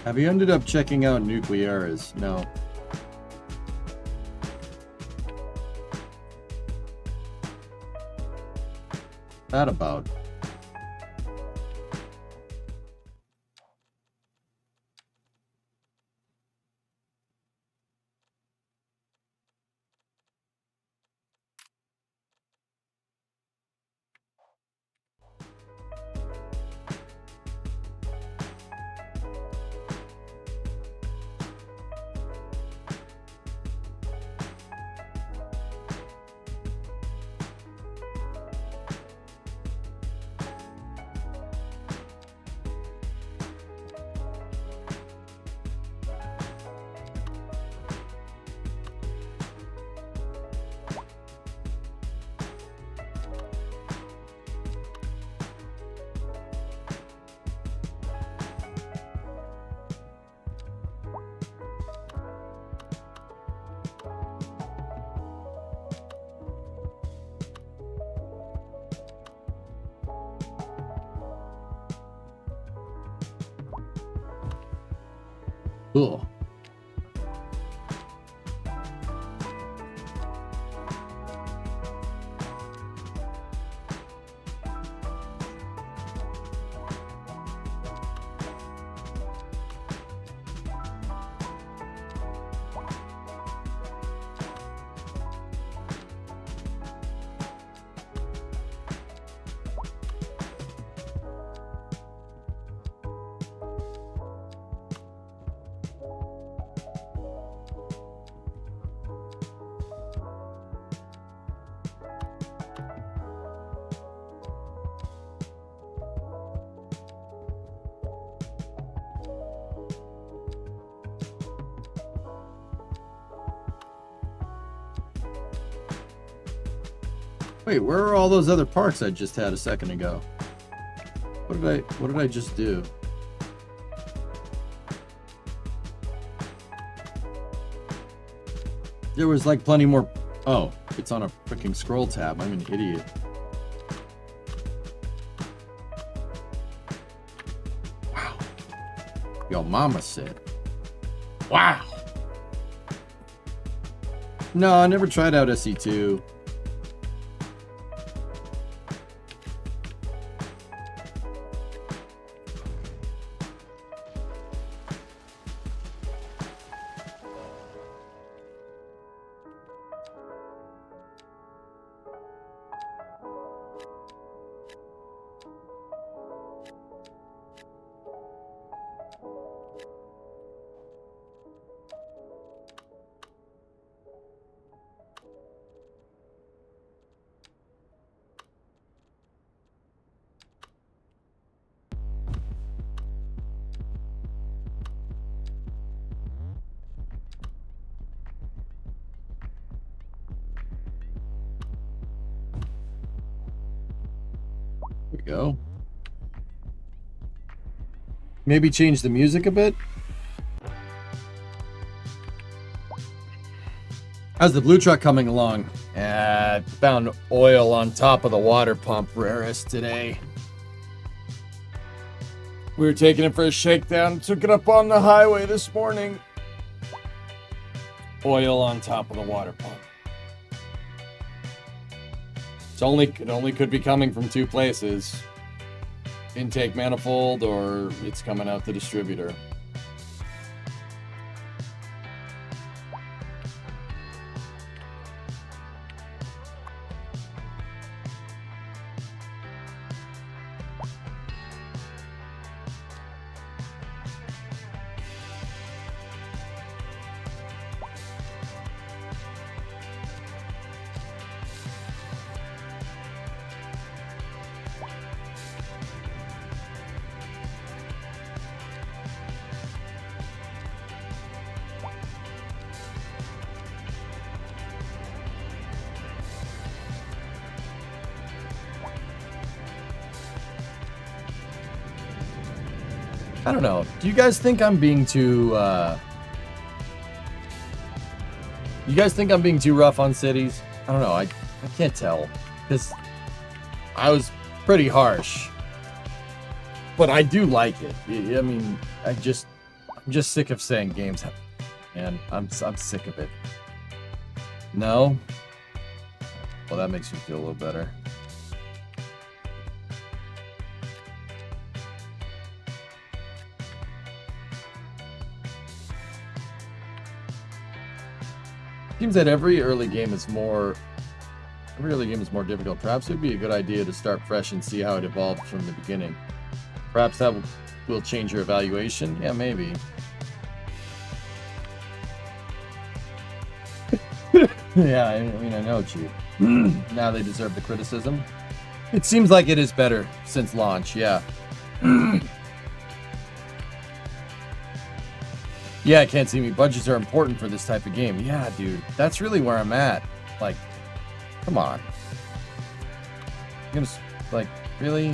Have you ended up checking out Nuclearis? No. That about? Cool. Wait, where are all those other parks I just had a second ago? What did I just do? There was like plenty more. Oh, it's on a freaking scroll tab. I'm an idiot. Wow. Yo, mama said. Wow. No, I never tried out SE2. we go. Maybe change the music a bit. How's the blue truck coming along? Found oil on top of the water pump, rarest today. We were taking it for a shakedown. Took it up on the highway this morning. Oil on top of the water pump. It only could be coming from two places. Intake manifold, or it's coming out the distributor. I don't know. Do you guys think I'm being too, you guys think I'm being too rough on cities? I don't know. I can't tell. Because I was pretty harsh. But I do like it. I mean, I'm just sick of saying games have... Man, I'm sick of it. No? Well, that makes me feel a little better. Seems that every early game is more difficult. Perhaps it would be a good idea to start fresh and see how it evolves from the beginning. Perhaps that will change your evaluation. Yeah, maybe. Yeah, I mean, I know, Chief. Now they deserve the criticism. It seems like it is better since launch, yeah. Yeah, I can't see me. Budgets are important for this type of game. Yeah, dude. That's really where I'm at. Like, come on. You're gonna, like, really?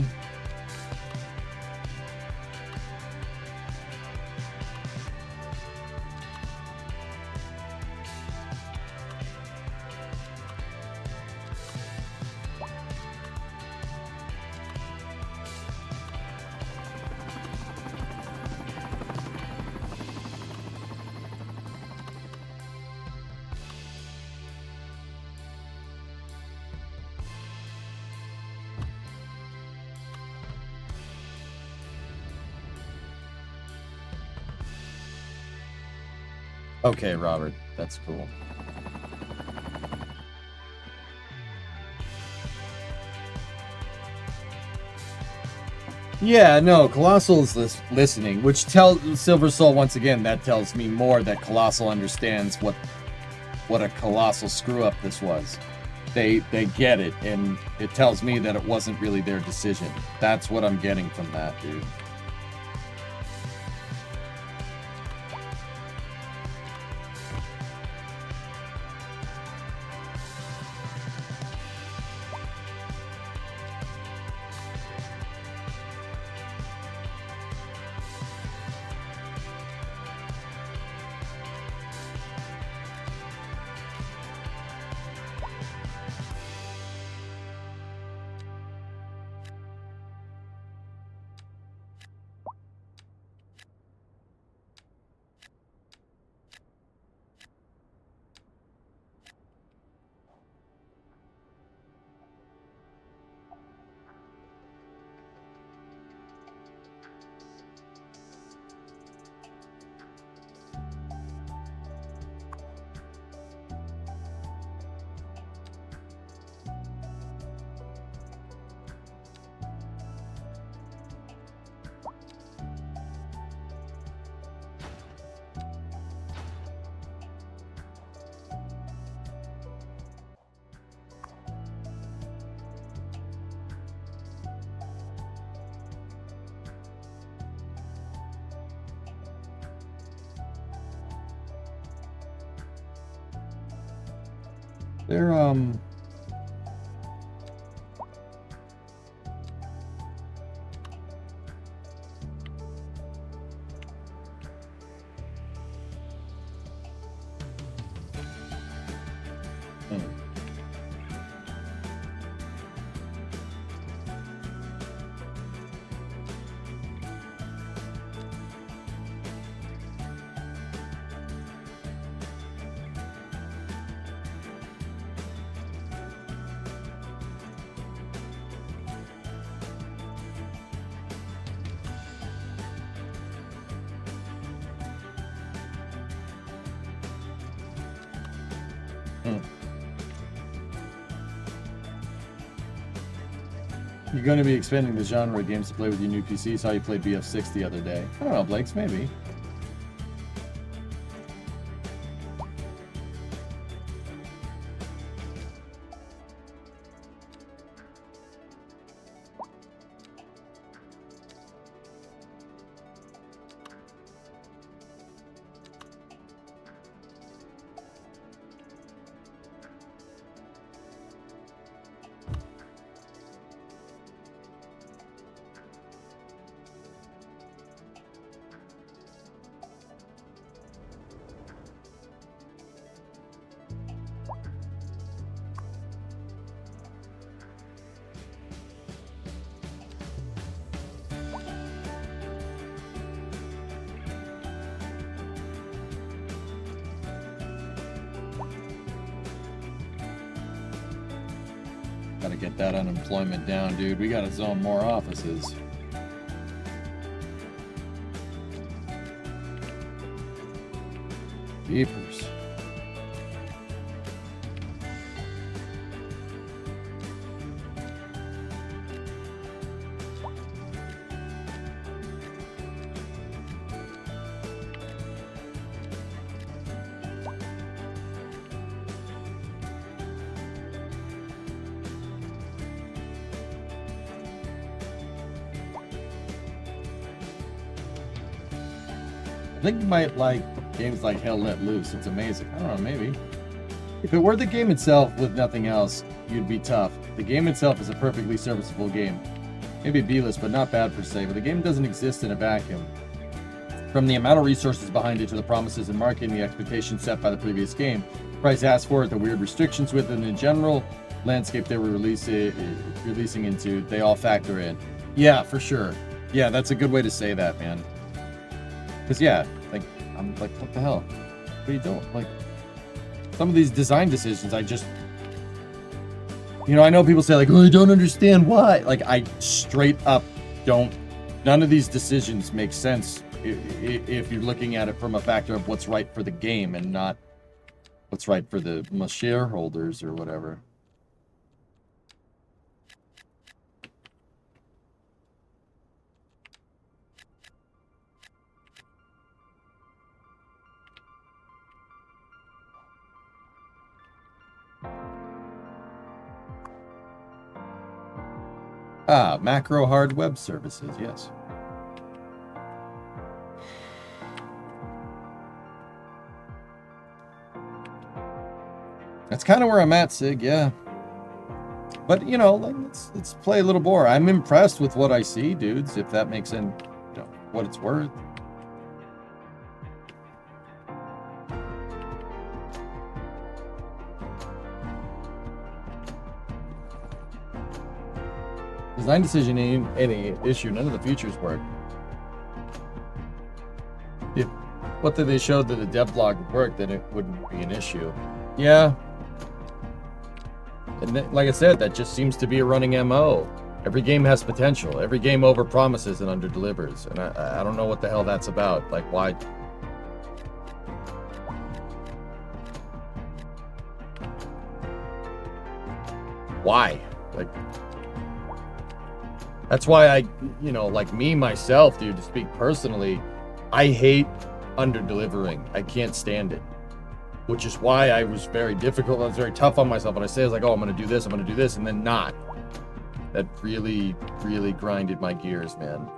Okay, Robert, that's cool. Yeah, no, Colossal is listening, which tells Silver Soul once again. That tells me more that Colossal understands what a colossal screw up this was. They get it, and it tells me that it wasn't really their decision. That's what I'm getting from that, dude. They're Hmm. You're going to be expanding the genre of games to play with your new PC. Saw you play BF6 the other day. I don't know, Blakes, maybe. Gotta get that unemployment down, dude. We gotta zone more offices. Jeepers. I think you might like games like Hell Let Loose. It's amazing. I don't know, maybe. If it were the game itself with nothing else, you'd be tough. The game itself is a perfectly serviceable game. Maybe B-list, but not bad per se. But the game doesn't exist in a vacuum. From the amount of resources behind it to the promises and marketing, the expectations set by the previous game, the price asked for it, the weird restrictions within the general landscape they were releasing into, they all factor in. Yeah, for sure. Yeah, that's a good way to say that, man. Because, yeah, like, I'm like, what the hell? What are you doing? Like, some of these design decisions, I just... You know, I know people say, like, oh, I don't understand why. Like, I straight up don't... None of these decisions make sense if you're looking at it from a factor of what's right for the game and not what's right for the shareholders or whatever. Ah, macro hard web services, yes. That's kind of where I'm at, Sig, yeah. But, you know, like, let's play a little more. I'm impressed with what I see, dudes, if that makes any, you know, what it's worth. Design decision ain't any issue. None of the features work. If what did they show that the dev log would work, then it wouldn't be an issue. Yeah. And like I said, that just seems to be a running MO. Every game has potential. Every game overpromises and underdelivers. And I don't know what the hell that's about. Like, why? Why? Like, that's why I, you know, like me, myself, dude, to speak personally, I hate under-delivering. I can't stand it. Which is why I was very difficult. I was very tough on myself. When I say, I was like, oh, I'm going to do this, and then not. That really, really grinded my gears, man.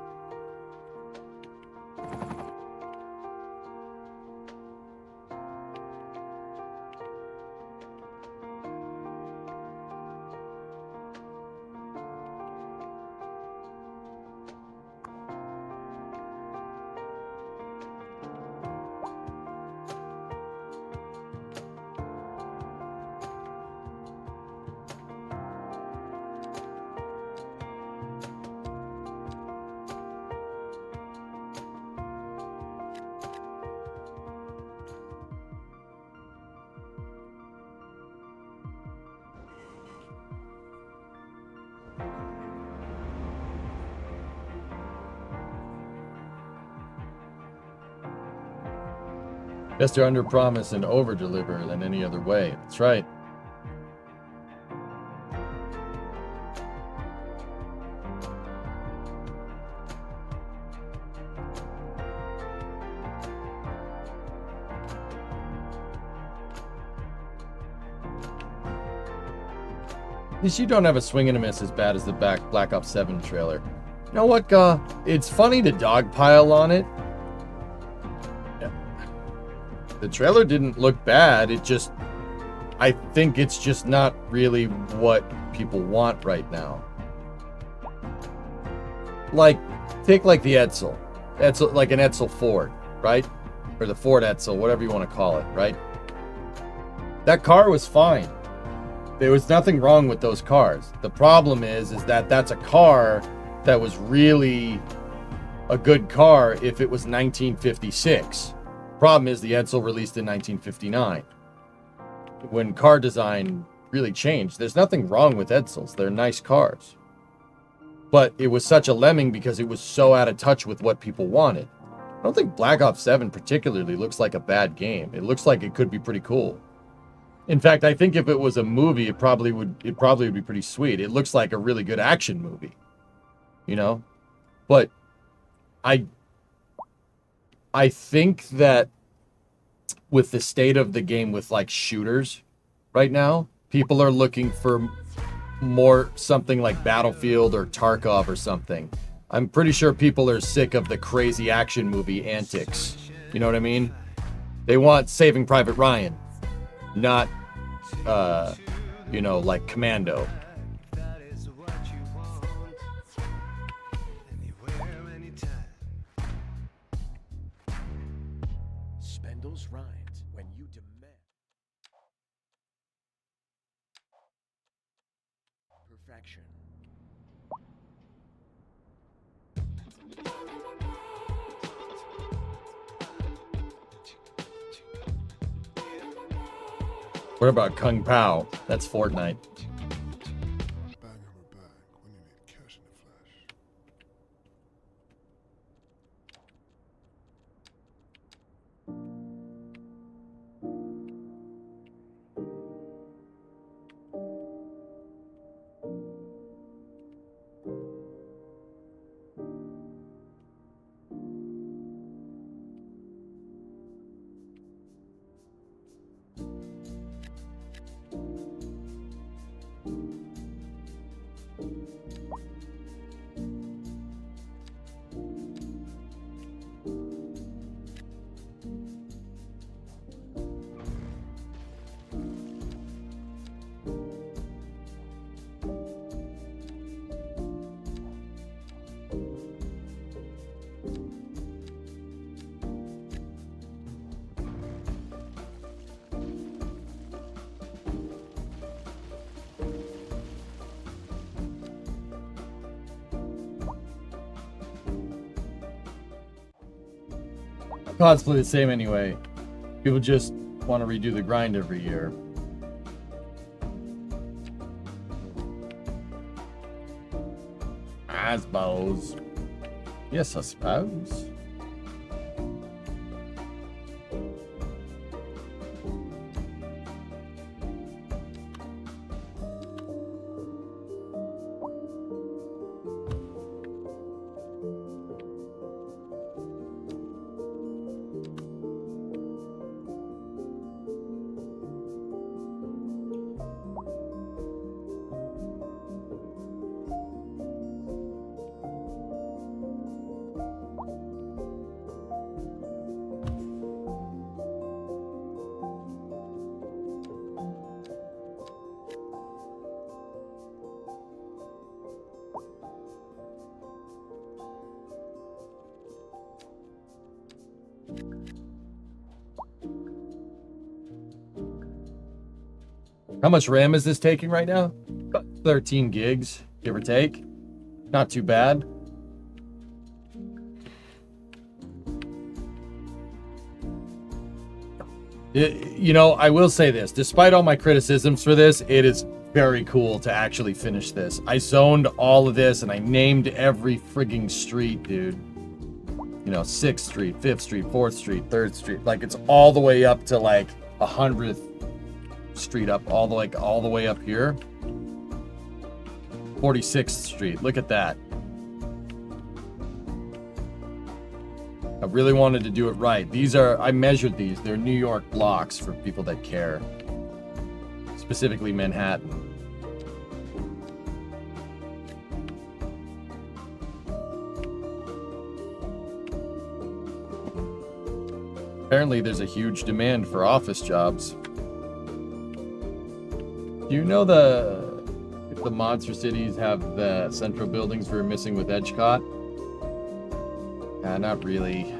Best to under-promise and over-deliver than any other way. That's right. At least you don't have a swing and a miss as bad as the Black Ops 7 trailer. You know what, it's funny to dogpile on it. The trailer didn't look bad. I think it's just not really what people want right now. Like, take like the Edsel. Like an Edsel Ford, right? Or the Ford Edsel, whatever you want to call it, right? That car was fine. There was nothing wrong with those cars. The problem is that that's a car that was really a good car if it was 1956. Problem is the Edsel released in 1959. When car design really changed. There's nothing wrong with Edsels. They're nice cars. But it was such a lemming because it was so out of touch with what people wanted. I don't think Black Ops 7 particularly looks like a bad game. It looks like it could be pretty cool. In fact, I think if it was a movie, it probably would be pretty sweet. It looks like a really good action movie, you know. But I think that with the state of the game with like shooters right now, people are looking for more something like Battlefield or Tarkov or something. I'm pretty sure people are sick of the crazy action movie antics. You know what I mean? They want Saving Private Ryan. Not, like Commando. Spend those rhymes when you demand perfection. What about Kung Pao? That's Fortnite. COD's play the same anyway. People just want to redo the grind every year. I suppose. Yes, I suppose. How much RAM is this taking right now? About 13 gigs, give or take. Not too bad. I will say this. Despite all my criticisms for this, it is very cool to actually finish this. I zoned all of this and I named every frigging street, dude. you know, 6th Street, 5th Street, 4th Street, 3rd Street. Like, it's all the way up to like 100th Street up, all the way up here. 46th Street. Look at that. I really wanted to do it right. These are, I measured these. They're New York blocks for people that care. Specifically Manhattan. Apparently there's a huge demand for office jobs. Do you know if the monster cities have the central buildings we're missing with Edgecott? Not really.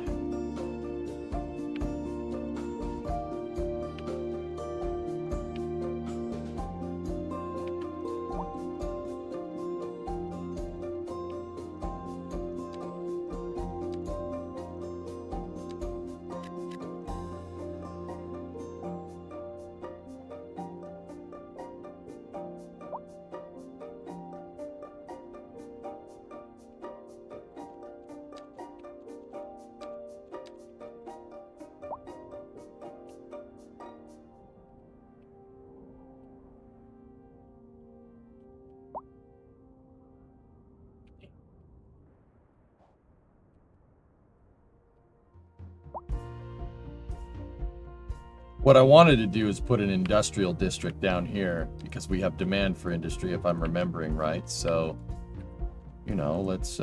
What I wanted to do is put an industrial district down here because we have demand for industry, if I'm remembering right. So, you know, let's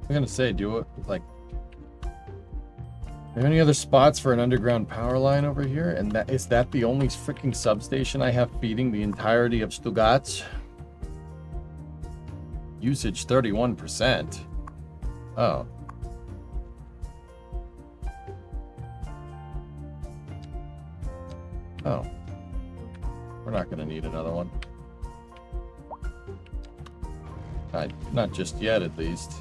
I'm gonna say, do it like. Are there any other spots for an underground power line over here? And is that the only freaking substation I have feeding the entirety of Stuttgart? Usage 31%. Oh. Oh. We're not gonna need another one. Not just yet, at least.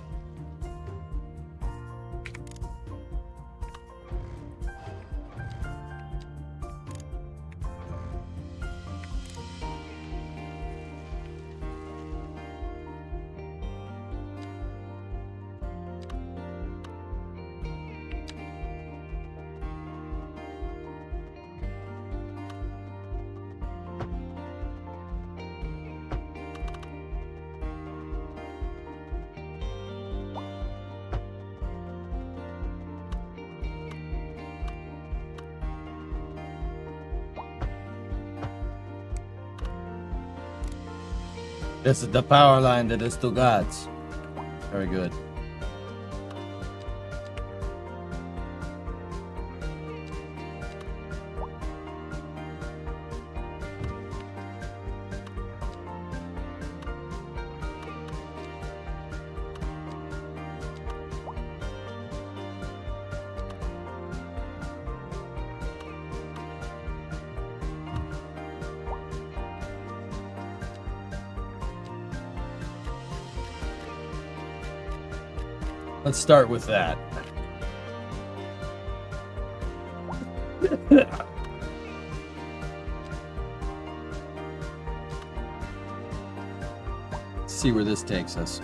This is the power line that is to God's. Very good. Let's start with that. see where this takes us.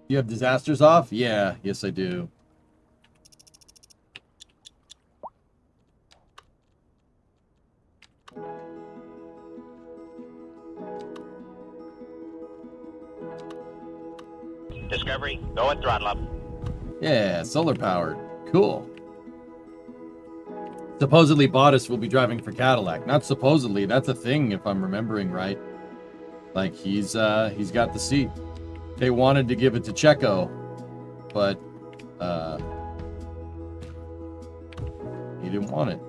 You have disasters off? Yeah, yes I do. Discovery, go at throttle up. Yeah, solar powered. Cool. Supposedly Bottas will be driving for Cadillac. Not supposedly, that's a thing if I'm remembering right. Like he's got the seat. They wanted to give it to Checo, but he didn't want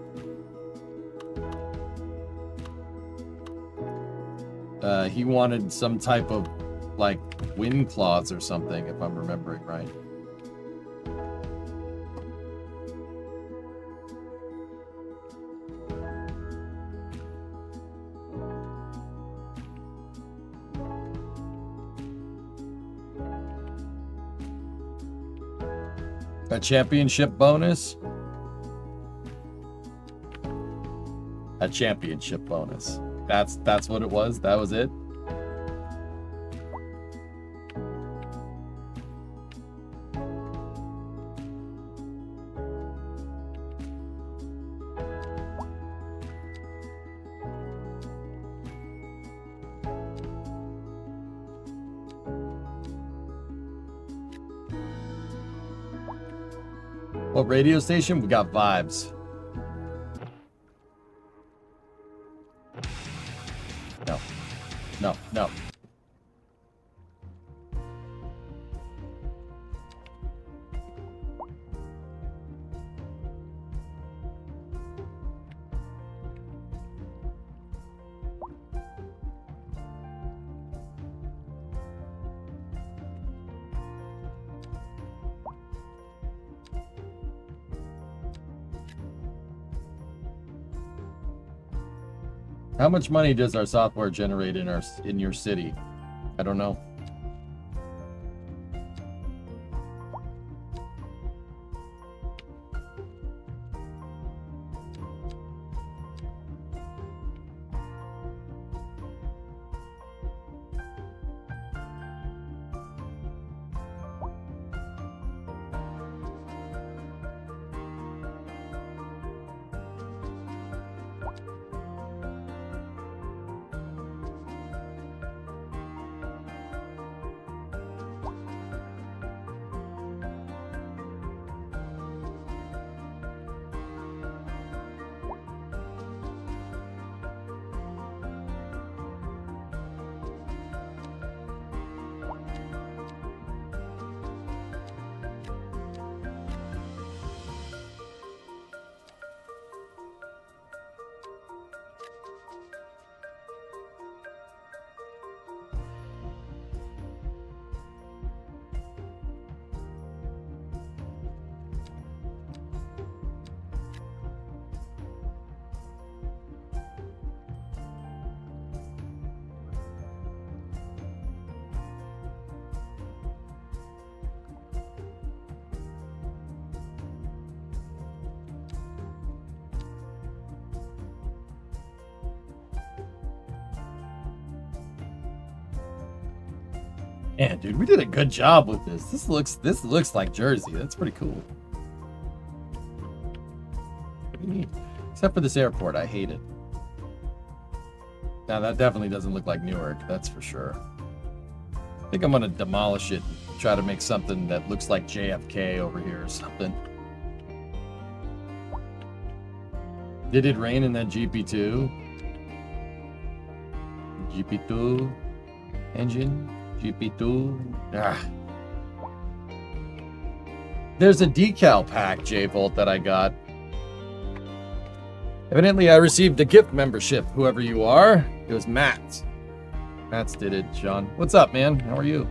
it. He wanted some type of like win clause or something, if I'm remembering right. A championship bonus? A championship bonus. That's what it was? That was it? What radio station? We got Vibes. No. No, no. How much money does our software generate in your city? I don't know. Man, dude, we did a good job with this. This looks like Jersey. That's pretty cool. Pretty neat. Except for this airport, I hate it. Now that definitely doesn't look like Newark, that's for sure. I think I'm gonna demolish it and try to make something that looks like JFK over here or something. Did it rain in that GP2? GP2 engine? GP2. Ah. There's a decal pack, J-Volt, that I got. Evidently, I received a gift membership, whoever you are. It was Matt. Matt's did it, Sean. What's up, man? How are you?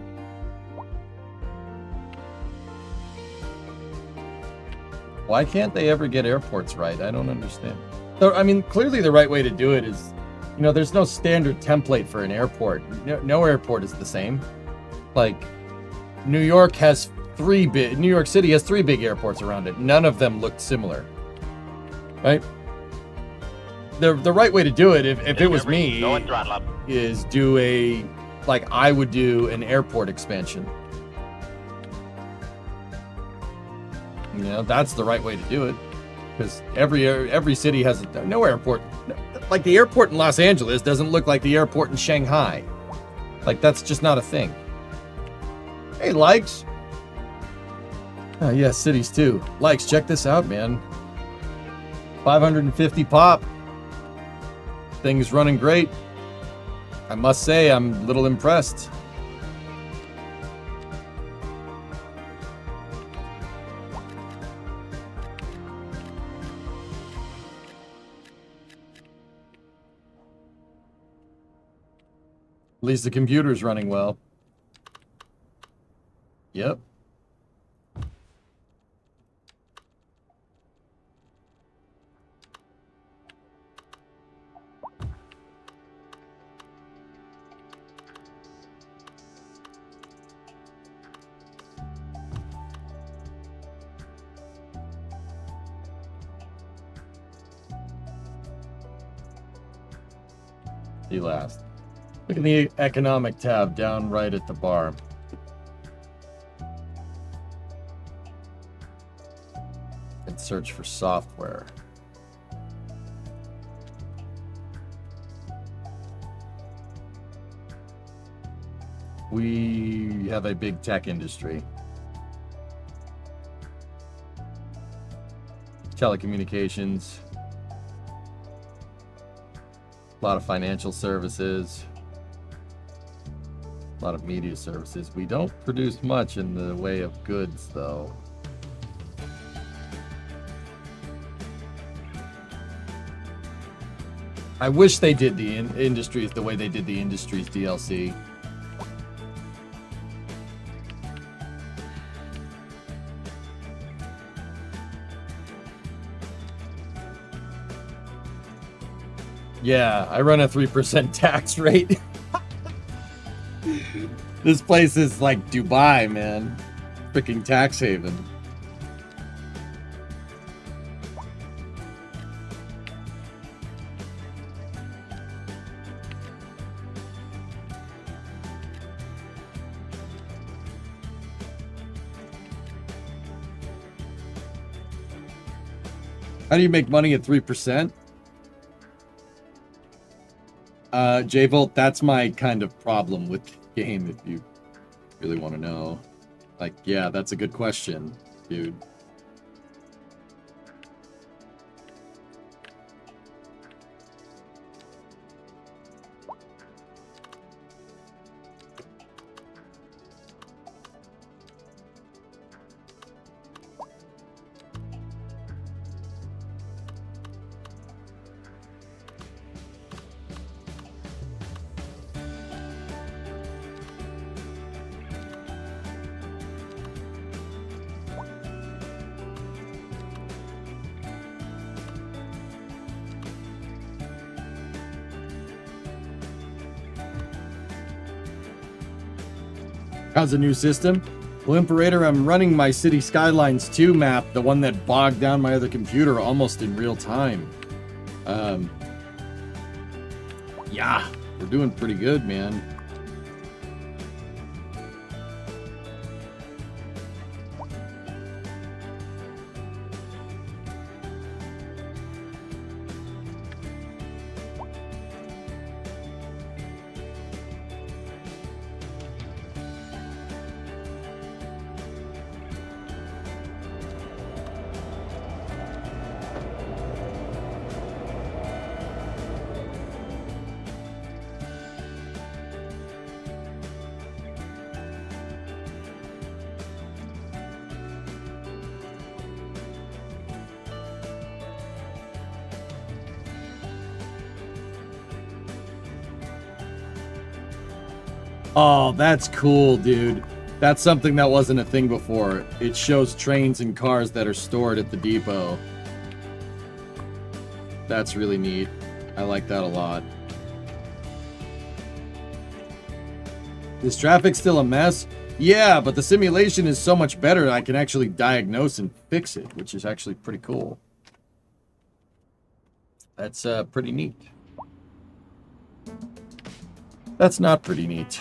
Why can't they ever get airports right? I don't understand. So, I mean, clearly the right way to do it is You know, there's no standard template for an airport. No airport is the same. Like, New York City has 3 big airports around it. None of them looked similar. Right? The right way to do it, if it was me, Go and throttle up. is do I would do an airport expansion. You know, that's the right way to do it. Because every city has no airport. Like, the airport in Los Angeles doesn't look like the airport in Shanghai. Like, that's just not a thing. Hey, Likes. Oh, yeah, cities too. Likes, check this out, man. 550 pop. Thing's running great. I must say, I'm a little impressed. At least the computer's running well. Yep. See last. Look at the economic tab down right at the bar. And search for software. We have a big tech industry. Telecommunications. A lot of financial services. A lot of media services. We don't produce much in the way of goods, though. I wish they did the industries the way they did the industries DLC. Yeah, I run a 3% tax rate. This place is like Dubai, man. Freaking tax haven. How do you make money at 3%? J-Volt, that's my kind of problem with the game, if you really want to know. Like, yeah, that's a good question, dude. How's the new system? Well, Imperator, I'm running my City Skylines 2 map, the one that bogged down my other computer, almost in real time. Yeah, we're doing pretty good, man. Oh, that's cool, dude. That's something that wasn't a thing before. It shows trains and cars that are stored at the depot. That's really neat. I like that a lot. Is traffic still a mess? Yeah, but the simulation is so much better I can actually diagnose and fix it, which is actually pretty cool. That's pretty neat. That's not pretty neat.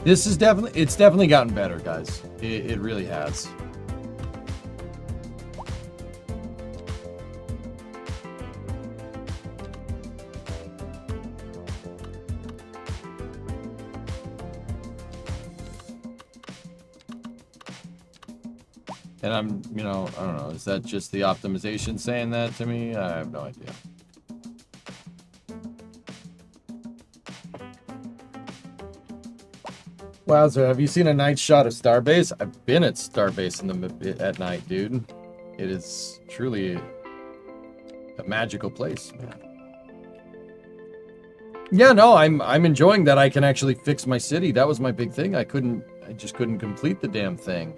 This is it's definitely gotten better, guys. It really has. And I'm, you know, I don't know, is that just the optimization saying that to me? I have no idea. Wowzer, have you seen a night shot of Starbase? I've been at Starbase at night, dude. It is truly a magical place, man. Yeah, no, I'm enjoying that I can actually fix my city. That was my big thing. I just couldn't complete the damn thing.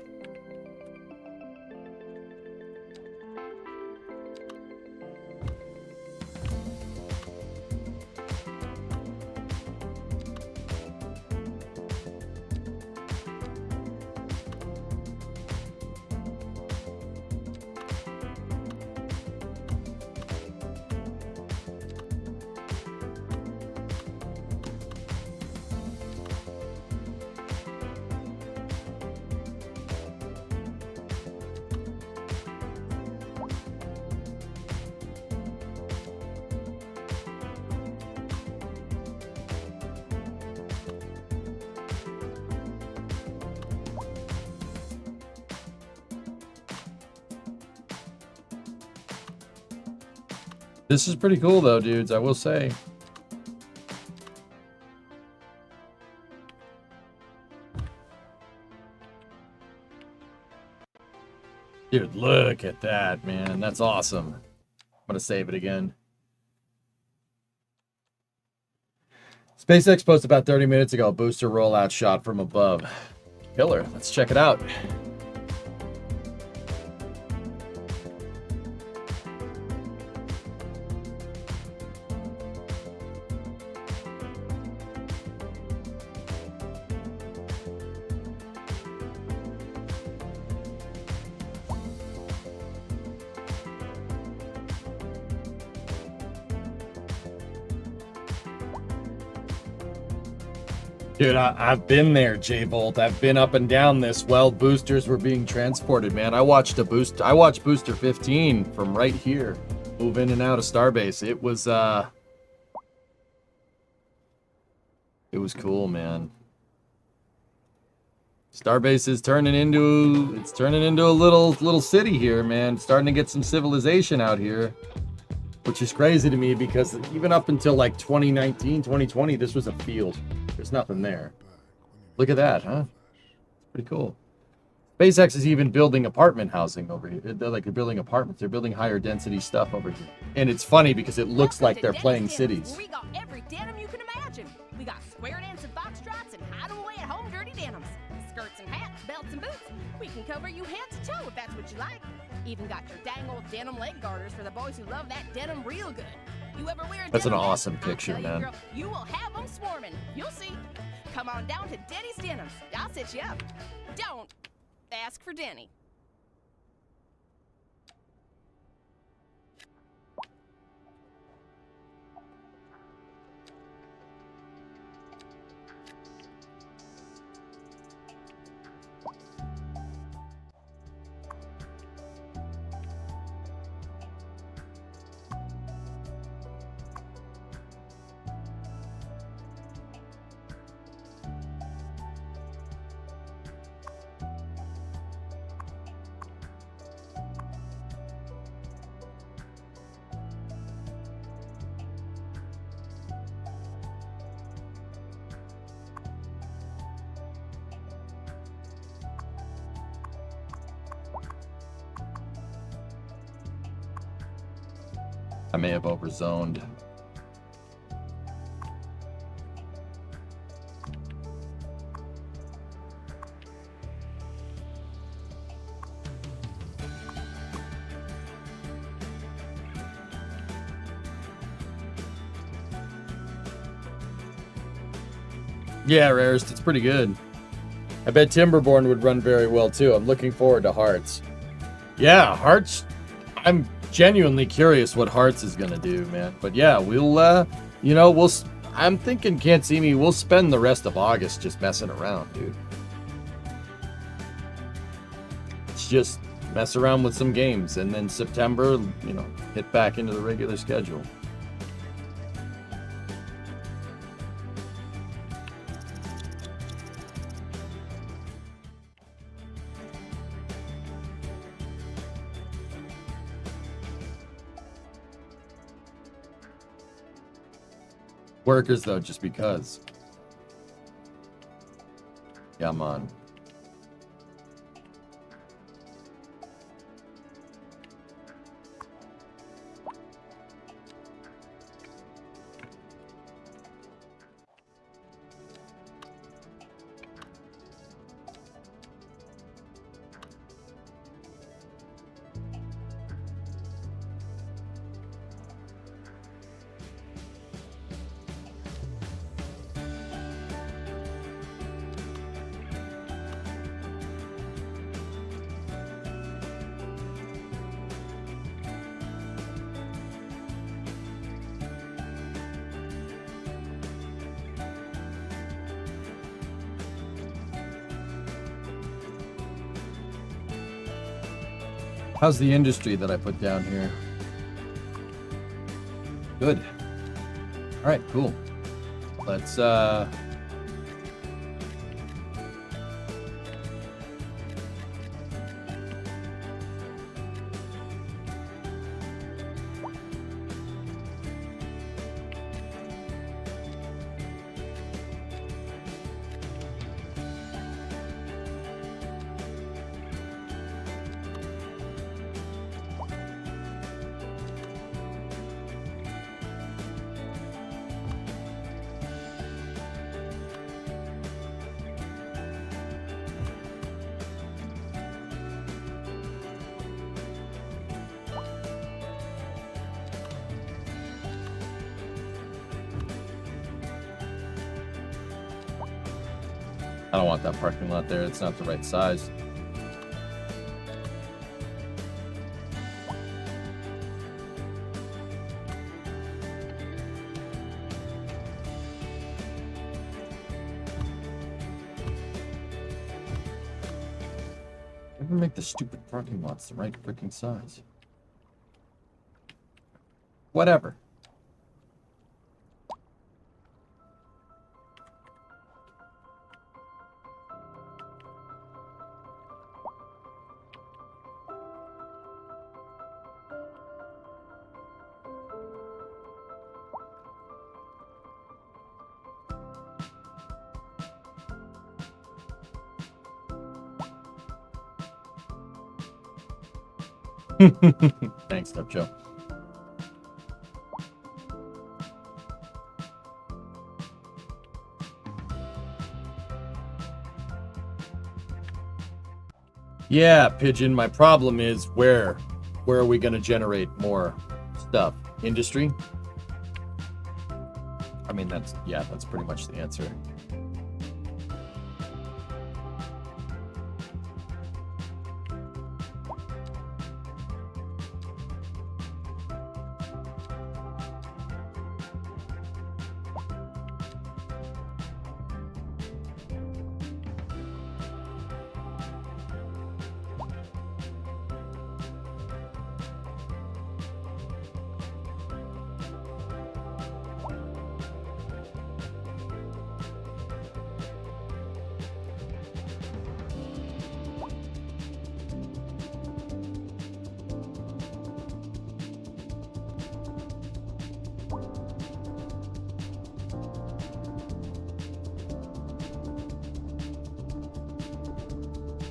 This is pretty cool, though, dudes, I will say. Dude, look at that, man. That's awesome. I'm going to save it again. SpaceX posted about 30 minutes ago, booster rollout shot from above. Killer. Let's check it out. Dude, I've been there, J-Volt. I've been up and down this while boosters were being transported, man. I watched Booster 15 from right here move in and out of Starbase. It was cool, man. Starbase is turning into a little city here, man. It's starting to get some civilization out here, which is crazy to me because even up until like 2019, 2020, this was a field. There's nothing there. Look at that, huh? Pretty cool. SpaceX is even building apartment housing over here. They're building apartments. They're building higher density stuff over here. And it's funny because it looks like they're playing cities. We got every denim you can imagine. We got square dancing foxtrots and hide 'em away at home dirty denims. Skirts and hats, belts and boots. We can cover you head to toe if that's what you like. Even got your dang old denim leg garters for the boys who love that denim real good. You ever wear a That's an denim awesome vest? I'll picture, tell you, man. girl, you will have them swarming. You'll see. Come on down to Denny's Denims. I'll set you up. Don't ask for Denny. I may have overzoned. Yeah, Rarest, it's pretty good. I bet Timberborn would run very well too. I'm looking forward to Hearts. Yeah, Hearts. I'm genuinely curious what Hearts is gonna do, man. But yeah, we'll, you know, I'm thinking, Can't See Me, we'll spend the rest of August just messing around, dude. It's just mess around with some games, and then September, you know, hit back into the regular schedule. Workers, though, just because. Yeah, I'm on. How's the industry that I put down here? Good. All right, cool. Let's I don't want that parking lot there. It's not the right size. Never make the stupid parking lots the right freaking size. Whatever. Thanks, Step Joe. Yeah, Pigeon, my problem is where are we going to generate more stuff? Industry? mean, that's pretty much the answer.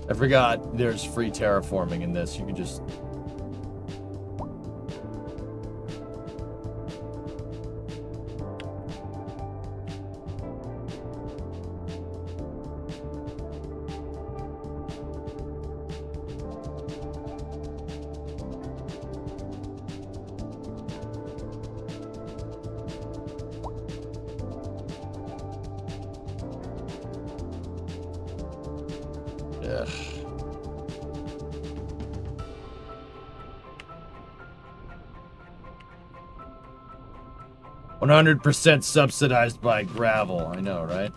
I forgot there's free terraforming in this. You can just... Ugh. "100% subsidized by gravel." I know, right?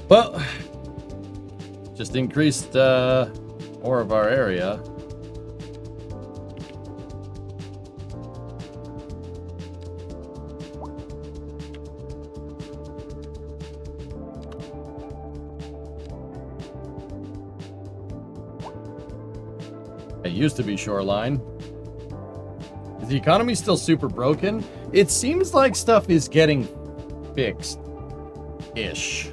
Well, just increased more of our area. It used to be shoreline. Is the economy still super broken? It seems like stuff is getting fixed. Ish.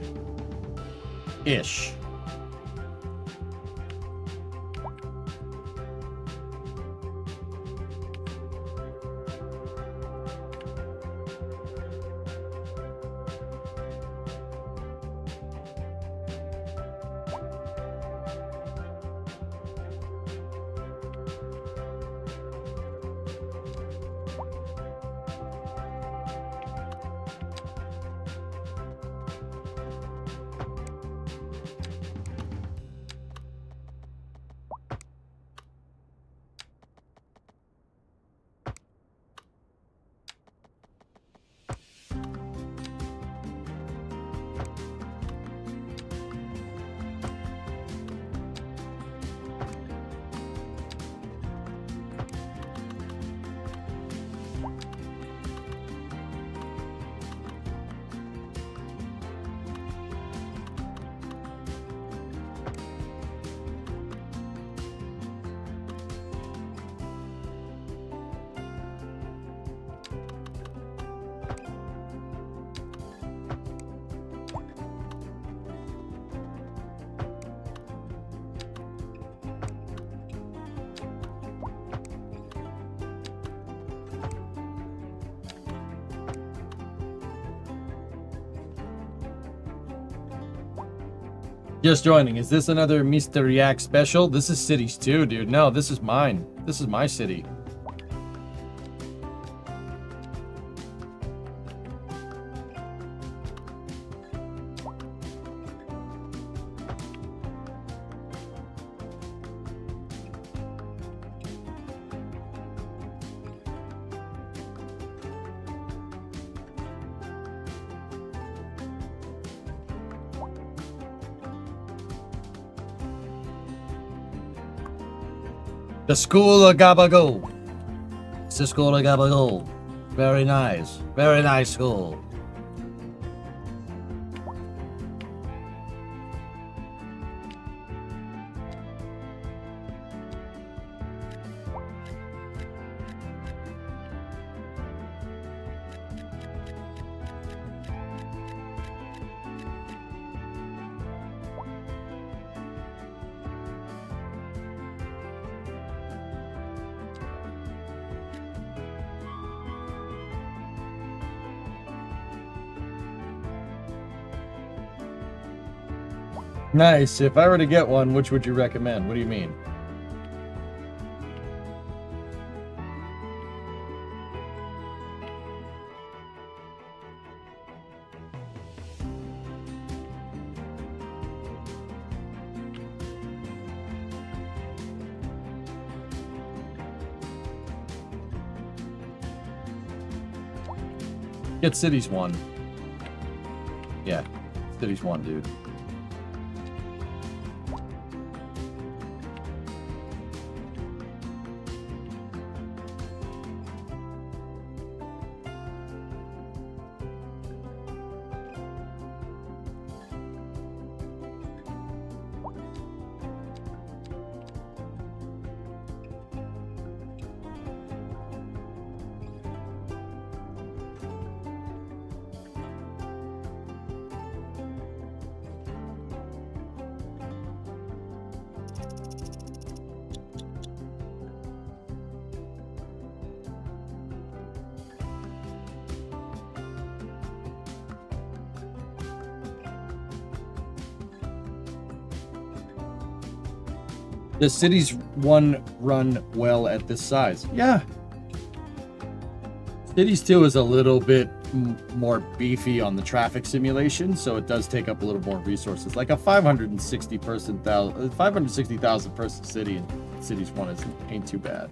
Just joining. Is this another Mr. Yak special? This is Cities 2, dude. No, this is mine. This is my city. The School of Gabagool. It's the School of Gabagool. Very nice. Very nice school. Nice. If I were to get one, which would you recommend? What do you mean? Get Cities 1. Yeah, Cities 1, dude. Does Cities 1 run well at this size? Yeah. Cities 2 is a little bit more beefy on the traffic simulation, so it does take up a little more resources. Like a 560,000 person city in Cities 1 ain't too bad.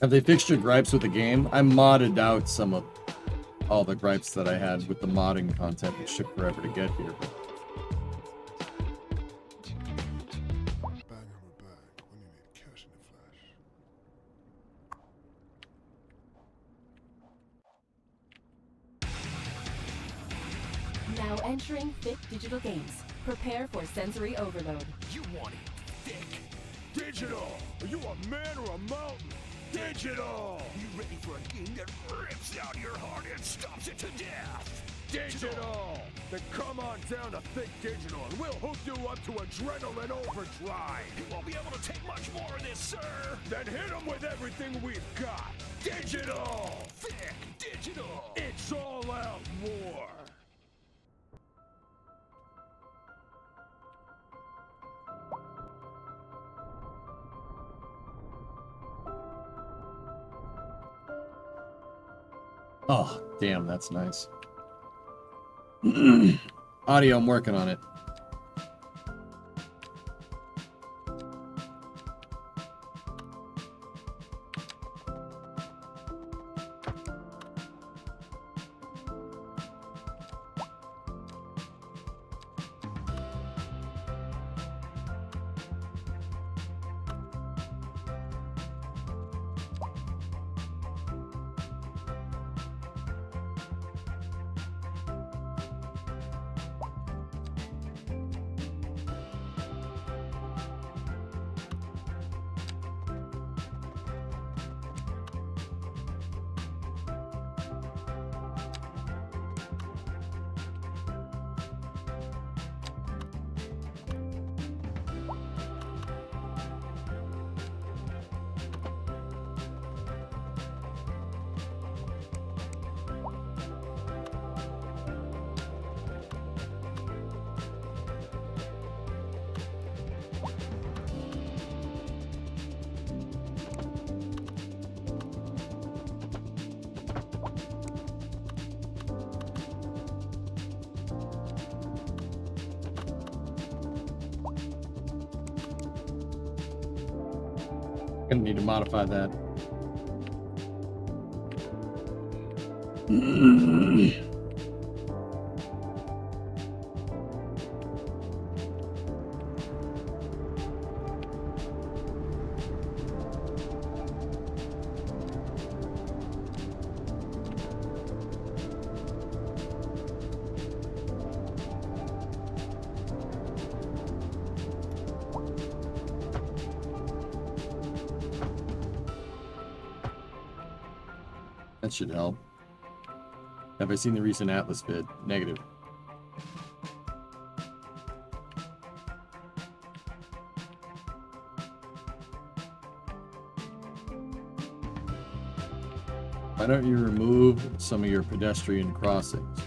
Have they fixed your gripes with the game? I modded out some of all the gripes that I had with the modding content, which took forever to get here. But... Now entering thick digital games. Prepare for sensory overload. You want it thick. Digital! Are you a man or a mountain? Digital! You ready for a game that rips out your heart and stops it to death? Digital! Then come on down to Thick Digital and we'll hook you up to adrenaline overdrive. You won't be able to take much more of this, sir. Then hit them with everything we've got. Digital! Thick Digital! It's all out war. Oh, damn, that's nice. Audio, I'm working on it. Gonna need to modify that. That should help. Have I seen the recent Atlas vid? Negative. Why don't you remove some of your pedestrian crossings?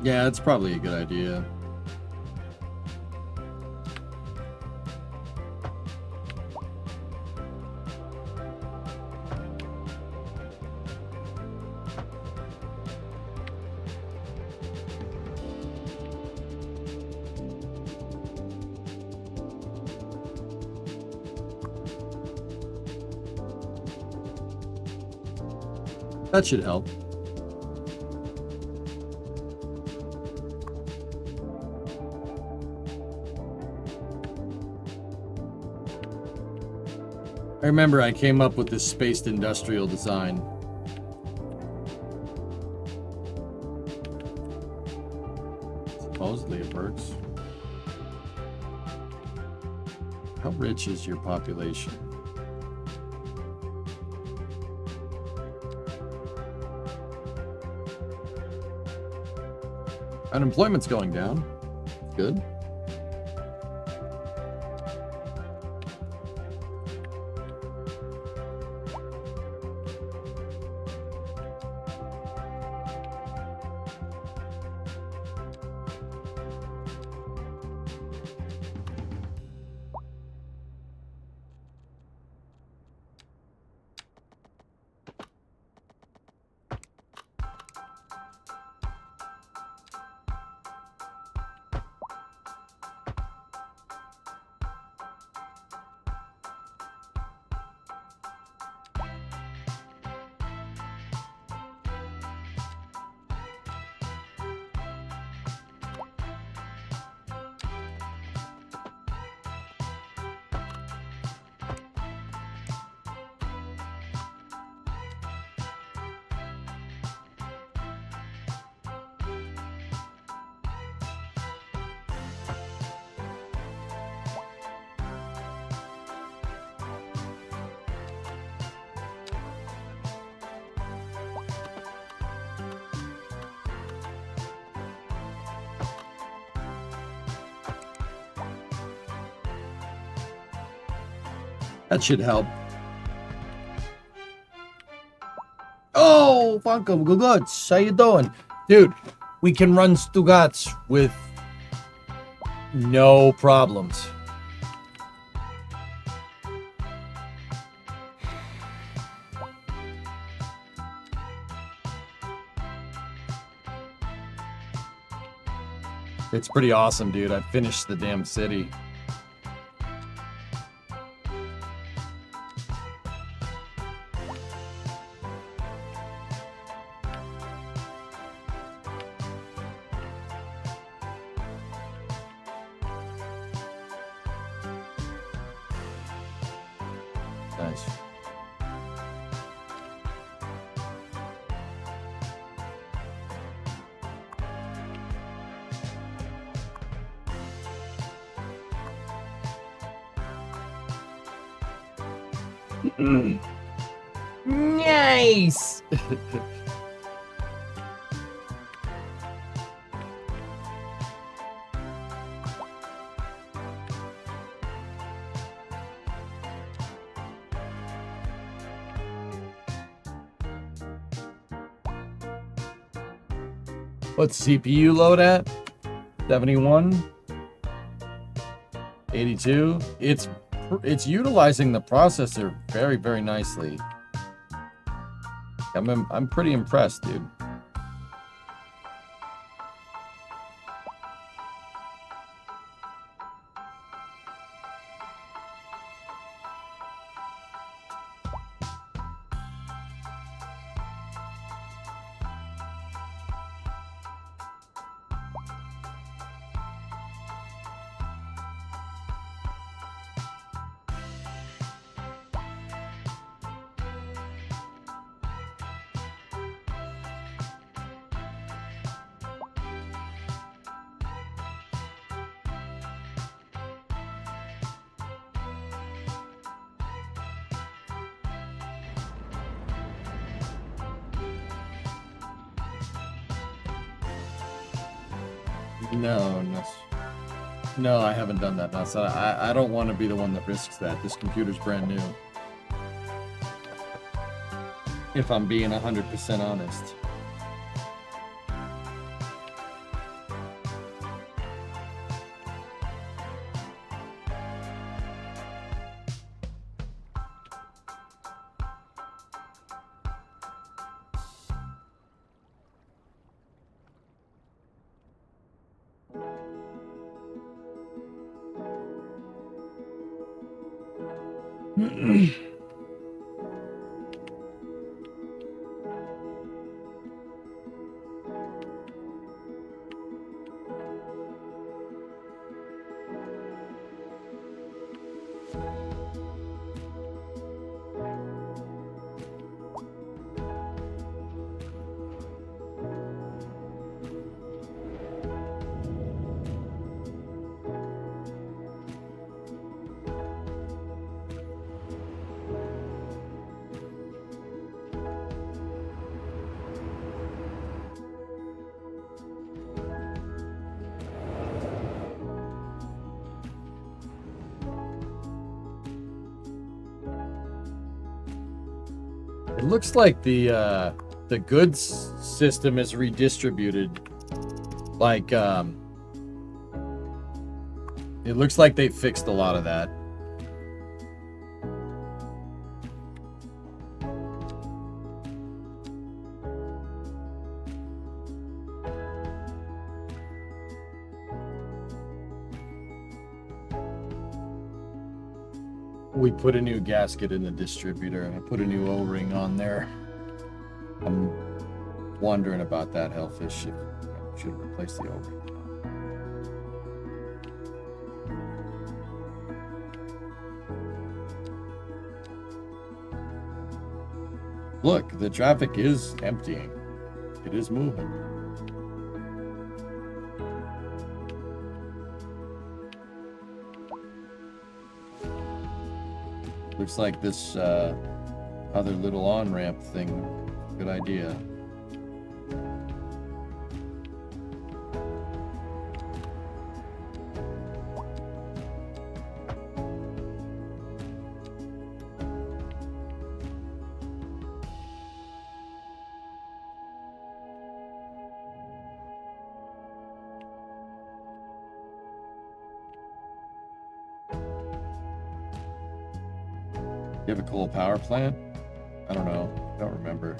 Yeah, it's probably a good idea. That should help. I remember I came up with this spaced industrial design. Supposedly it works. How rich is your population? Unemployment's going down. Good. That should help. Oh, welcome. Good. How you doing? Dude, we can run Stugats with no problems. It's pretty awesome, dude. I finished the damn city. Nice. Nice. What's CPU load at? 71? 82? It's utilizing the processor very, very nicely. I'm pretty impressed, dude. No, no. No, I haven't done that. So I don't want to be the one that risks that. This computer's brand new. If I'm being 100% honest. It looks like the goods system is redistributed. Like, it looks like they fixed a lot of that. We put a new gasket in the distributor, and I put a new O-ring on there. I'm wondering about that, Hellfish. I should replace the O-ring. Look, the traffic is emptying. It is moving. Looks like this other little on-ramp thing, good idea. You have a coal power plant? I don't know. I don't remember.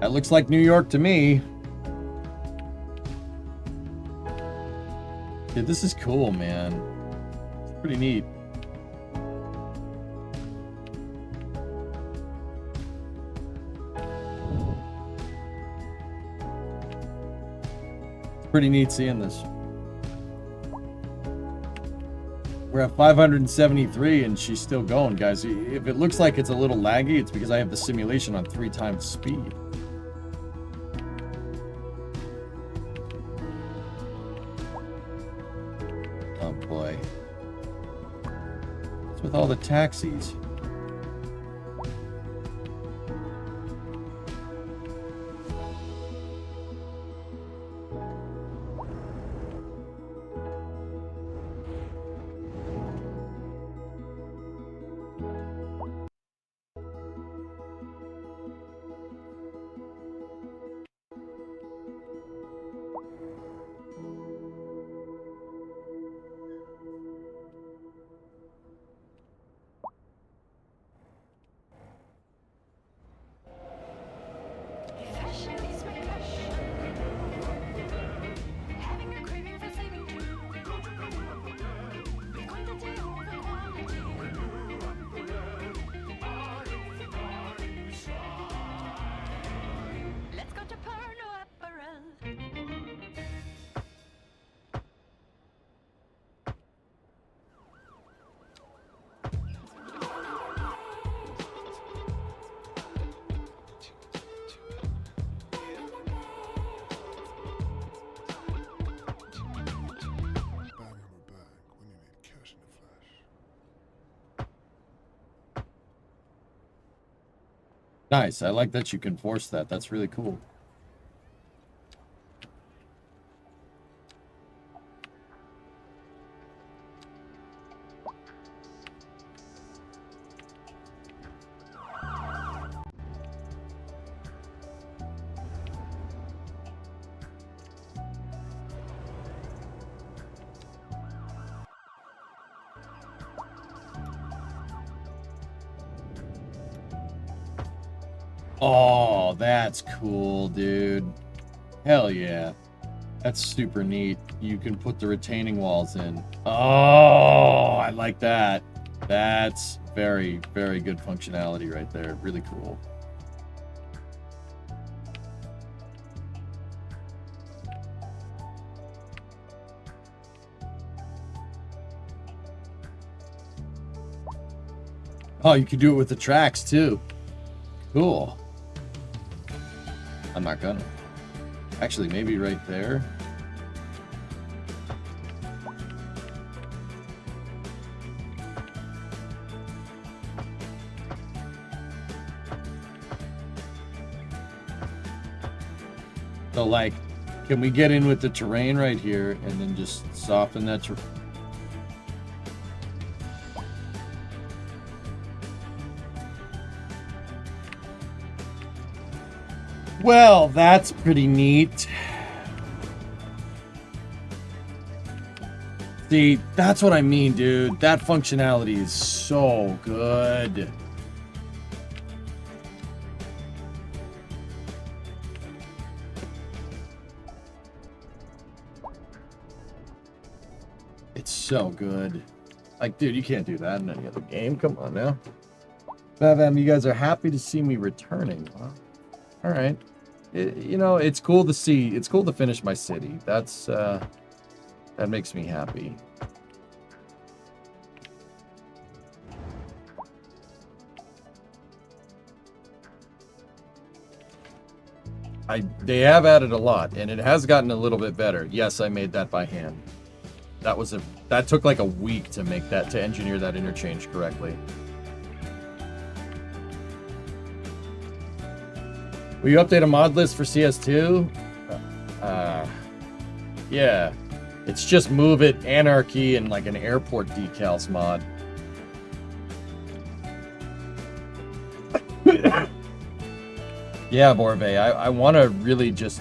That looks like New York to me. Dude, this is cool, man. It's pretty neat. It's pretty neat seeing this. We're at 573 and she's still going, guys. If it looks like it's a little laggy, it's because I have the simulation on 3 times speed. Oh boy. What's with all the taxis? Nice. I like that you can force that. That's really cool. Oh, that's cool, dude. Hell yeah. That's super neat. You can put the retaining walls in. Oh, I like that. That's very, very good functionality right there. Really cool. Oh, you can do it with the tracks too. Cool. I'm not gonna. Actually, maybe right there. So, like, can we get in with the terrain right here and then just soften that terrain? Well, that's pretty neat. See, that's what I mean, dude. That functionality is so good. It's so good. Like, dude, you can't do that in any other game. Come on now. Bavam, you guys are happy to see me returning. Huh? All right. You know, it's cool to see. It's cool to finish my city. That's that makes me happy. They have added a lot, and it has gotten a little bit better. Yes, I made that by hand. That took like a week to make that, to engineer that interchange correctly. Will you update a mod list for CS2? Yeah. It's just Move It, Anarchy, and like an airport decals mod. Yeah, Borbe, I want to really just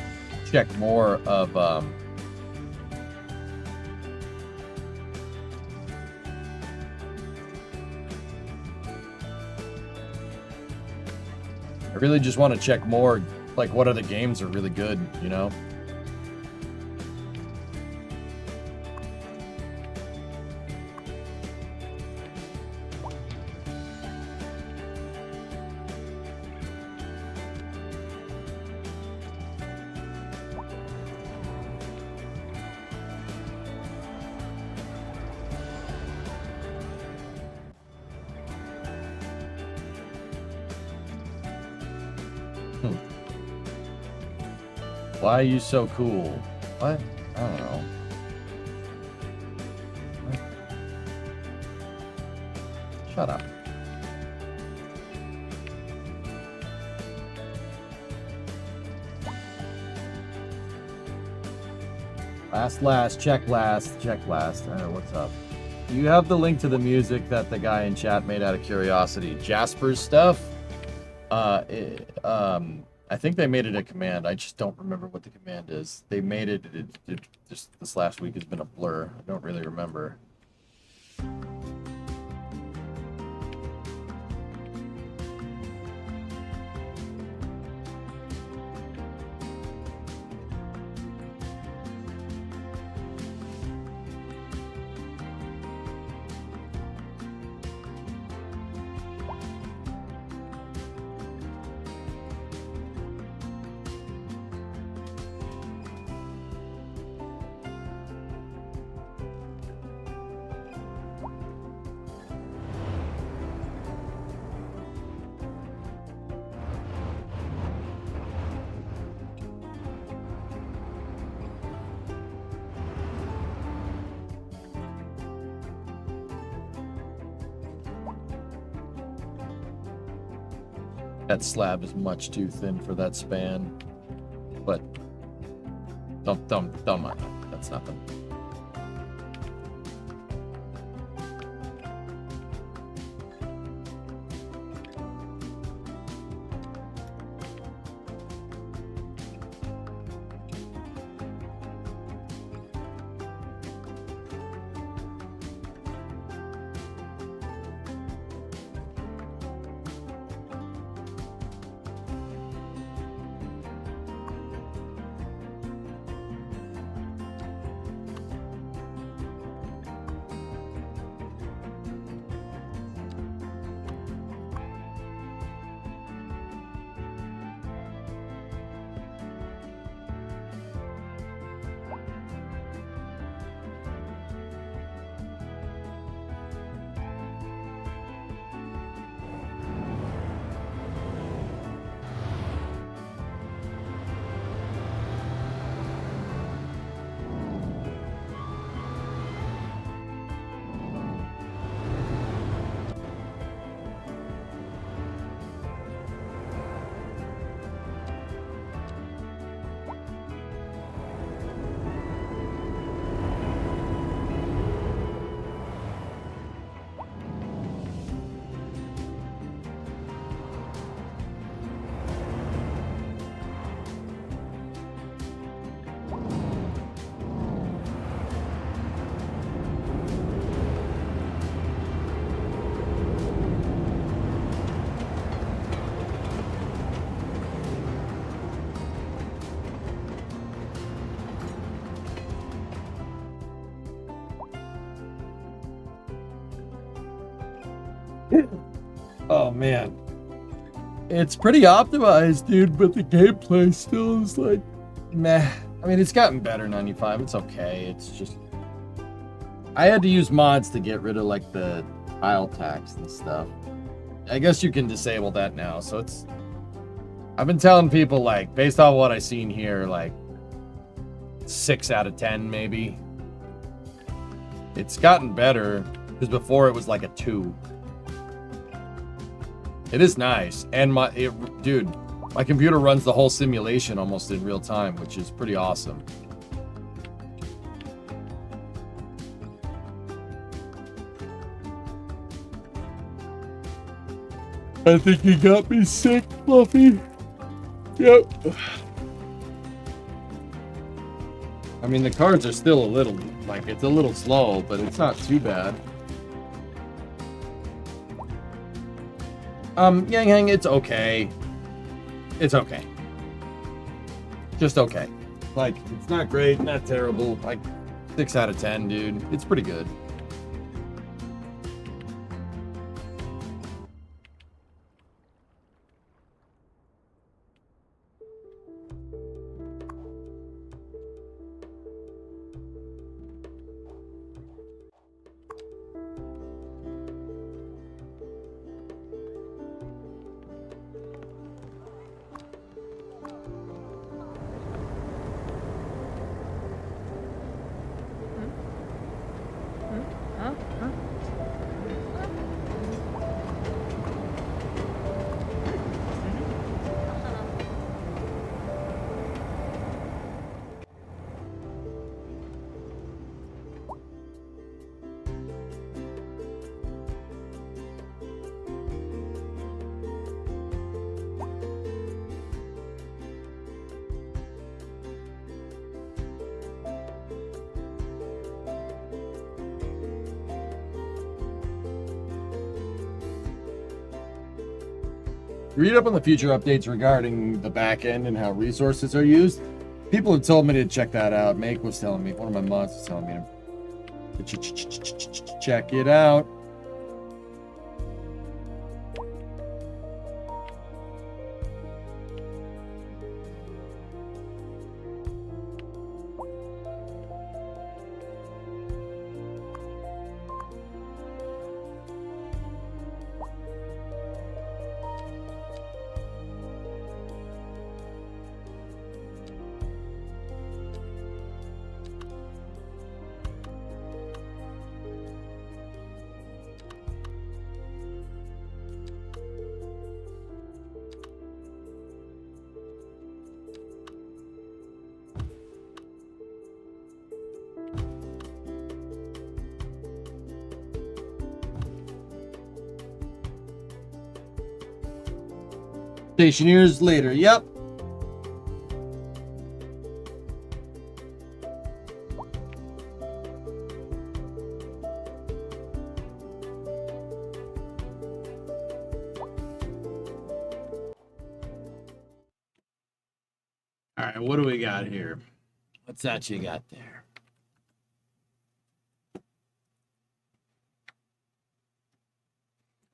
check more of... I really just want to check more, like, what other games are really good, you know? Why are you so cool? What? I don't know. What? Shut up. Check last. What's up? You have the link to the music that the guy in chat made out of curiosity. Jasper's stuff? I think they made it a command. I just don't remember what the command is. They made it just this last week has been a blur. I don't really remember. That slab is much too thin for that span. But don't mind that. That's nothing. Oh man, it's pretty optimized, dude, but the gameplay still is like meh. I mean, it's gotten better 95. It's okay. It's just I had to use mods to get rid of like the tile tax and stuff. I guess you can disable that now. So it's I've been telling people, like, based on what I've seen here, like 6 out of 10 maybe. It's gotten better because before it was like a 2. It is nice, and dude, my computer runs the whole simulation almost in real time, which is pretty awesome. I think he got me sick, Fluffy. Yep. I mean, the cards are still a little, like, it's a little slow, but it's not too bad. Yang Hang, it's okay. It's okay. Just okay. Like, it's not great, not terrible. Like, 6 out of 10, dude. It's pretty good. Read up on the future updates regarding the back end and how resources are used. People have told me to check that out. Make was telling me, one of my mods was telling me to check it out. Station years later. Yep. All right, what do we got here? What's that you got there?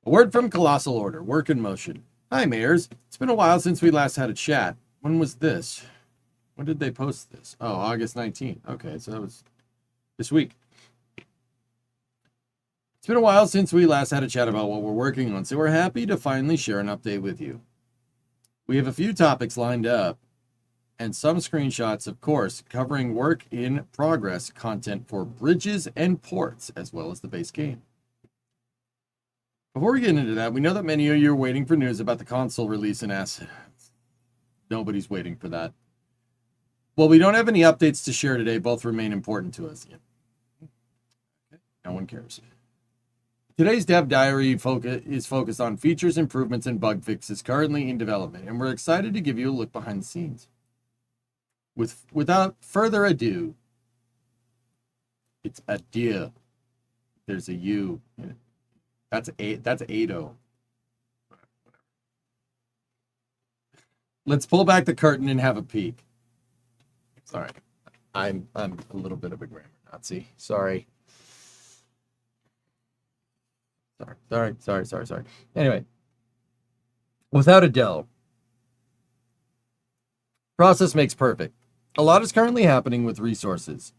A word from Colossal Order. Work in motion. Hi, Mayors. It's been a while since we last had a chat. When was this? When did they post this? Oh, August 19th. Okay, so that was this week. It's been a while since we last had a chat about what we're working on, so we're happy to finally share an update with you. We have a few topics lined up, and some screenshots, of course, covering work in progress content for bridges and ports, as well as the base game. Before we get into that, we know that many of you are waiting for news about the console release in S. Nobody's waiting for that. Well, we don't have any updates to share today. Both remain important to us. No one cares. Today's Dev Diary is focused on features, improvements, and bug fixes currently in development, and we're excited to give you a look behind the scenes. Without further ado, it's adieu. There's a U in it. That's Ado. Let's pull back the curtain and have a peek. Sorry. I'm a little bit of a grammar Nazi. Sorry. Sorry. Anyway. Without a doubt, process makes perfect. A lot is currently happening with resources.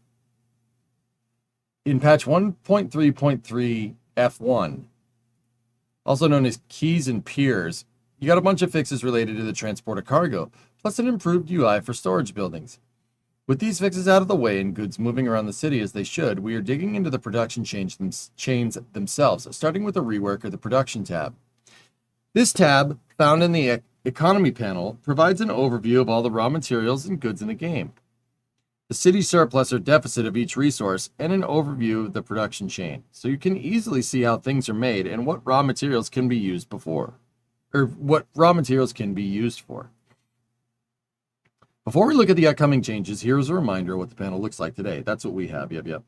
In patch 1.3.3 F1, also known as keys and piers, you got a bunch of fixes related to the transport of cargo, plus an improved UI for storage buildings. With these fixes out of the way and goods moving around the city as they should, we are digging into the production chains themselves, starting with a rework of the production tab. This tab, found in the economy panel, provides an overview of all the raw materials and goods in the game, the city surplus or deficit of each resource, and an overview of the production chain, so you can easily see how things are made and what raw materials can be used for. Before we look at the upcoming changes, here's a reminder of what the panel looks like today. That's what we have. Yep.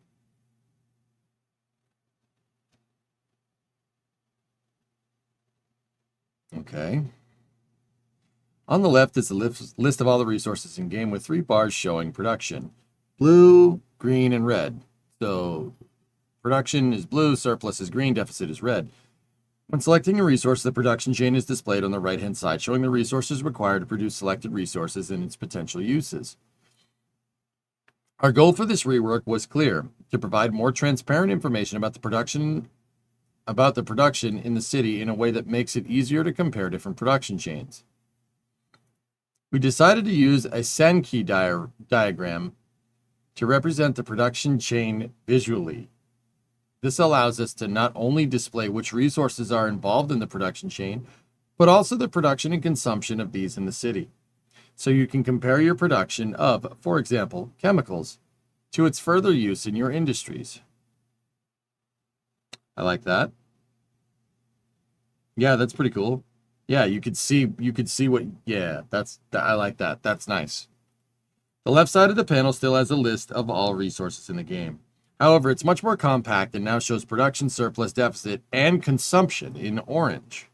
Okay. On the left is the list of all the resources in game with 3 bars showing production. Blue, green, and red. So production is blue, surplus is green, deficit is red. When selecting a resource, the production chain is displayed on the right-hand side, showing the resources required to produce selected resources and its potential uses. Our goal for this rework was clear: to provide more transparent information about the production in the city in a way that makes it easier to compare different production chains. We decided to use a Sankey diagram to represent the production chain visually. This allows us to not only display which resources are involved in the production chain, but also the production and consumption of these in the city. So you can compare your production of, for example, chemicals, to its further use in your industries. I like that. Yeah, that's pretty cool. Yeah, you could see what, yeah, I like that. That's nice. The left side of the panel still has a list of all resources in the game. However, it's much more compact and now shows production, surplus, deficit, and consumption in orange.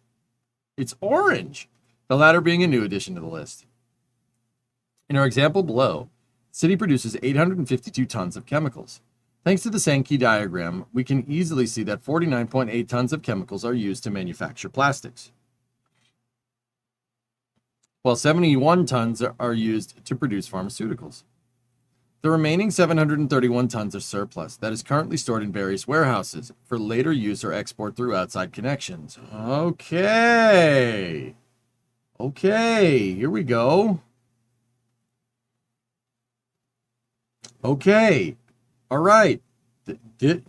It's orange, the latter being a new addition to the list. In our example below, the city produces 852 tons of chemicals. Thanks to the Sankey diagram, we can easily see that 49.8 tons of chemicals are used to manufacture plastics, while 71 tons are used to produce pharmaceuticals. The remaining 731 tons are surplus that is currently stored in various warehouses for later use or export through outside connections. Okay, here we go. Okay, all right. Doesn't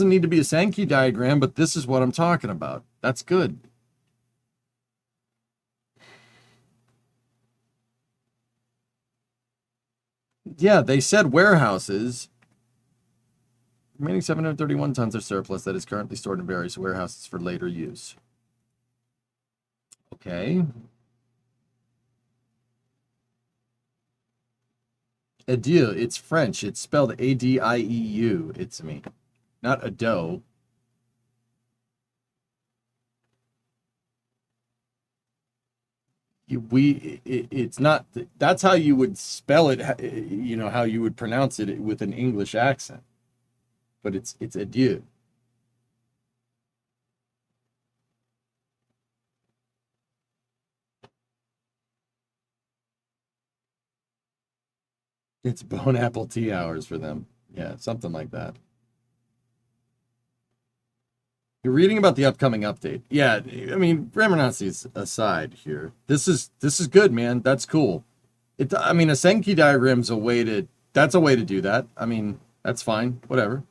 need to be a Sankey diagram, but this is what I'm talking about. That's good. Yeah, they said warehouses. Remaining 731 tons of surplus that is currently stored in various warehouses for later use. Okay. Adieu. It's French. It's spelled A-D-I-E-U. It's me. Not ado. It's not, that's how you would spell it, how you would pronounce it with an English accent. But it's adieu. It's bone apple tea hours for them. Yeah, something like that. You're reading about the upcoming update. Yeah, I mean, grammar Nazis aside here. This is good, man. That's cool. I mean, a Senki diagram's that's a way to do that. I mean, that's fine. Whatever.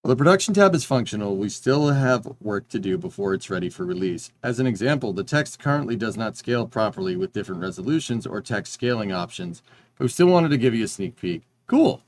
While the production tab is functional, we still have work to do before it's ready for release. As an example, the text currently does not scale properly with different resolutions or text scaling options, but we still wanted to give you a sneak peek. Cool.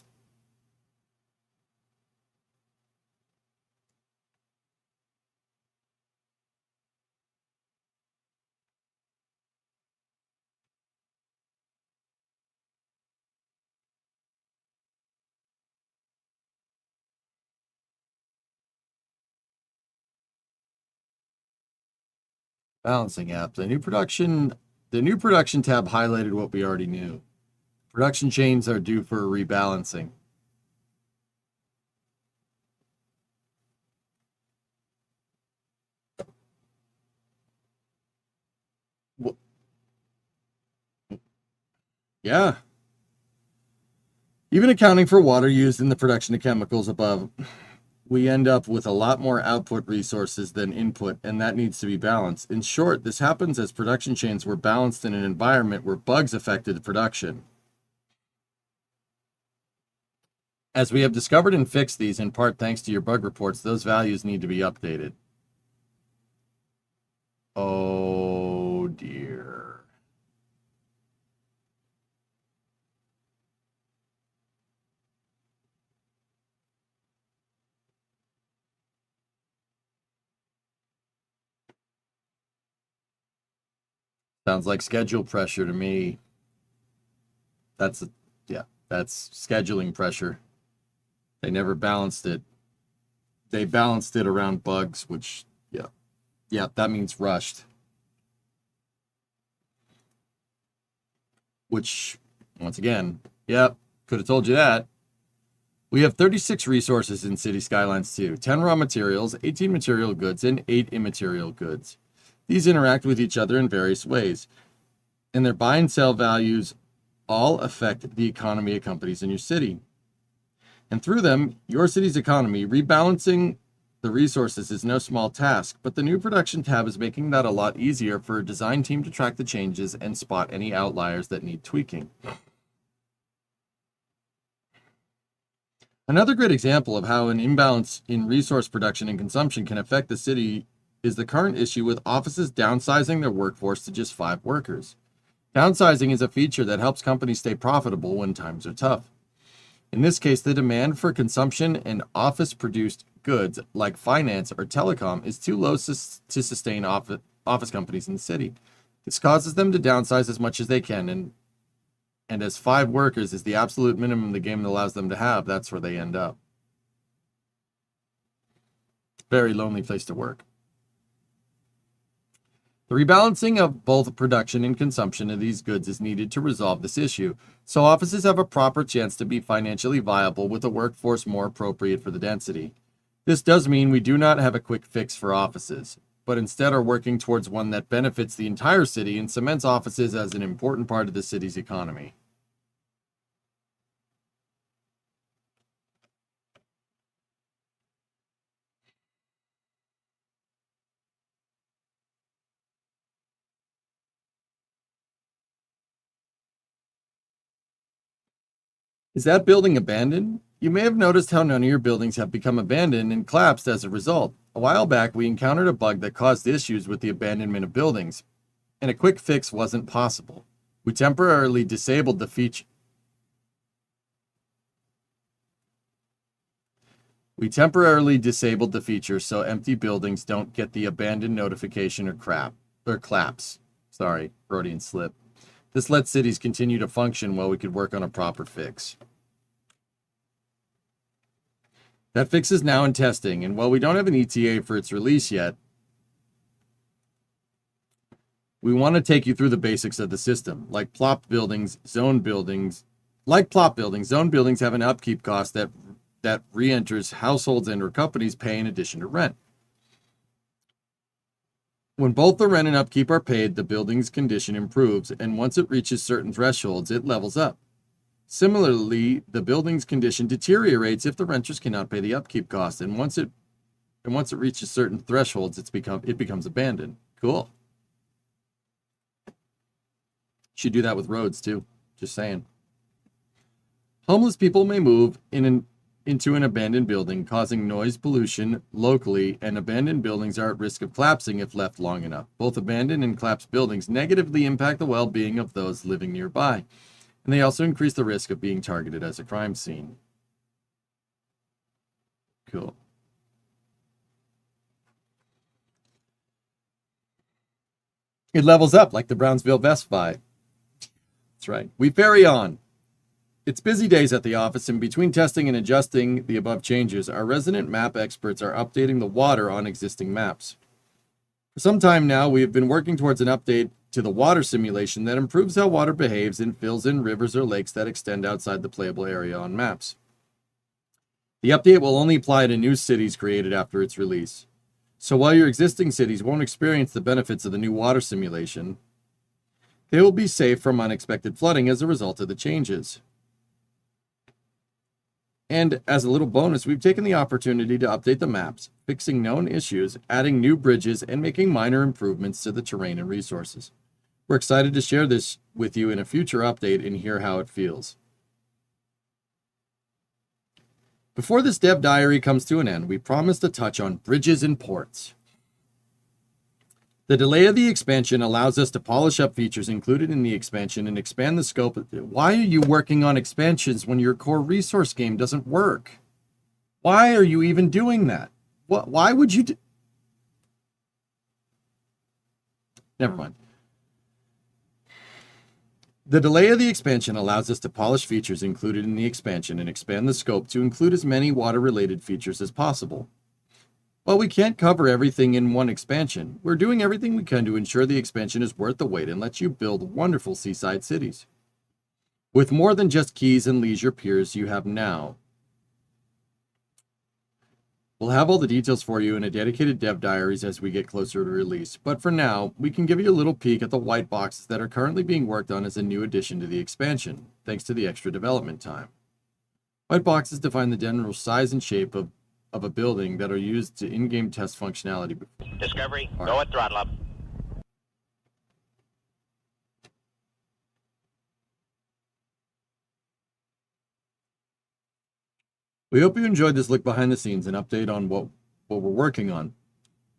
Balancing app. The new production tab highlighted what we already knew. Production chains are due for rebalancing. Yeah. Even accounting for water used in the production of chemicals above, we end up with a lot more output resources than input, and that needs to be balanced. In short, this happens as production chains were balanced in an environment where bugs affected the production. As we have discovered and fixed these, in part thanks to your bug reports, those values need to be updated. Oh dear. Sounds like schedule pressure to me. That's scheduling pressure. They never balanced it. They balanced it around bugs, which, yeah, that means rushed. Which, once again, yep, could have told you that. We have 36 resources in City Skylines II, 10 raw materials, 18 material goods, and 8 immaterial goods. These interact with each other in various ways, and their buy and sell values all affect the economy of companies in your city. And through them, your city's economy, rebalancing the resources is no small task, but the new production tab is making that a lot easier for a design team to track the changes and spot any outliers that need tweaking. Another great example of how an imbalance in resource production and consumption can affect the city is the current issue with offices downsizing their workforce to just 5 workers. Downsizing is a feature that helps companies stay profitable when times are tough. In this case, the demand for consumption and office-produced goods like finance or telecom is too low to sustain office companies in the city. This causes them to downsize as much as they can, and as 5 workers is the absolute minimum the game allows them to have, that's where they end up. Very lonely place to work. The rebalancing of both production and consumption of these goods is needed to resolve this issue, so offices have a proper chance to be financially viable with a workforce more appropriate for the density. This does mean we do not have a quick fix for offices, but instead are working towards one that benefits the entire city and cements offices as an important part of the city's economy. Is that building abandoned? You may have noticed how none of your buildings have become abandoned and collapsed as a result. A while back, we encountered a bug that caused issues with the abandonment of buildings. and a quick fix wasn't possible. We temporarily disabled the feature. So empty buildings don't get the abandoned notification or claps. Sorry, Freudian slip. This lets cities continue to function while we could work on a proper fix. That fix is now in testing, and while we don't have an ETA for its release yet, we want to take you through the basics of the system. Like plot buildings, zone buildings have an upkeep cost that re-enters households and or companies pay in addition to rent. When both the rent and upkeep are paid, the building's condition improves, and once it reaches certain thresholds, it levels up. Similarly, the building's condition deteriorates if the renters cannot pay the upkeep cost, and once it reaches certain thresholds, it becomes abandoned. Cool. Should do that with roads too. Just saying. Homeless people may move into an abandoned building, causing noise pollution locally, and abandoned buildings are at risk of collapsing if left long enough. Both abandoned and collapsed buildings negatively impact the well-being of those living nearby, and they also increase the risk of being targeted as a crime scene. Cool. It levels up like the Brownsville Best Buy. That's right. We ferry on. It's busy days at the office, and between testing and adjusting the above changes, our resident map experts are updating the water on existing maps. For some time now, we have been working towards an update to the water simulation that improves how water behaves and fills in rivers or lakes that extend outside the playable area on maps. The update will only apply to new cities created after its release. So while your existing cities won't experience the benefits of the new water simulation, they will be safe from unexpected flooding as a result of the changes. And as a little bonus, we've taken the opportunity to update the maps, fixing known issues, adding new bridges, and making minor improvements to the terrain and resources. We're excited to share this with you in a future update and hear how it feels. Before this dev diary comes to an end, we promise to touch on bridges and ports. The delay of the expansion allows us to polish up features included in the expansion and expand the scope. Why are you working on expansions when your core resource game doesn't work? Why are you even doing that? Why would you do... Never mind. The delay of the expansion allows us to polish features included in the expansion and expand the scope to include as many water-related features as possible. While we can't cover everything in one expansion, we're doing everything we can to ensure the expansion is worth the wait and lets you build wonderful seaside cities. With more than just keys and leisure piers you have now, we'll have all the details for you in a dedicated dev diaries as we get closer to release, but for now, we can give you a little peek at the white boxes that are currently being worked on as a new addition to the expansion, thanks to the extra development time. White boxes define the general size and shape of a building that are used to in-game test functionality. Discovery, go at throttle up. We hope you enjoyed this look behind the scenes and update on what we're working on.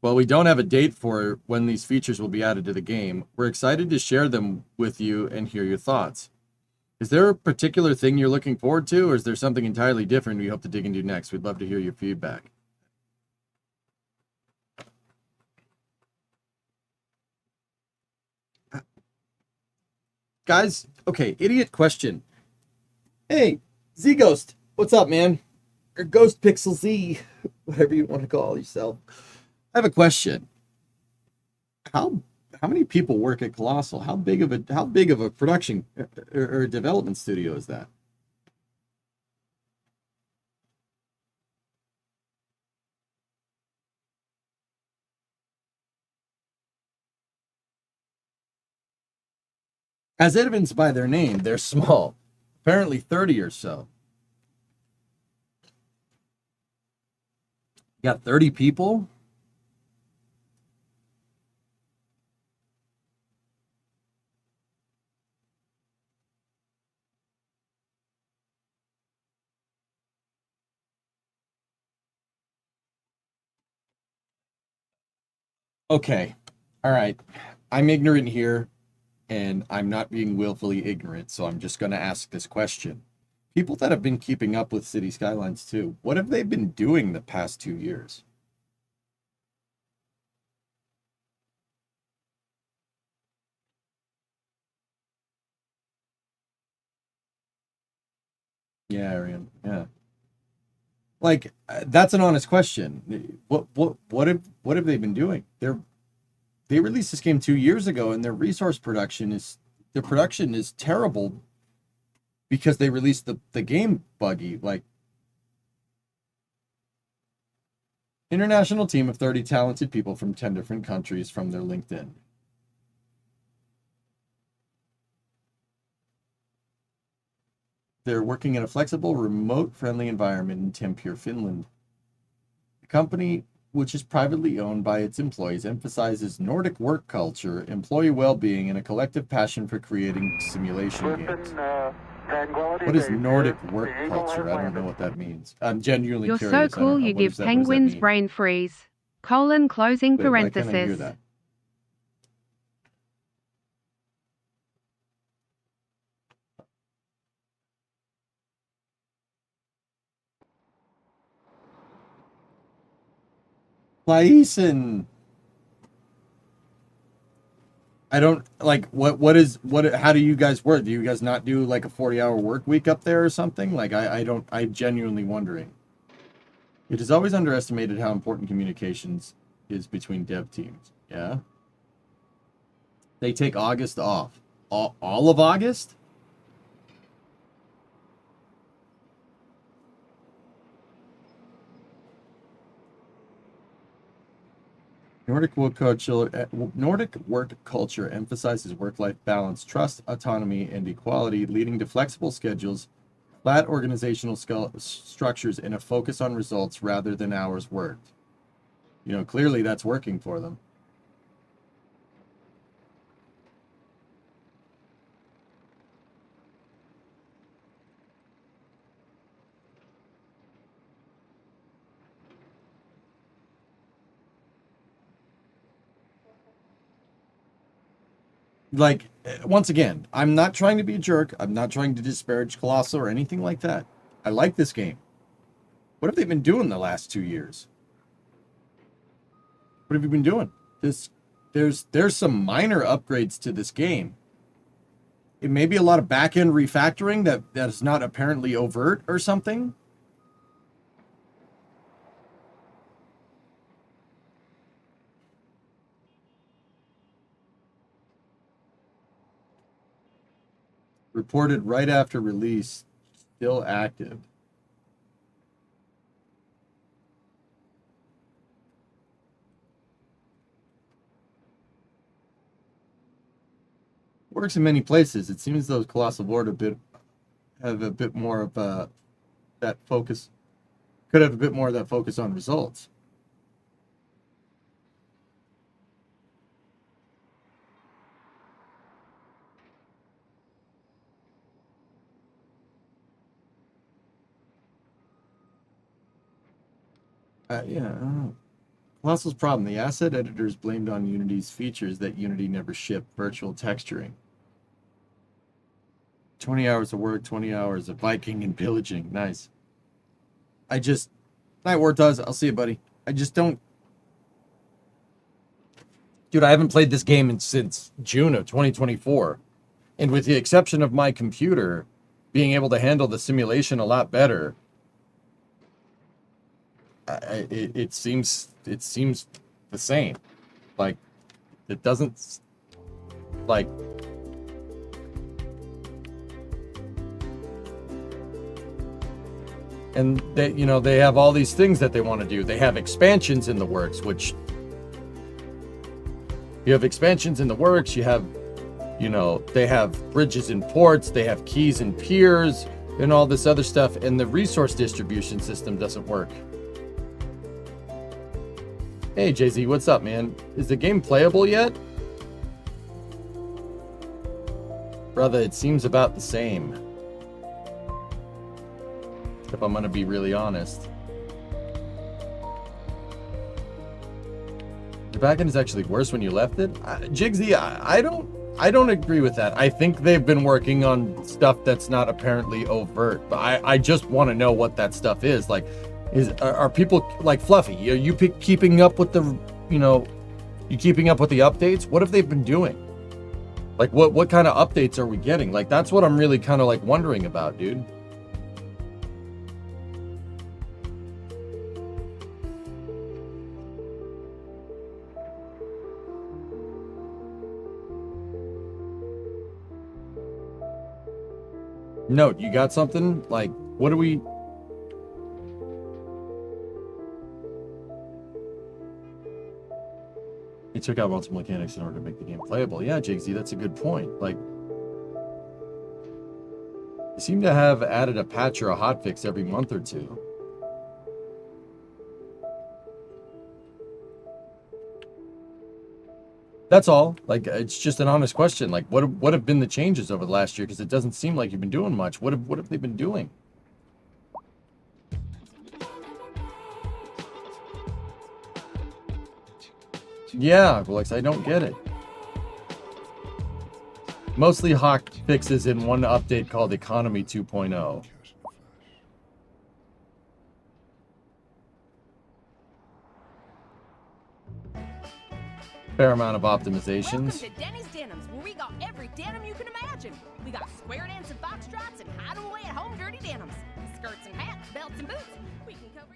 While we don't have a date for when these features will be added to the game, we're excited to share them with you and hear your thoughts. Is there a particular thing you're looking forward to, or is there something entirely different we hope to dig into next? We'd love to hear your feedback. Guys, okay, idiot question. Hey, Z-Ghost, what's up, man? Or Ghost Pixel Z, whatever you want to call yourself. I have a question. How many people work at Colossal? How big of a production or development studio is that? As evidenced by their name, they're small. Apparently 30 or so. You got 30 people? Okay. All right. I'm ignorant here, and I'm not being willfully ignorant, so I'm just going to ask this question. People that have been keeping up with City Skylines 2, what have they been doing the past 2 years? Yeah, Arian. Yeah. Like, that's an honest question. What have they been doing? They released this game 2 years ago, and their production is terrible because they released the game buggy. Like, international team of 30 talented people from 10 different countries from their LinkedIn. They're working in a flexible, remote-friendly environment in Tampere, Finland. The company, which is privately owned by its employees, emphasizes Nordic work culture, employee well-being, and a collective passion for creating simulation games. What is Nordic work culture? I don't know what that means. I'm genuinely You're curious. so cool you give penguins brain freeze. Colon closing Wait, why can't I hear parenthesis. that? Lyson. I don't like how do you guys work? Do you guys not do like a 40-hour work week up there or something? Like I'm genuinely wondering. It is always underestimated how important communications is between dev teams. Yeah. They take August off. All of August? Nordic work culture emphasizes work-life balance, trust, autonomy, and equality, leading to flexible schedules, flat organizational structures, and a focus on results rather than hours worked. You know, clearly that's working for them. Like, once again, I'm not trying to be a jerk. I'm not trying to disparage Colossal or anything like that. I like this game. What have they been doing the last 2 years? What have you been doing? There's some minor upgrades to this game. It may be a lot of back-end refactoring that is not apparently overt or something. Reported right after release, still active. Works in many places. It seems those Colossal Board have a bit more of that focus. Could have a bit more of that focus on results. Yeah. Colossal's problem. The asset editors blamed on Unity's features that Unity never shipped, virtual texturing. 20 hours of work, 20 hours of Viking and pillaging. Nice. Night War does. I'll see you, buddy. I just don't. Dude, I haven't played this game since June of 2024. And with the exception of my computer being able to handle the simulation a lot better, it seems the same. Like, it doesn't, like, and they have all these things that they want to do. They have expansions in the works, which you have expansions in the works. You have, they have bridges and ports. They have keys and piers and all this other stuff. And the resource distribution system doesn't work. Hey, Jay-Z, what's up, man? Is the game playable yet? Brother, it seems about the same. If I'm gonna be really honest. The back end is actually worse when you left it. Jigsy, I don't agree with that. I think they've been working on stuff that's not apparently overt, but I just want to know what that stuff is. Like, are people like Fluffy? Are you keeping up with the, you keeping up with the updates? What have they been doing? Like, what kind of updates are we getting? Like, that's what I'm really kind of like wondering about, dude. Note, you got something? Like, what do we... He took out multiple mechanics in order to make the game playable. Yeah, Jigsy, that's a good point. Like, you seem to have added a patch or a hotfix every month or two. That's all. Like, it's just an honest question. Like, what have been the changes over the last year? Because it doesn't seem like you've been doing much. What have they been doing? Yeah, Alex, I don't get it. Mostly hot fixes in one update called Economy 2.0. Fair amount of optimizations. Welcome to Denny's Denims, where we got every denim you can imagine. We got square dance and foxtrots and hide 'em away at home dirty denims. Skirts and hats, belts and boots. We can cover...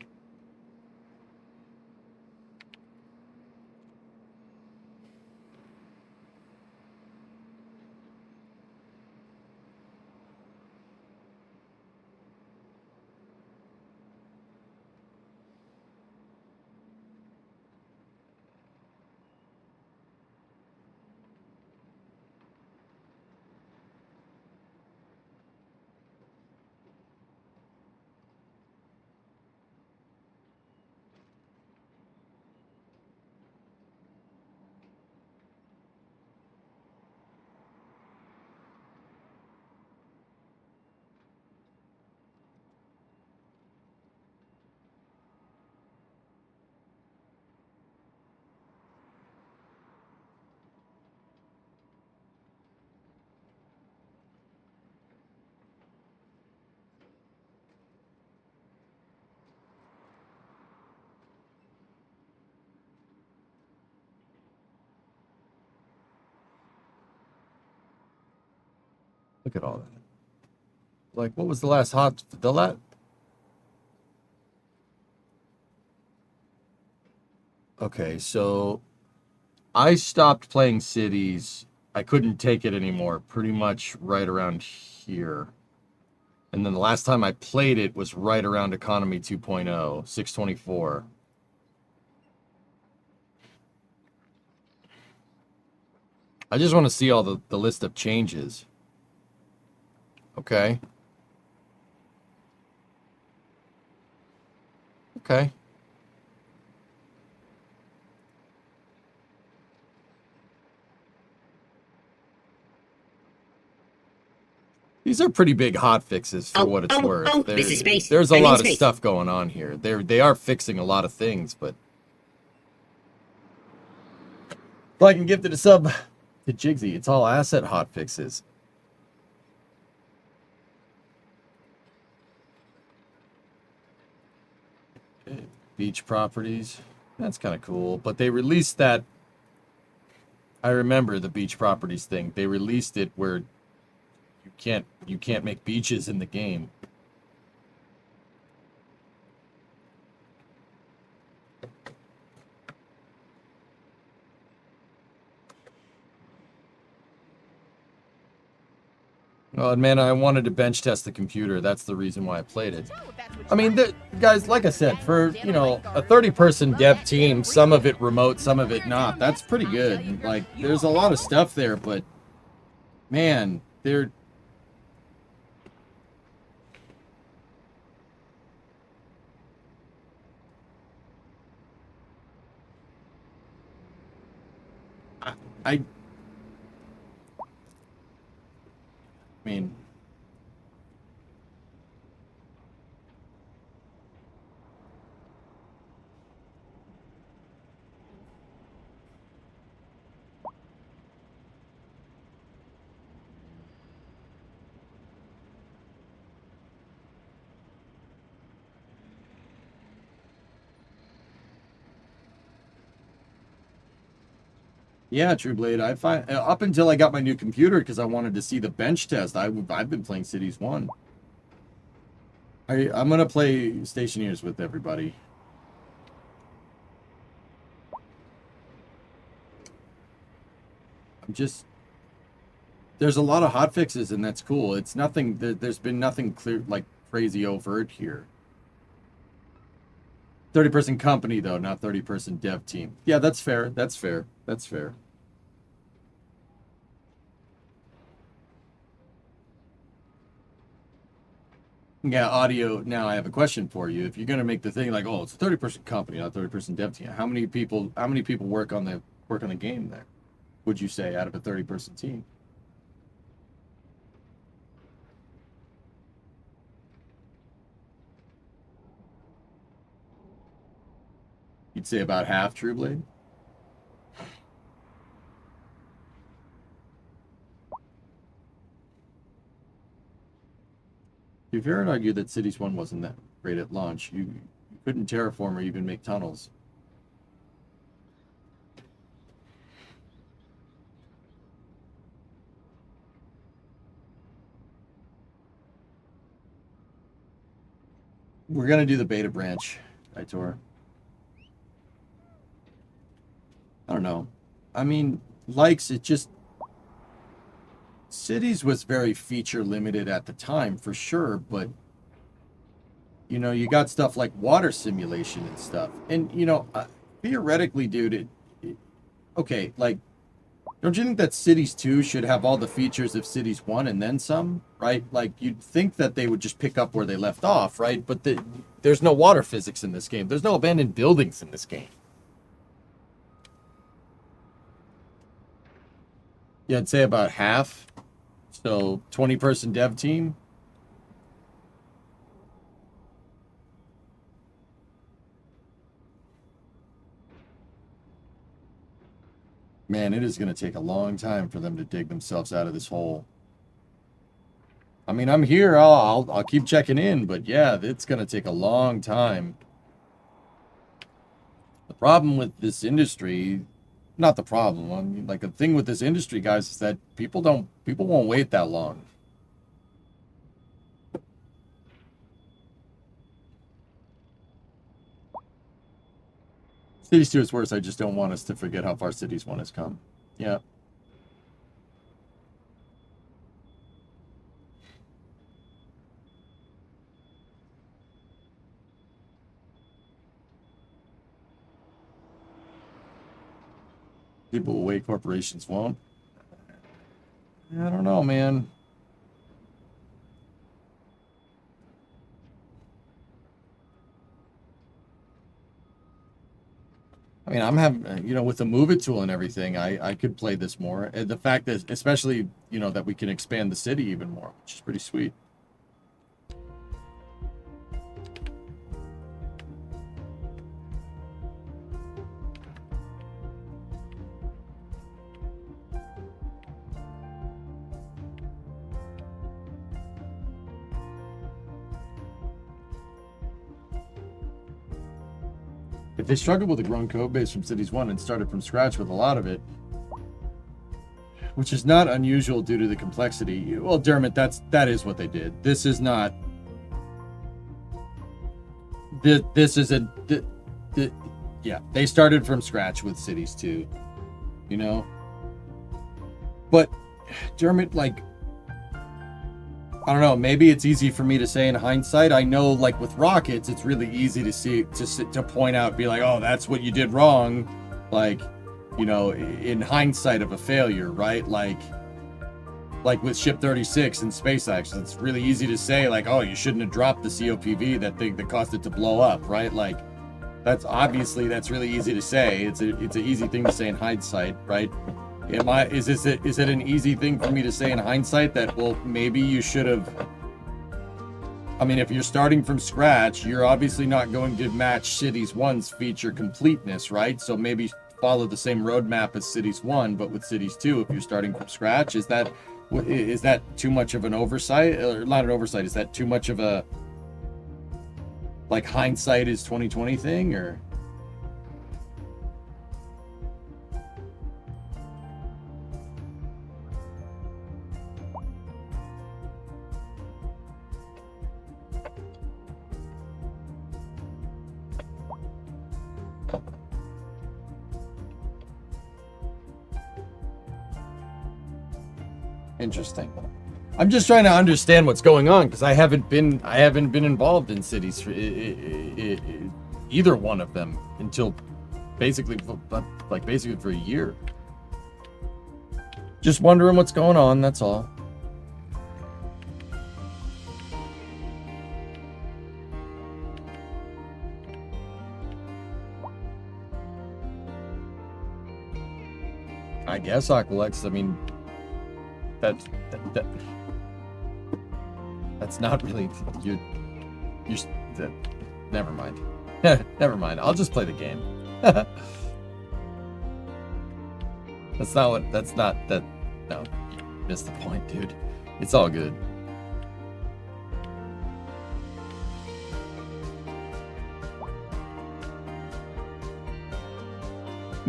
Look at all that. Like, what was the last Okay, so I stopped playing Cities. I couldn't take it anymore, pretty much right around here. And then the last time I played it was right around Economy 2.0, 624. I just want to see all the list of changes. Okay. Okay. These are pretty big hot fixes for what it's worth. There's a lot of stuff going on here. They are fixing a lot of things, but if I can gift it a sub to Jigsy, it's all asset hot fixes. Beach properties. That's kind of cool. But they released that. I remember the beach properties thing. They released it where you can't make beaches in the game. Oh, man, I wanted to bench test the computer. That's the reason why I played it. I mean, guys, like I said, for, a 30-person dev team, some of it remote, some of it not, that's pretty good. Like, there's a lot of stuff there, but, man, they're... I mean... Yeah, True Blade. I find up until I got my new computer because I wanted to see the bench test. I've been playing Cities 1. I'm gonna play Stationeers with everybody. There's a lot of hot fixes and that's cool. It's nothing. There's been nothing clear like crazy overt here. 30-person company though, not 30-person dev team. Yeah, that's fair. That's fair. That's fair. Yeah, audio. Now I have a question for you. If you're gonna make the thing like, oh, it's a 30-person company, not 30-person dev team. How many people work on the game there? Would you say out of a 30-person team? You'd say about half, True Blade? You've heard argue that Cities 1 wasn't that great at launch. You couldn't terraform or even make tunnels. We're gonna do the beta branch, Itor. I don't know. I mean, likes it just Cities was very feature limited at the time for sure, but you know, you got stuff like water simulation and stuff. And you know, theoretically, dude, okay, like don't you think that Cities 2 should have all the features of Cities 1 and then some, right? Like you'd think that they would just pick up where they left off, right? But there's no water physics in this game. There's no abandoned buildings in this game. Yeah, I'd say about half. So 20-person dev team. Man, it is going to take a long time for them to dig themselves out of this hole. I mean, I'm here. I'll keep checking in, but yeah, it's going to take a long time. The problem with this industry, not the problem. I mean, like the thing with this industry, guys, is that people won't wait that long. Cities 2 is worse. I just don't want us to forget how far Cities 1 has come. Yeah. People will wait, corporations won't. I don't know, man. I mean, I'm having, you know, with the move it tool and everything, I could play this more. And the fact that, especially, you know, that we can expand the city even more, which is pretty sweet. If they struggled with a grown code base from Cities 1 and started from scratch with a lot of it, which is not unusual due to the complexity. Well, Dermot, that is what they did. This is not. This is a. Yeah, they started from scratch with Cities 2, you know. But Dermot, like, I don't know. Maybe it's easy for me to say in hindsight. I know, like with rockets, it's really easy to see to point out, be like, oh, that's what you did wrong, like, you know, in hindsight of a failure, right? Like with Ship 36 and SpaceX, it's really easy to say, like, oh, you shouldn't have dropped the COPV, that thing that caused it to blow up, right? Like, that's really easy to say. It's an easy thing to say in hindsight, right? Is it an easy thing for me to say in hindsight that, well, maybe you should have? I mean, if you're starting from scratch, you're obviously not going to match Cities 1's feature completeness, right? So maybe follow the same roadmap as Cities 1, but with Cities 2, if you're starting from scratch, is that too much of an oversight? Or not an oversight, is that too much of a, like, hindsight is 2020 thing, or? Interesting. I'm just trying to understand what's going on because I haven't been involved in cities for either one of them until basically for a year. Just wondering what's going on, that's all. I guess Aqualex, I mean, that's not really you're never mind. Never mind. I'll just play the game. No, missed the point, dude. It's all good.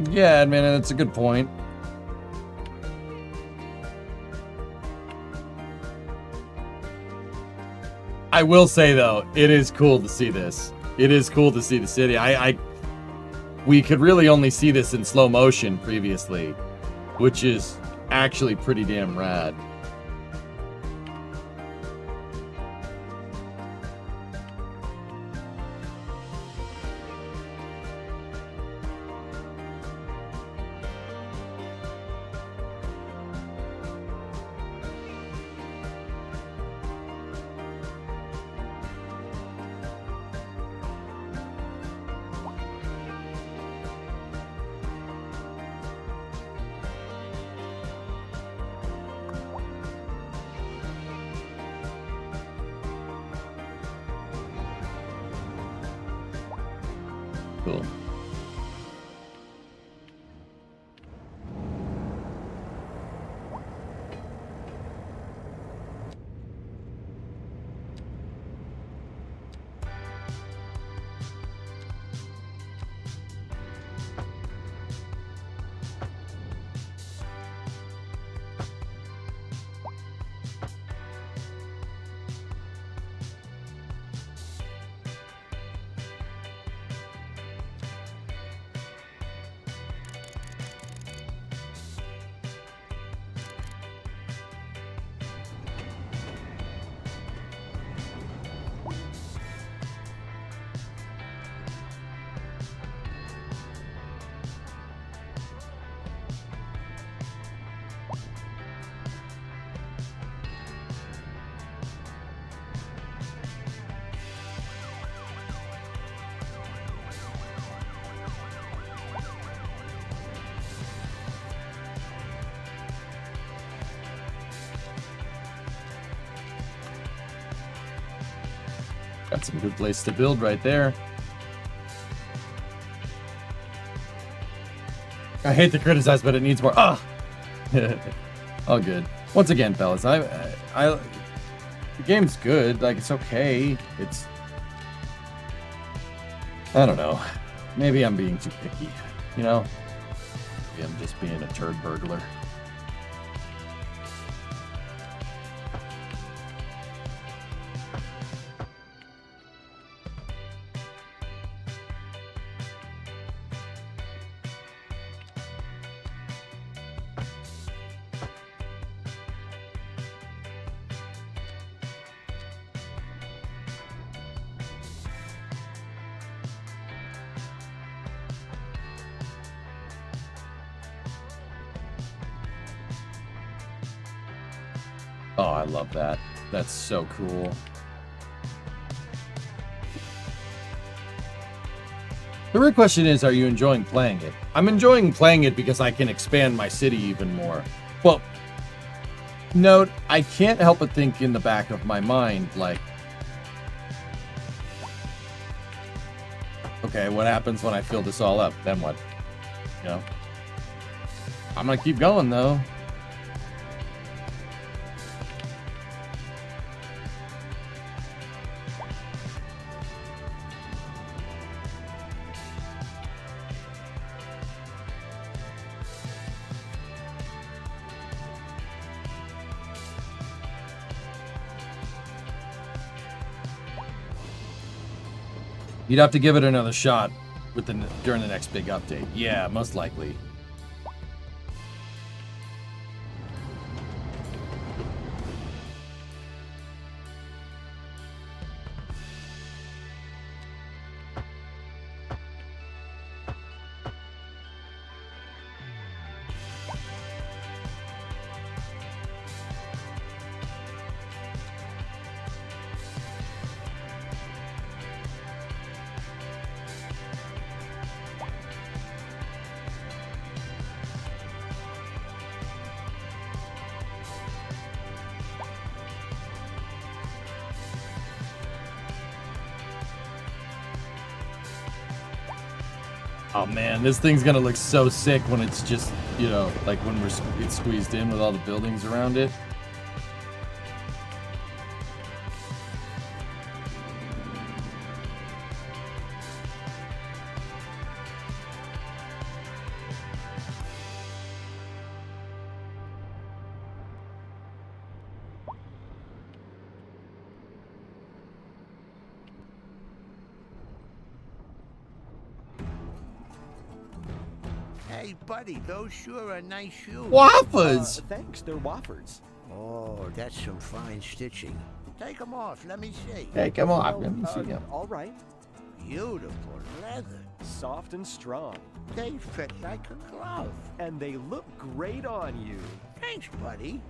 Yeah, man, that's a good point. I will say though, it is cool to see this. It is cool to see the city. We could really only see this in slow motion previously, which is actually pretty damn rad. Cool. Got some good place to build right there. I hate to criticize, but it needs more. Ah, all good. Once again, fellas, the game's good. Like, it's okay. It's, I don't know. Maybe I'm being too picky. You know, maybe I'm just being a turd burglar. Oh, I love that. That's so cool. The real question is, are you enjoying playing it? I'm enjoying playing it because I can expand my city even more. Well, note, I can't help but think in the back of my mind, like, okay, what happens when I fill this all up? Then what? You know? I'm gonna keep going, though. You'd have to give it another shot with during the next big update. Yeah, most likely. Oh man, this thing's gonna look so sick when it's just, you know, like when it's squeezed in with all the buildings around it. Hey, buddy, those sure are nice shoes. Waffles! Thanks, they're Wofford's. Oh, that's some fine stitching. Take them off, let me see. Hey, come on, let me see them. All right. Beautiful leather. Soft and strong. They fit like a glove. And they look great on you. Thanks, buddy.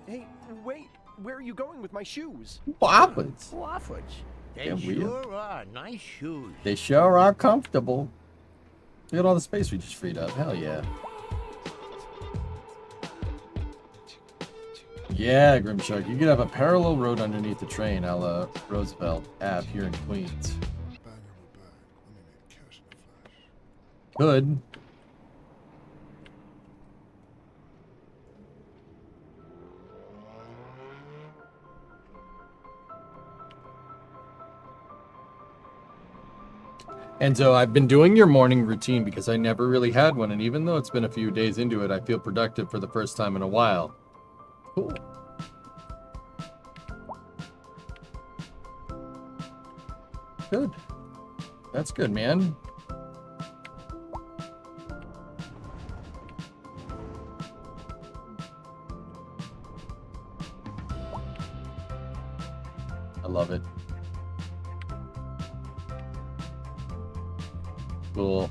Hey, wait. Where are you going with my shoes? Waffles. Wofford's. They Yeah, we sure are nice shoes. They sure are comfortable. Look at all the space we just freed up. Hell yeah. Yeah, Grimshark. You could have a parallel road underneath the train, a la Roosevelt Ave here in Queens. Good. And so I've been doing your morning routine because I never really had one. And even though it's been a few days into it, I feel productive for the first time in a while. Cool. Good. That's good, man. I love it. Cool.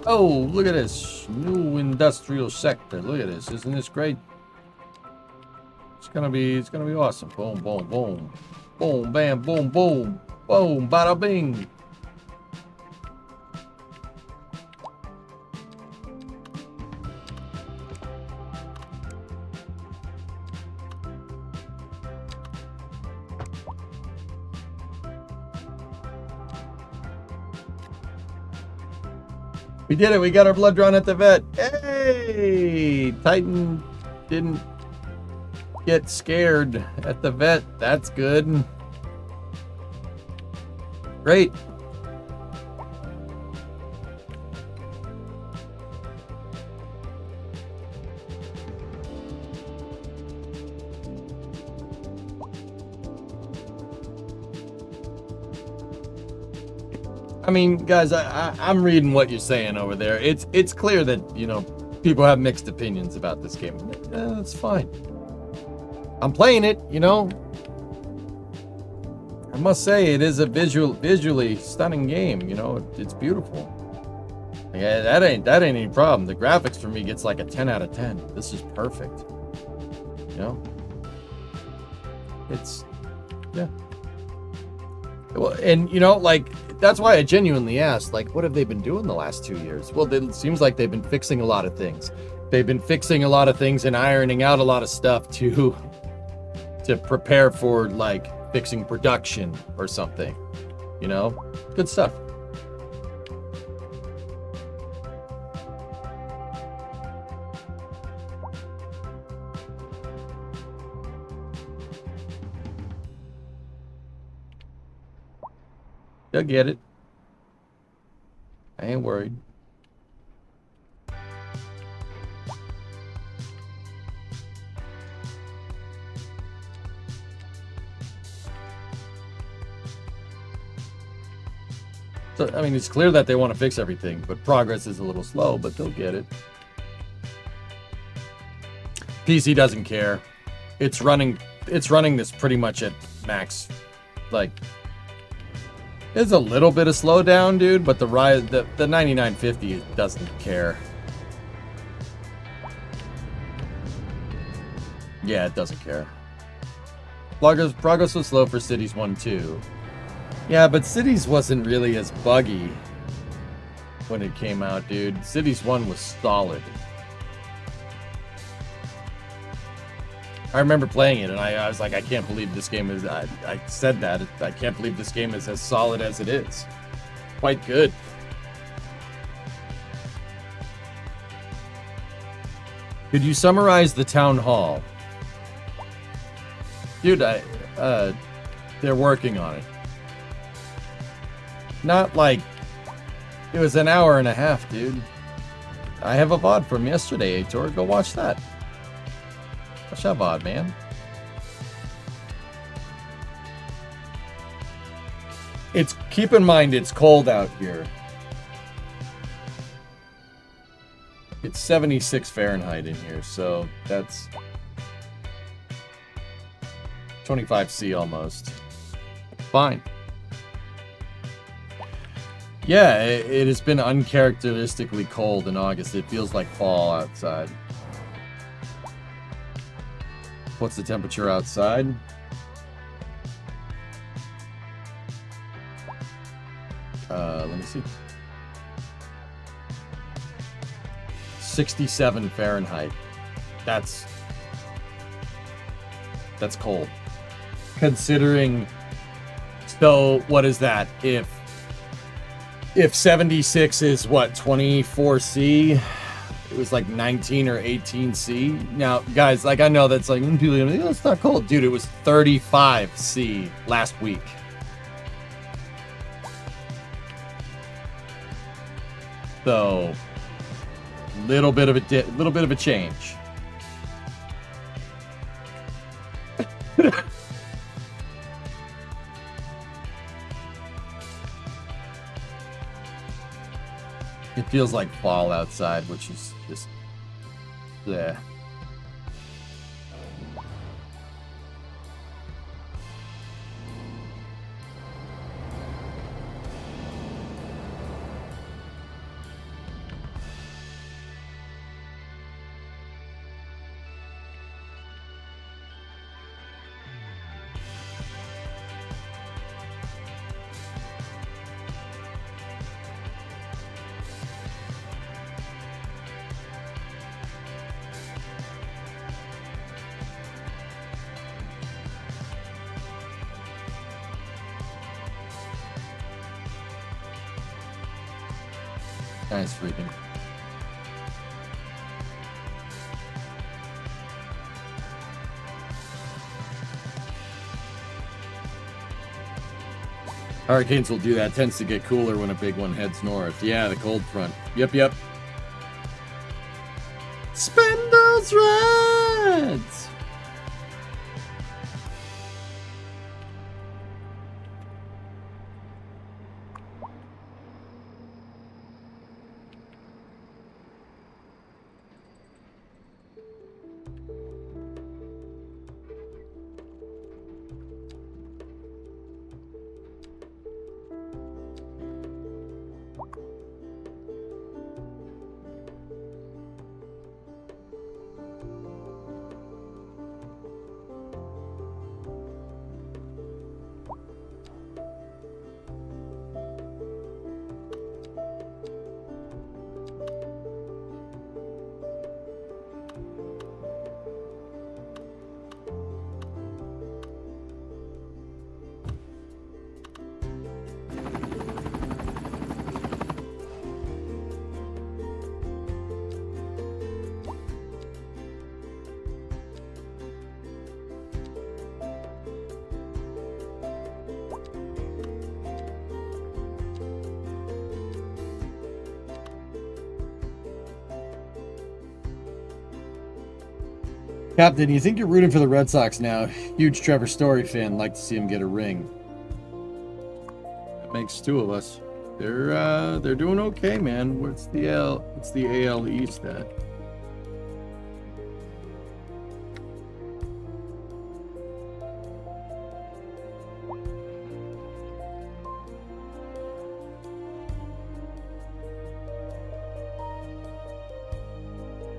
Oh, look at this. New industrial sector. Look at this. Isn't this great? It's gonna be awesome. Boom, boom, boom. Boom, bam, boom, boom. Boom, bada bing. We did it. We got our blood drawn at the vet. Hey! Titan didn't get scared at the vet. That's good. Great. I mean, guys, I'm reading what you're saying over there. It's clear that, you know, people have mixed opinions about this game. That's fine. I'm playing it, you know. I must say, it is a visually stunning game. You know, it's beautiful. Yeah, that ain't any problem. The graphics for me gets like a 10 out of 10. This is perfect. You know, it's yeah. Well, and you know, like, that's why I genuinely asked, like, what have they been doing the last 2 years? Well, it seems like they've been fixing a lot of things. they've been fixing a lot of things and ironing out a lot of stuff to prepare for like fixing production or something. You know? Good stuff. They'll get it. I ain't worried. So, I mean, it's clear that they want to fix everything, but progress is a little slow, but they'll get it. PC doesn't care. It's running this pretty much at max. Like, there's a little bit of slowdown, dude, but the 9950 doesn't care. Yeah, it doesn't care. Progress was slow for Cities 1 too. Yeah, but Cities wasn't really as buggy when it came out, dude. Cities 1 was solid. I remember playing it, and I was like, I can't believe this game is... I said that. I can't believe this game is as solid as it is. Quite good. Could you summarize the town hall? Dude, they're working on it. Not like... It was an hour and a half, dude. I have a VOD from yesterday, Aitor. Go watch that. Watch that VOD, man. Keep in mind, it's cold out here. It's 76 Fahrenheit in here, so that's 25°C almost. Fine. Yeah, it has been uncharacteristically cold in August. It feels like fall outside. What's the temperature outside? Let me see. 67 Fahrenheit. That's cold. Considering, so what is that? If 76 is what, 24°C? It was like 19 or 18°C. Now, guys, like I know that's like, it's not cold. Dude, it was 35°C last week. So, little bit of a change. It feels like fall outside, which is just, yeah. Nice freaking. Hurricanes will do that. Tends to get cooler when a big one heads north. Yeah, the cold front. Yep. Spend those reds! Captain, you think you're rooting for the Red Sox now? Huge Trevor Story fan. Like to see him get a ring. That makes two of us. They're doing okay, man. What's the AL East at?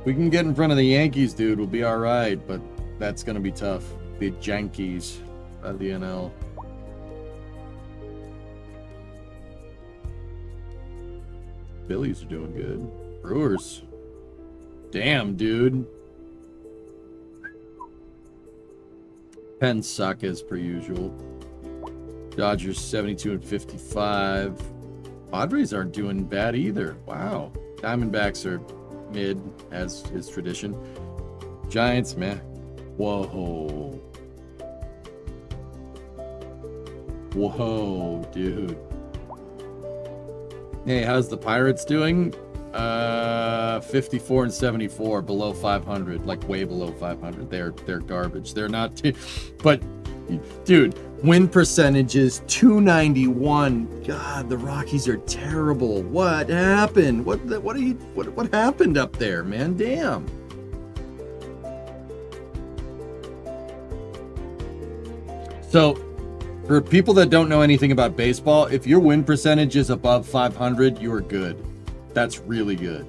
We can get in front of the Yankees, dude. We'll be all right, but that's gonna be tough. The Yankees of the NL. Phillies are doing good. Brewers. Damn, dude. Pens suck as per usual. Dodgers 72 and 55. Padres aren't doing bad either. Wow. Diamondbacks are mid, as is tradition. Giants, meh. Whoa. Whoa, dude. Hey, how's the Pirates doing? 54 and 74, below 500, like way below 500. They're garbage. They're not, but dude, win percentage is 291. God, the Rockies are terrible. What happened? What happened up there, man? Damn. So, for people that don't know anything about baseball, if your win percentage is above 500, you are good. That's really good.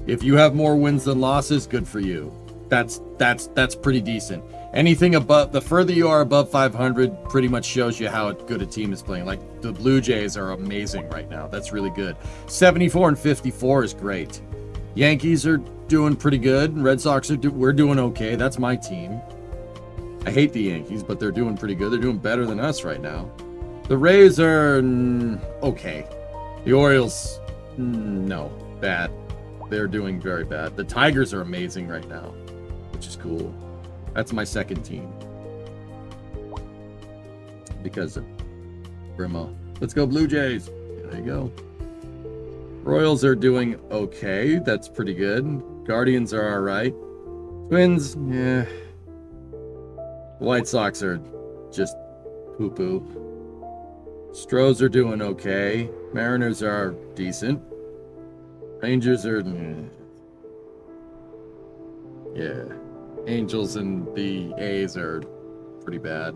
If you have more wins than losses, good for you. That's pretty decent. Anything above, the further you are above 500, pretty much shows you how good a team is playing. Like the Blue Jays are amazing right now. That's really good. 74 and 54 is great. Yankees are doing pretty good. Red Sox we're doing okay. That's my team. I hate the Yankees, but they're doing pretty good. They're doing better than us right now. The Rays are okay. The Orioles, no, bad. They're doing very bad. The Tigers are amazing right now, which is cool. That's my second team. Because of Brimo. Let's go Blue Jays. There you go. Royals are doing okay. That's pretty good. Guardians are all right. Twins, yeah. White Sox are just poo-poo. Stros are doing okay. Mariners are decent. Rangers are... yeah. Angels and the A's are pretty bad.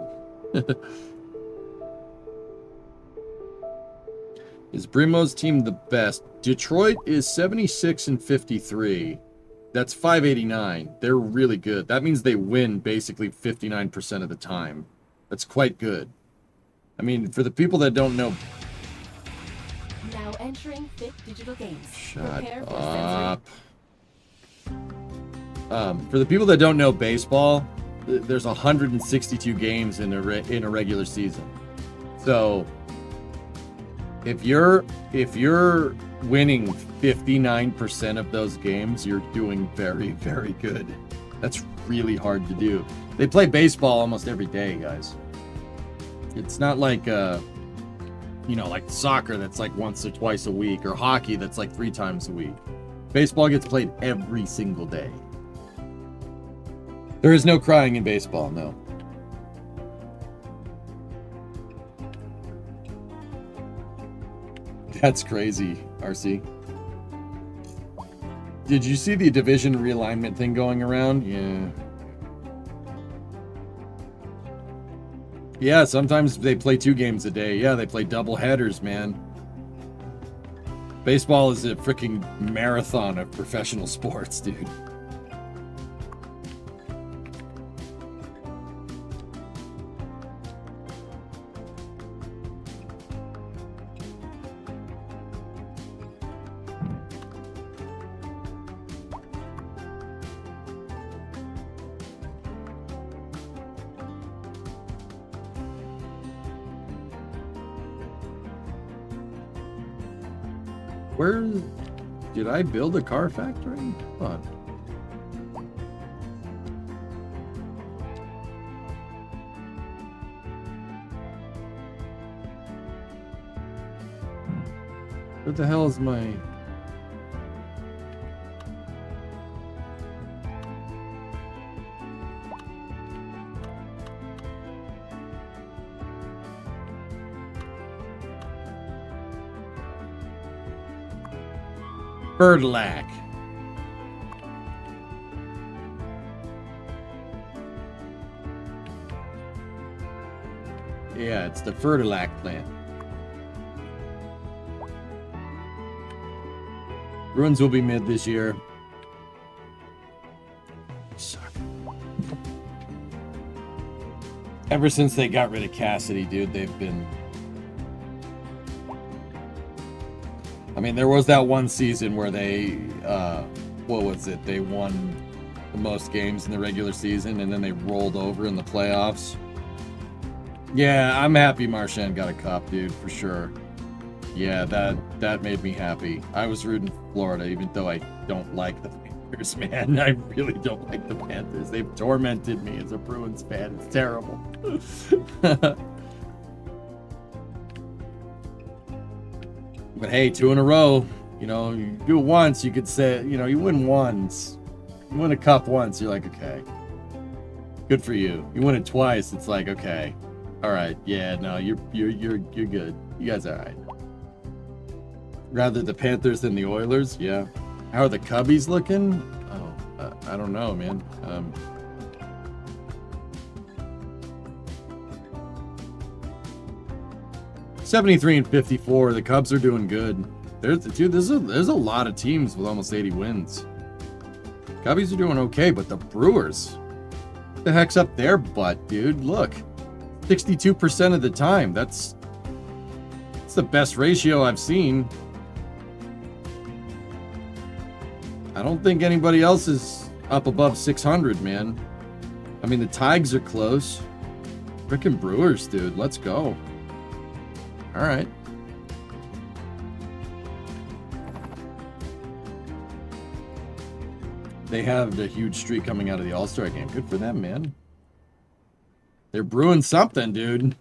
Is Brimo's team the best? Detroit is 76 and 53. That's 589. They're really good. That means they win basically 59% of the time. That's quite good. I mean, for the people that don't know... Now entering Fit Digital Games. Shut up. For the people that don't know baseball, there's 162 games in a regular season. So if you're winning 59% of those games, you're doing very, very good. That's really hard to do. They play baseball almost every day, guys. It's not like like soccer that's like once or twice a week, or hockey that's like 3 times a week. Baseball gets played every single day. There is no crying in baseball, no. That's crazy, RC. Did you see the division realignment thing going around? Yeah. Yeah, sometimes they play 2 games a day. Yeah, they play double headers, man. Baseball is a freaking marathon of professional sports, dude. Where did I build a car factory? Hold on. What the hell is my... Birdlac. Yeah, it's the Fertilac plant. Bruins will be mid this year. Suck. Ever since they got rid of Cassidy, dude, they've been... I mean, there was that one season where they, what was it? They won the most games in the regular season, and then they rolled over in the playoffs. Yeah, I'm happy Marchand got a cup, dude, for sure. Yeah, that made me happy. I was rooting for Florida, even though I don't like the Panthers, man. I really don't like the Panthers. They've tormented me as a Bruins fan. It's terrible. But hey, 2 in a row. You know, you do it once, you could say, you know, you win once. You win a cup once, you're like, okay. Good for you. You win it twice, it's like, okay. All right, yeah, no, you're good. You guys are all right. Rather the Panthers than the Oilers, yeah. How are the Cubbies looking? Oh, I don't know, man. 73 and 54. The Cubs are doing good. There's a lot of teams with almost 80 wins. Cubbies are doing okay, but the Brewers, what the heck's up their butt, dude? Look. 62% of the time. That's the best ratio I've seen. I don't think anybody else is up above 600, man. I mean, the Tigers are close. Frickin' Brewers, dude. Let's go. All right. They have a huge streak coming out of the All-Star game. Good for them, man. They're brewing something, dude.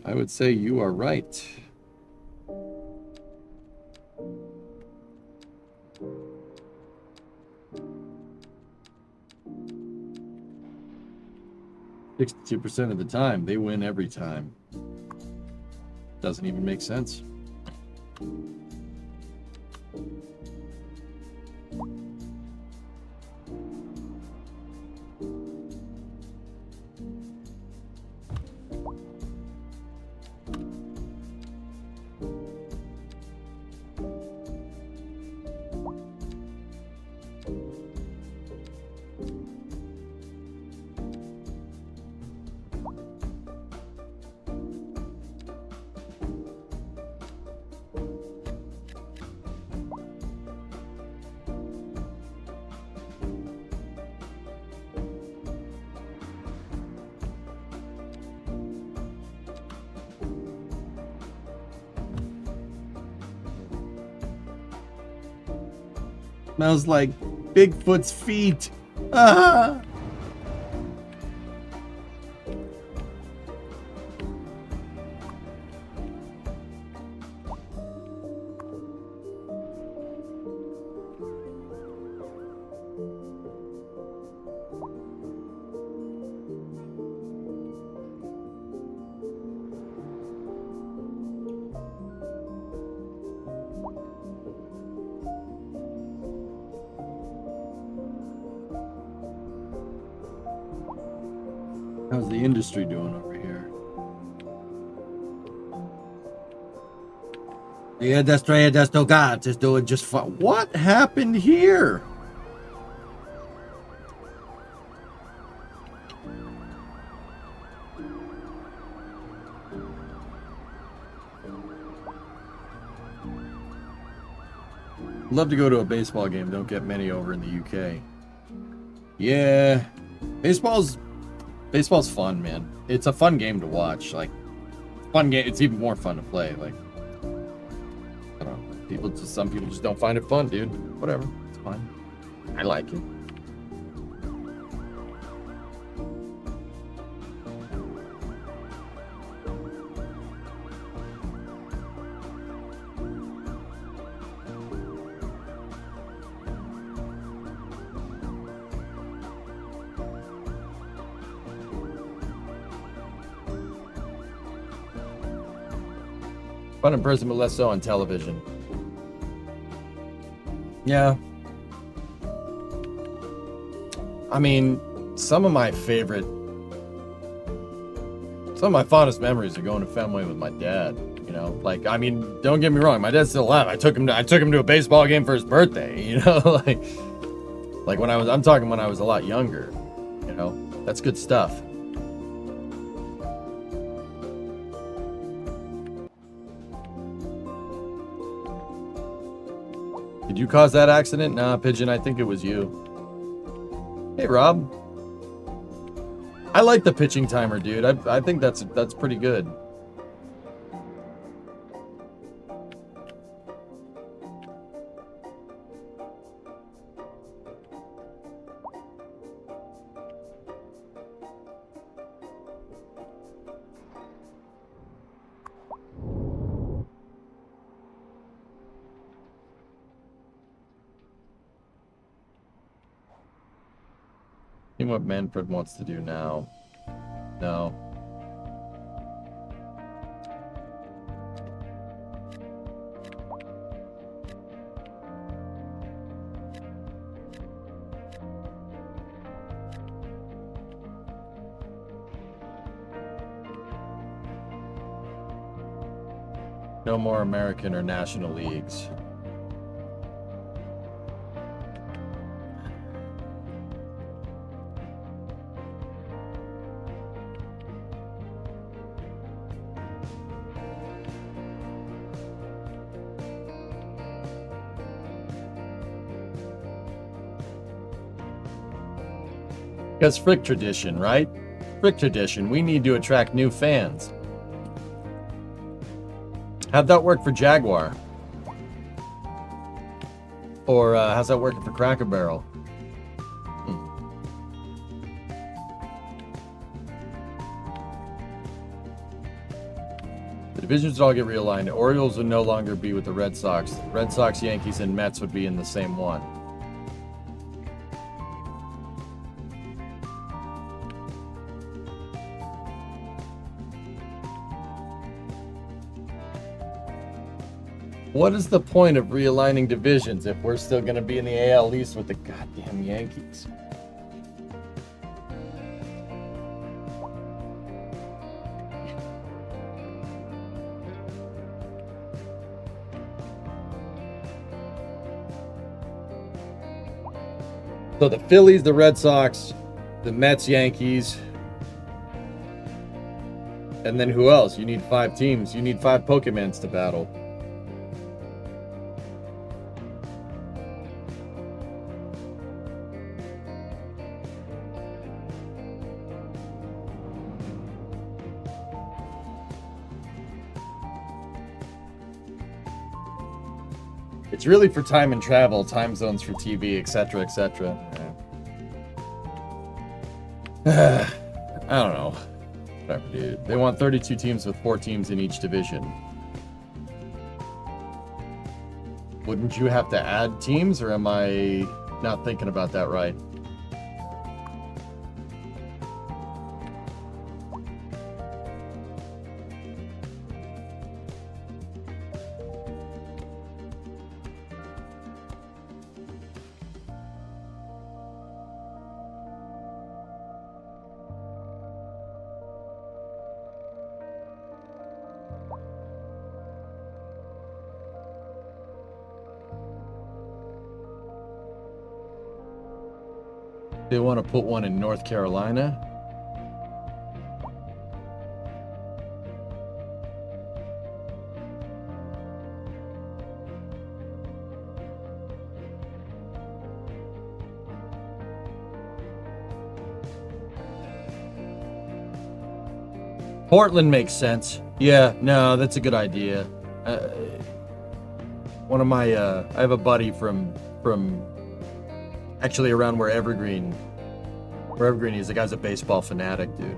I would say you are right. %62 of the time. They win every time. Doesn't even make sense. Smells like Bigfoot's feet. Ah! How's the industry doing over here? The industry just got is doing just fine. What happened here? Love to go to a baseball game. Don't get many over in the UK. Yeah, baseball's fun, man. It's a fun game to watch. Like, fun game. It's even more fun to play. Like, I don't know. Some people just don't find it fun, dude. Whatever. It's fine. I like it. Fun in person, but less so on television. Yeah. I mean, some of my fondest memories are going to Fenway with my dad. You know, like, I mean, don't get me wrong, my dad's still alive. I took him to a baseball game for his birthday. You know, like I'm talking when I was a lot younger. You know, that's good stuff. Did you cause that accident? Nah, Pigeon, I think it was you. Hey, Rob. I like the pitching timer, dude. I think that's pretty good. See what Manfred wants to do now. No. No more American or National Leagues. Because Frick tradition, right? Frick tradition. We need to attract new fans. How'd that work for Jaguar? Or how's that working for Cracker Barrel? The divisions would all get realigned. Orioles would no longer be with the Red Sox. Red Sox, Yankees, and Mets would be in the same one. What is the point of realigning divisions if we're still going to be in the AL East with the goddamn Yankees? So the Phillies, the Red Sox, the Mets, Yankees, and then who else? You need 5 teams. You need 5 Pokemons to battle. It's really for time and travel, time zones for TV, etc., etc. I don't know. Whatever, dude. They want 32 teams with 4 teams in each division. Wouldn't you have to add teams, or am I not thinking about that right? They want to put one in North Carolina. Portland makes sense. Yeah, no, that's a good idea. One of my, I have a buddy from actually around where Evergreen is. The guy's a baseball fanatic, dude.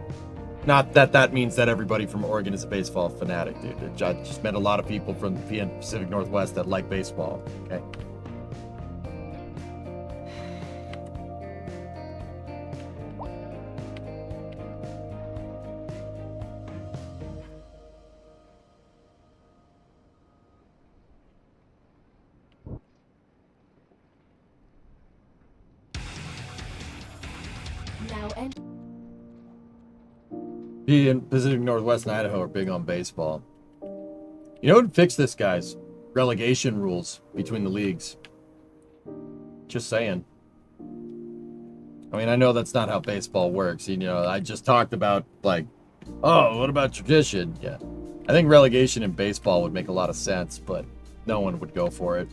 Not that that means that everybody from Oregon is a baseball fanatic, dude. It just meant a lot of people from the Pacific Northwest that like baseball, okay? in Pacific Northwest and Idaho are big on baseball. You know what would fix this, guys? Relegation rules between the leagues. Just saying. I mean, I know that's not how baseball works. You know, I just talked about, like, oh, what about tradition? Yeah. I think relegation in baseball would make a lot of sense, but no one would go for it.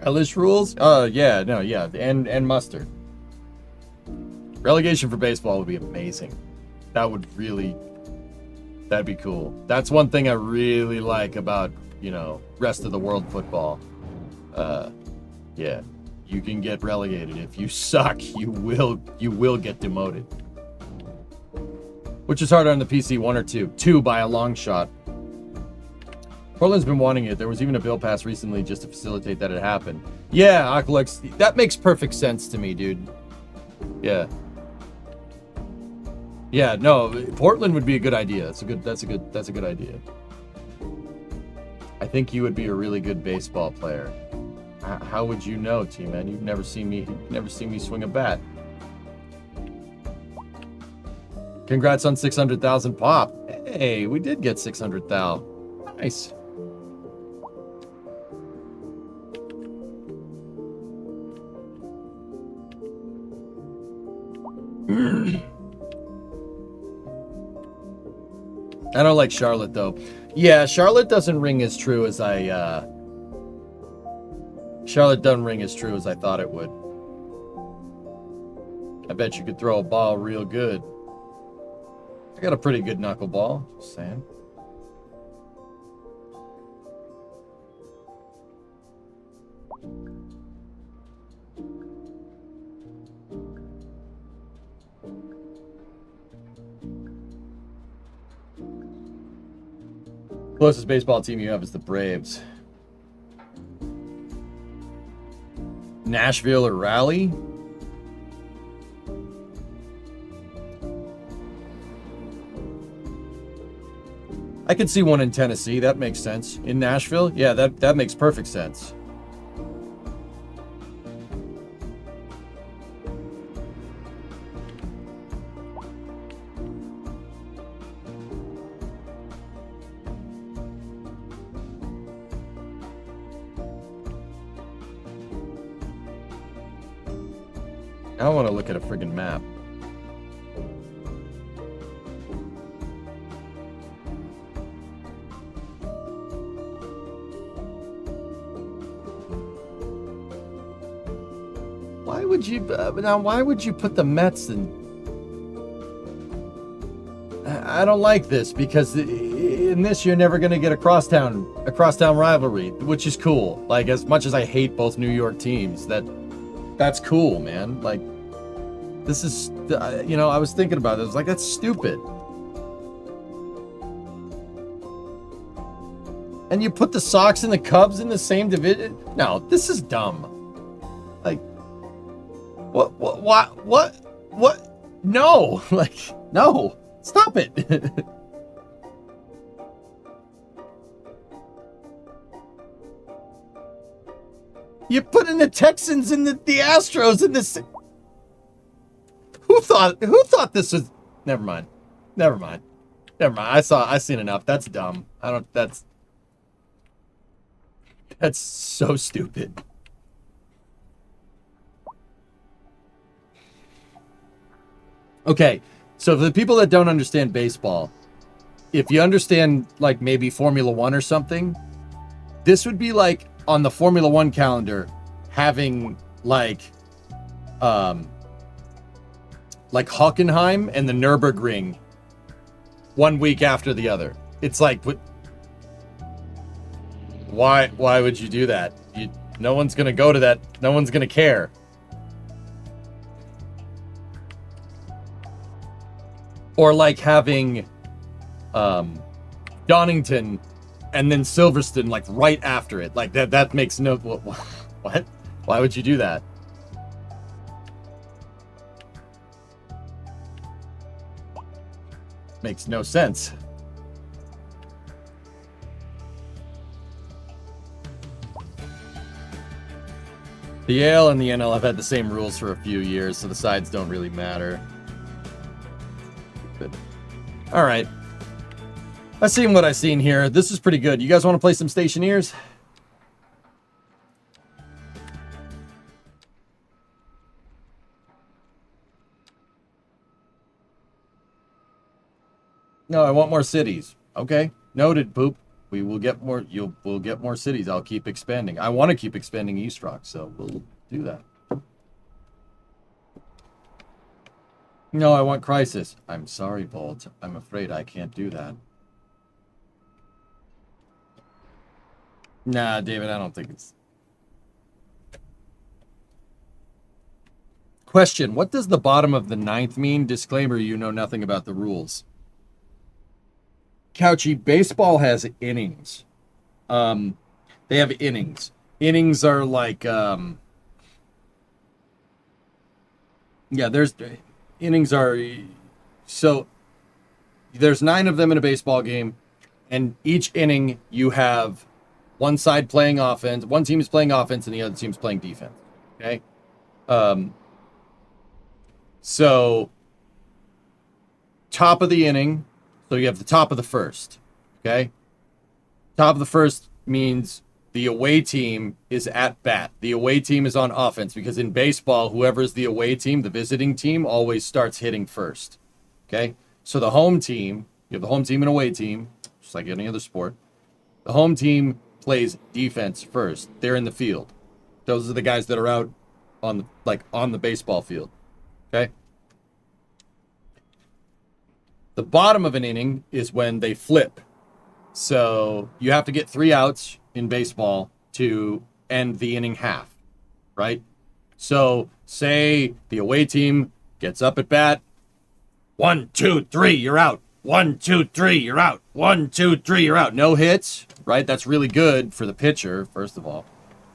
Relish rules? Yeah, no, yeah, and mustard. Relegation for baseball would be amazing. That would really, that'd be cool. That's one thing I really like about, you know, rest of the world football. Yeah, you can get relegated. If you suck, you will get demoted. Which is harder on the PC, 1 or 2? 2 by a long shot. Portland's been wanting it. There was even a bill passed recently just to facilitate that it happened. Yeah, Aqualex, that makes perfect sense to me, dude. Yeah. Yeah, no, Portland would be a good idea. That's a good idea. I think you would be a really good baseball player. How would you know, T-Man? You've never seen me swing a bat. Congrats on 600,000 pop. Hey, we did get 600,000. Nice. I don't like Charlotte, though. Yeah, Charlotte doesn't ring as true as Charlotte doesn't ring as true as I thought it would. I bet you could throw a ball real good. I got a pretty good knuckleball, just saying. Closest baseball team you have is the Braves. Nashville or Raleigh? I could see one in Tennessee. That makes sense. In Nashville? Yeah, that makes perfect sense. I want to look at a friggin' map. Why would you now? Why would you put the Mets in? I don't like this because in this you're never gonna get a crosstown rivalry, which is cool. Like, as much as I hate both New York teams, that's cool, man. Like, this is, you know, I was thinking about it. I was like, that's stupid. And you put the Sox and the Cubs in the same division? No, this is dumb. Like, what? No, like, no, stop it. You put in the Texans and the Astros in this. Who thought this was? Never mind. I seen enough. That's dumb. That's so stupid. Okay, so for the people that don't understand baseball, if you understand, like, maybe Formula One or something, this would be like on the Formula One calendar having like Hockenheim and the Nürburgring 1 week after the other. It's like, why would you do that? No one's gonna go to that. No one's gonna care. Or like having Donington and then Silverstone like right after it. Like that makes no what? Why would you do that? Makes no sense. The AL and the NL have had the same rules for a few years, so the sides don't really matter. But, all right. I've seen what I've seen here. This is pretty good. You guys want to play some Stationeers? No, I want more cities. Okay, noted, Poop. We will get more. We'll get more cities. I'll keep expanding. I want to keep expanding East Rock, so we'll do that. No, I want Crisis. I'm sorry, Bolt. I'm afraid I can't do that. Nah, David, I don't think it's... Question, what does the bottom of the 9th mean? Disclaimer, you know nothing about the rules. Couchy, baseball has innings. They have innings. Innings are like... yeah, there's... Innings are... So, there's 9 of them in a baseball game, and each inning you have... one side playing offense, one team is playing offense, and the other team's playing defense. Okay? So, top of the inning, so you have the top of the first. Okay? Top of the first means the away team is at bat. The away team is on offense, because in baseball, whoever's the away team, the visiting team, always starts hitting first. Okay? So the home team, you have the home team and away team, just like any other sport. The home team plays defense first. They're in the field. Those are the guys that are out on the baseball field. Okay? The bottom of an inning is when they flip. So you have to get 3 outs in baseball to end the inning half, right? So say the away team gets up at bat. 1, 2, 3, you're out. 1, 2, 3, you're out. 1, 2, 3, you're out. No hits, right? That's really good for the pitcher, first of all.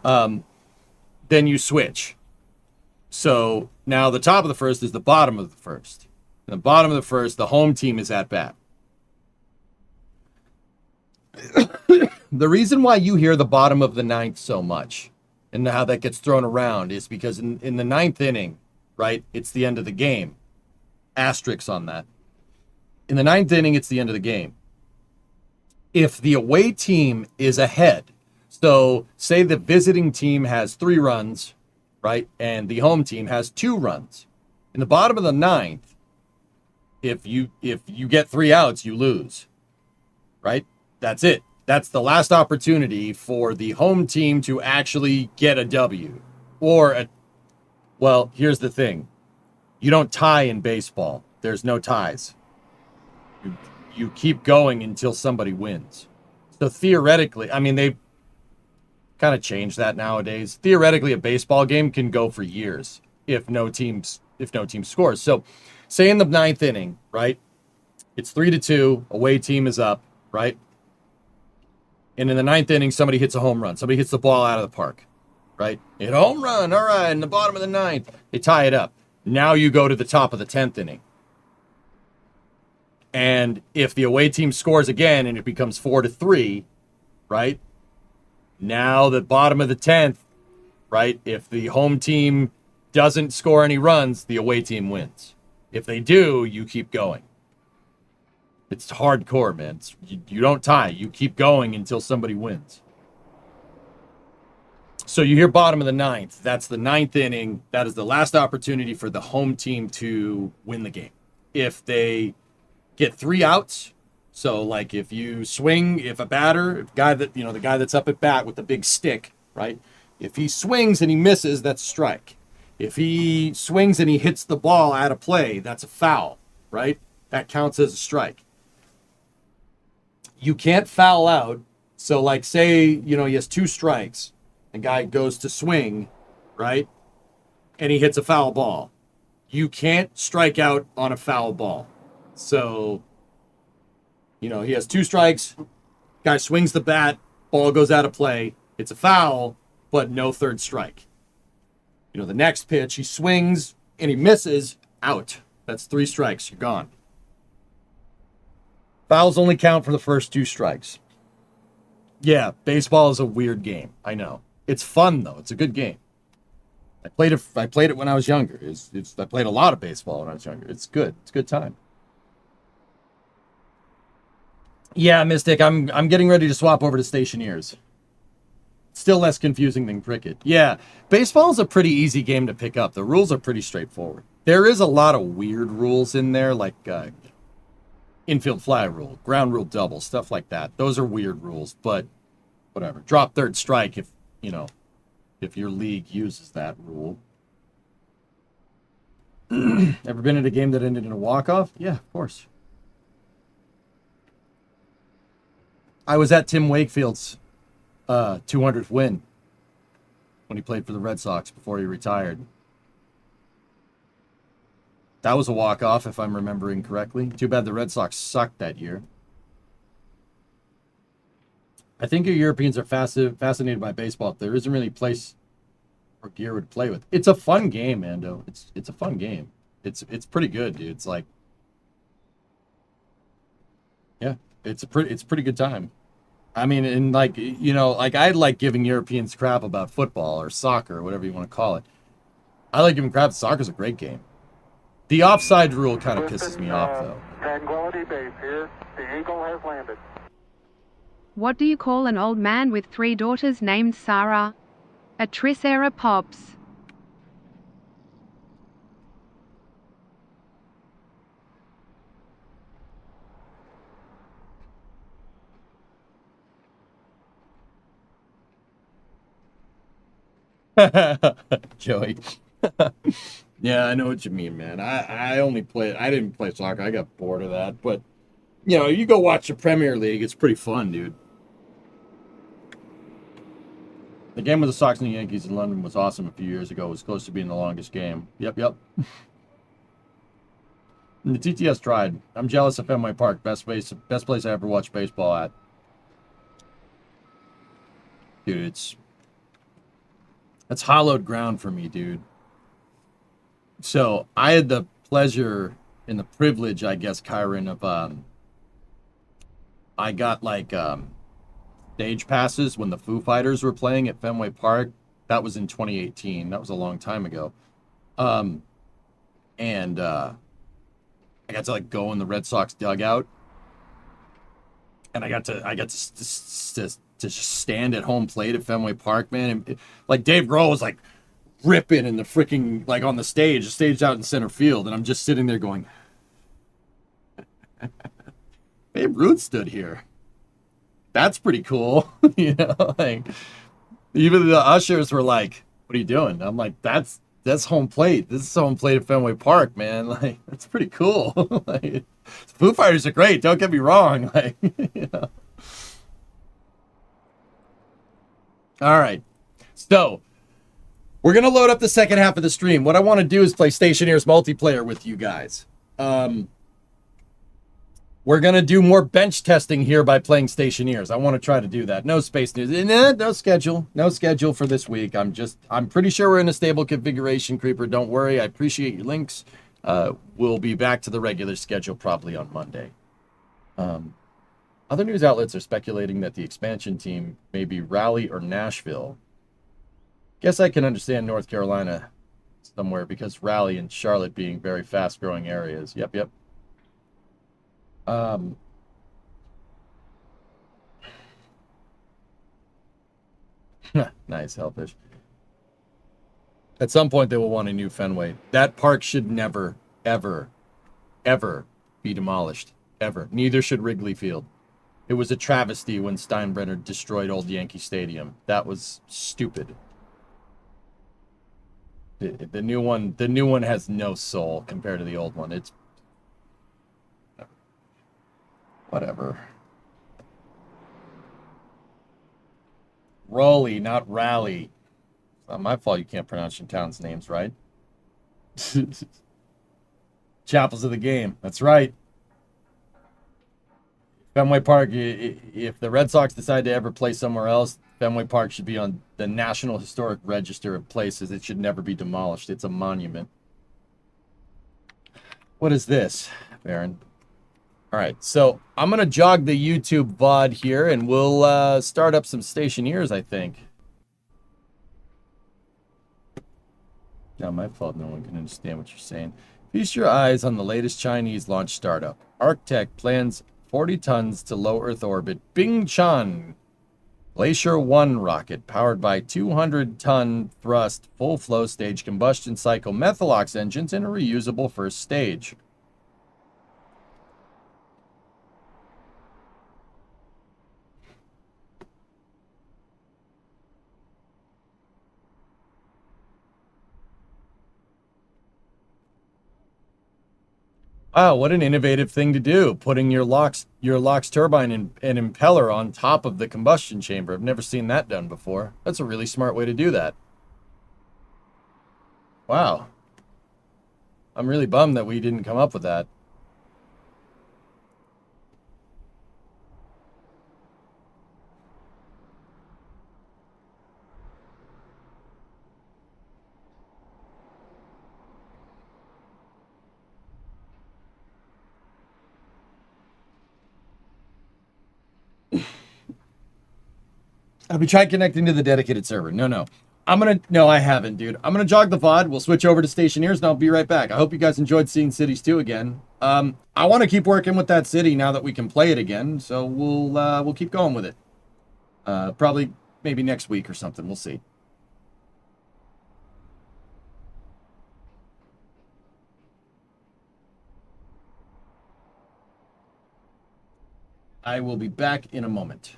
Then you switch. So now the top of the first is the bottom of the first. In the bottom of the first, the home team is at bat. The reason why you hear the bottom of the 9th so much and how that gets thrown around is because in the 9th inning, right, it's the end of the game. Asterisks on that. In the 9th inning, it's the end of the game. If the away team is ahead, so say the visiting team has 3 runs, right, and the home team has 2 runs. In the bottom of the 9th, if you get 3 outs, you lose, right? That's it. That's the last opportunity for the home team to actually get a W. Well, here's the thing. You don't tie in baseball. There's no ties. You keep going until somebody wins. So theoretically, I mean, they kind of changed that nowadays. Theoretically, a baseball game can go for years if no team scores. So say in the 9th inning, right? It's 3-2, away team is up, right? And in the 9th inning, somebody hits a home run. Somebody hits the ball out of the park, right? Hit a home run, all right, in the bottom of the 9th. They tie it up. Now you go to the top of the 10th inning. And if the away team scores again and it becomes 4-3, right? Now the bottom of the 10th, right? If the home team doesn't score any runs, the away team wins. If they do, you keep going. It's hardcore, man. You don't tie. You keep going until somebody wins. So you hear bottom of the 9th. That's the 9th inning. That is the last opportunity for the home team to win the game. If they get 3 outs, so like if you swing, if a batter, the guy that's up at bat with the big stick, right? If he swings and he misses, that's a strike. If he swings and he hits the ball out of play, that's a foul, right? That counts as a strike. You can't foul out. So like say, he has 2 strikes. A guy goes to swing, right? And he hits a foul ball. You can't strike out on a foul ball. So, he has 2 strikes. Guy swings the bat. Ball goes out of play. It's a foul, but no 3rd strike. The next pitch, he swings and he misses. Out. That's 3 strikes. You're gone. Fouls only count for the first 2 strikes. Yeah, baseball is a weird game. I know. It's fun, though. It's a good game. I played it when I was younger. I played a lot of baseball when I was younger. It's good. It's a good time. Yeah, Mystic, I'm getting ready to swap over to Stationeers. Still less confusing than cricket. Yeah, baseball is a pretty easy game to pick up. The rules are pretty straightforward. There is a lot of weird rules in there, like infield fly rule, ground rule double, stuff like that. Those are weird rules, but whatever. Drop third strike if your league uses that rule. Ever been in a game that ended in a walk-off? Yeah, of course. I was at Tim Wakefield's 200th win when he played for the Red Sox before he retired. That was a walk-off, if I'm remembering correctly. Too bad the Red Sox sucked that year. I think you Europeans are fascinated by baseball. There isn't really a place or gear would play with. It's a fun game, Mando. It's a fun game. It's pretty good, dude. It's like, yeah, it's a pretty good time. I mean, and like, like I like giving Europeans crap about football or soccer or whatever you want to call it. I like giving crap. Soccer's a great game. The offside rule kind of pisses me off, though. Tranquility Base here. The Eagle has landed. What do you call an old man with 3 daughters named Sarah? A Triceratops. Joey. Yeah, I know what you mean, man. I didn't play soccer. I got bored of that. But, you go watch the Premier League. It's pretty fun, dude. The game with the Sox and the Yankees in London was awesome a few years ago. It was close to being the longest game. Yep. And the TTS tried. I'm jealous of Fenway Park. Best place I ever watched baseball at. Dude, that's hallowed ground for me, dude. So I had the pleasure and the privilege, I guess, Kyron, of I got like stage passes when the Foo Fighters were playing at Fenway Park. That was in 2018. That was a long time ago. And I got to like go in the Red Sox dugout, and I got to just stand at home plate at Fenway Park, man. And like Dave Grohl was like ripping in the freaking, like on the stage out in center field, and I'm just sitting there going, Babe Ruth stood here. That's pretty cool. Like even the ushers were like, what are you doing? I'm like, that's home plate. This is home plate at Fenway Park, man. Like, that's pretty cool. Like, Foo Fighters are great, don't get me wrong. Like, All right. So we're going to load up the second half of the stream. What I want to do is play Stationeers multiplayer with you guys. We're going to do more bench testing here by playing Stationeers. I want to try to do that. No Space News. No schedule. No schedule for this week. I'm pretty sure we're in a stable configuration, Creeper. Don't worry. I appreciate your links. We'll be back to the regular schedule probably on Monday. Other news outlets are speculating that the expansion team may be Raleigh or Nashville. Guess I can understand North Carolina somewhere because Raleigh and Charlotte being very fast-growing areas. Yep. Nice, Hellfish. At some point, they will want a new Fenway. That park should never, ever, ever be demolished. Ever. Neither should Wrigley Field. It was a travesty when Steinbrenner destroyed Old Yankee Stadium. That was stupid. The new one has no soul compared to the old one. It's whatever. Raleigh, not Raleigh. It's not my fault you can't pronounce your town's names right. Chapels of the game. That's right. Fenway Park, if the Red Sox decide to ever play somewhere else, Fenway Park should be on the National Historic Register of Places. It should never be demolished. It's a monument. What is this, Baron? All right, so I'm going to jog the YouTube VOD here, and we'll start up some Stationeers, I think. Not my fault no one can understand what you're saying. Feast your eyes on the latest Chinese launch startup. ArcTech plans 40 tons to low Earth orbit Bingchan Glacier 1 rocket powered by 200-ton thrust full flow stage combustion cycle Methalox engines and a reusable first stage. Wow, what an innovative thing to do, putting your LOX turbine and impeller on top of the combustion chamber. I've never seen that done before. That's a really smart way to do that. Wow. I'm really bummed that we didn't come up with that. Have you tried connecting to the dedicated server? No. No, I haven't, dude. I'm gonna jog the VOD. We'll switch over to Stationeers and I'll be right back. I hope you guys enjoyed seeing Cities 2 again. I want to keep working with that city now that we can play it again, so we'll keep going with it. Probably maybe next week or something. We'll see. I will be back in a moment.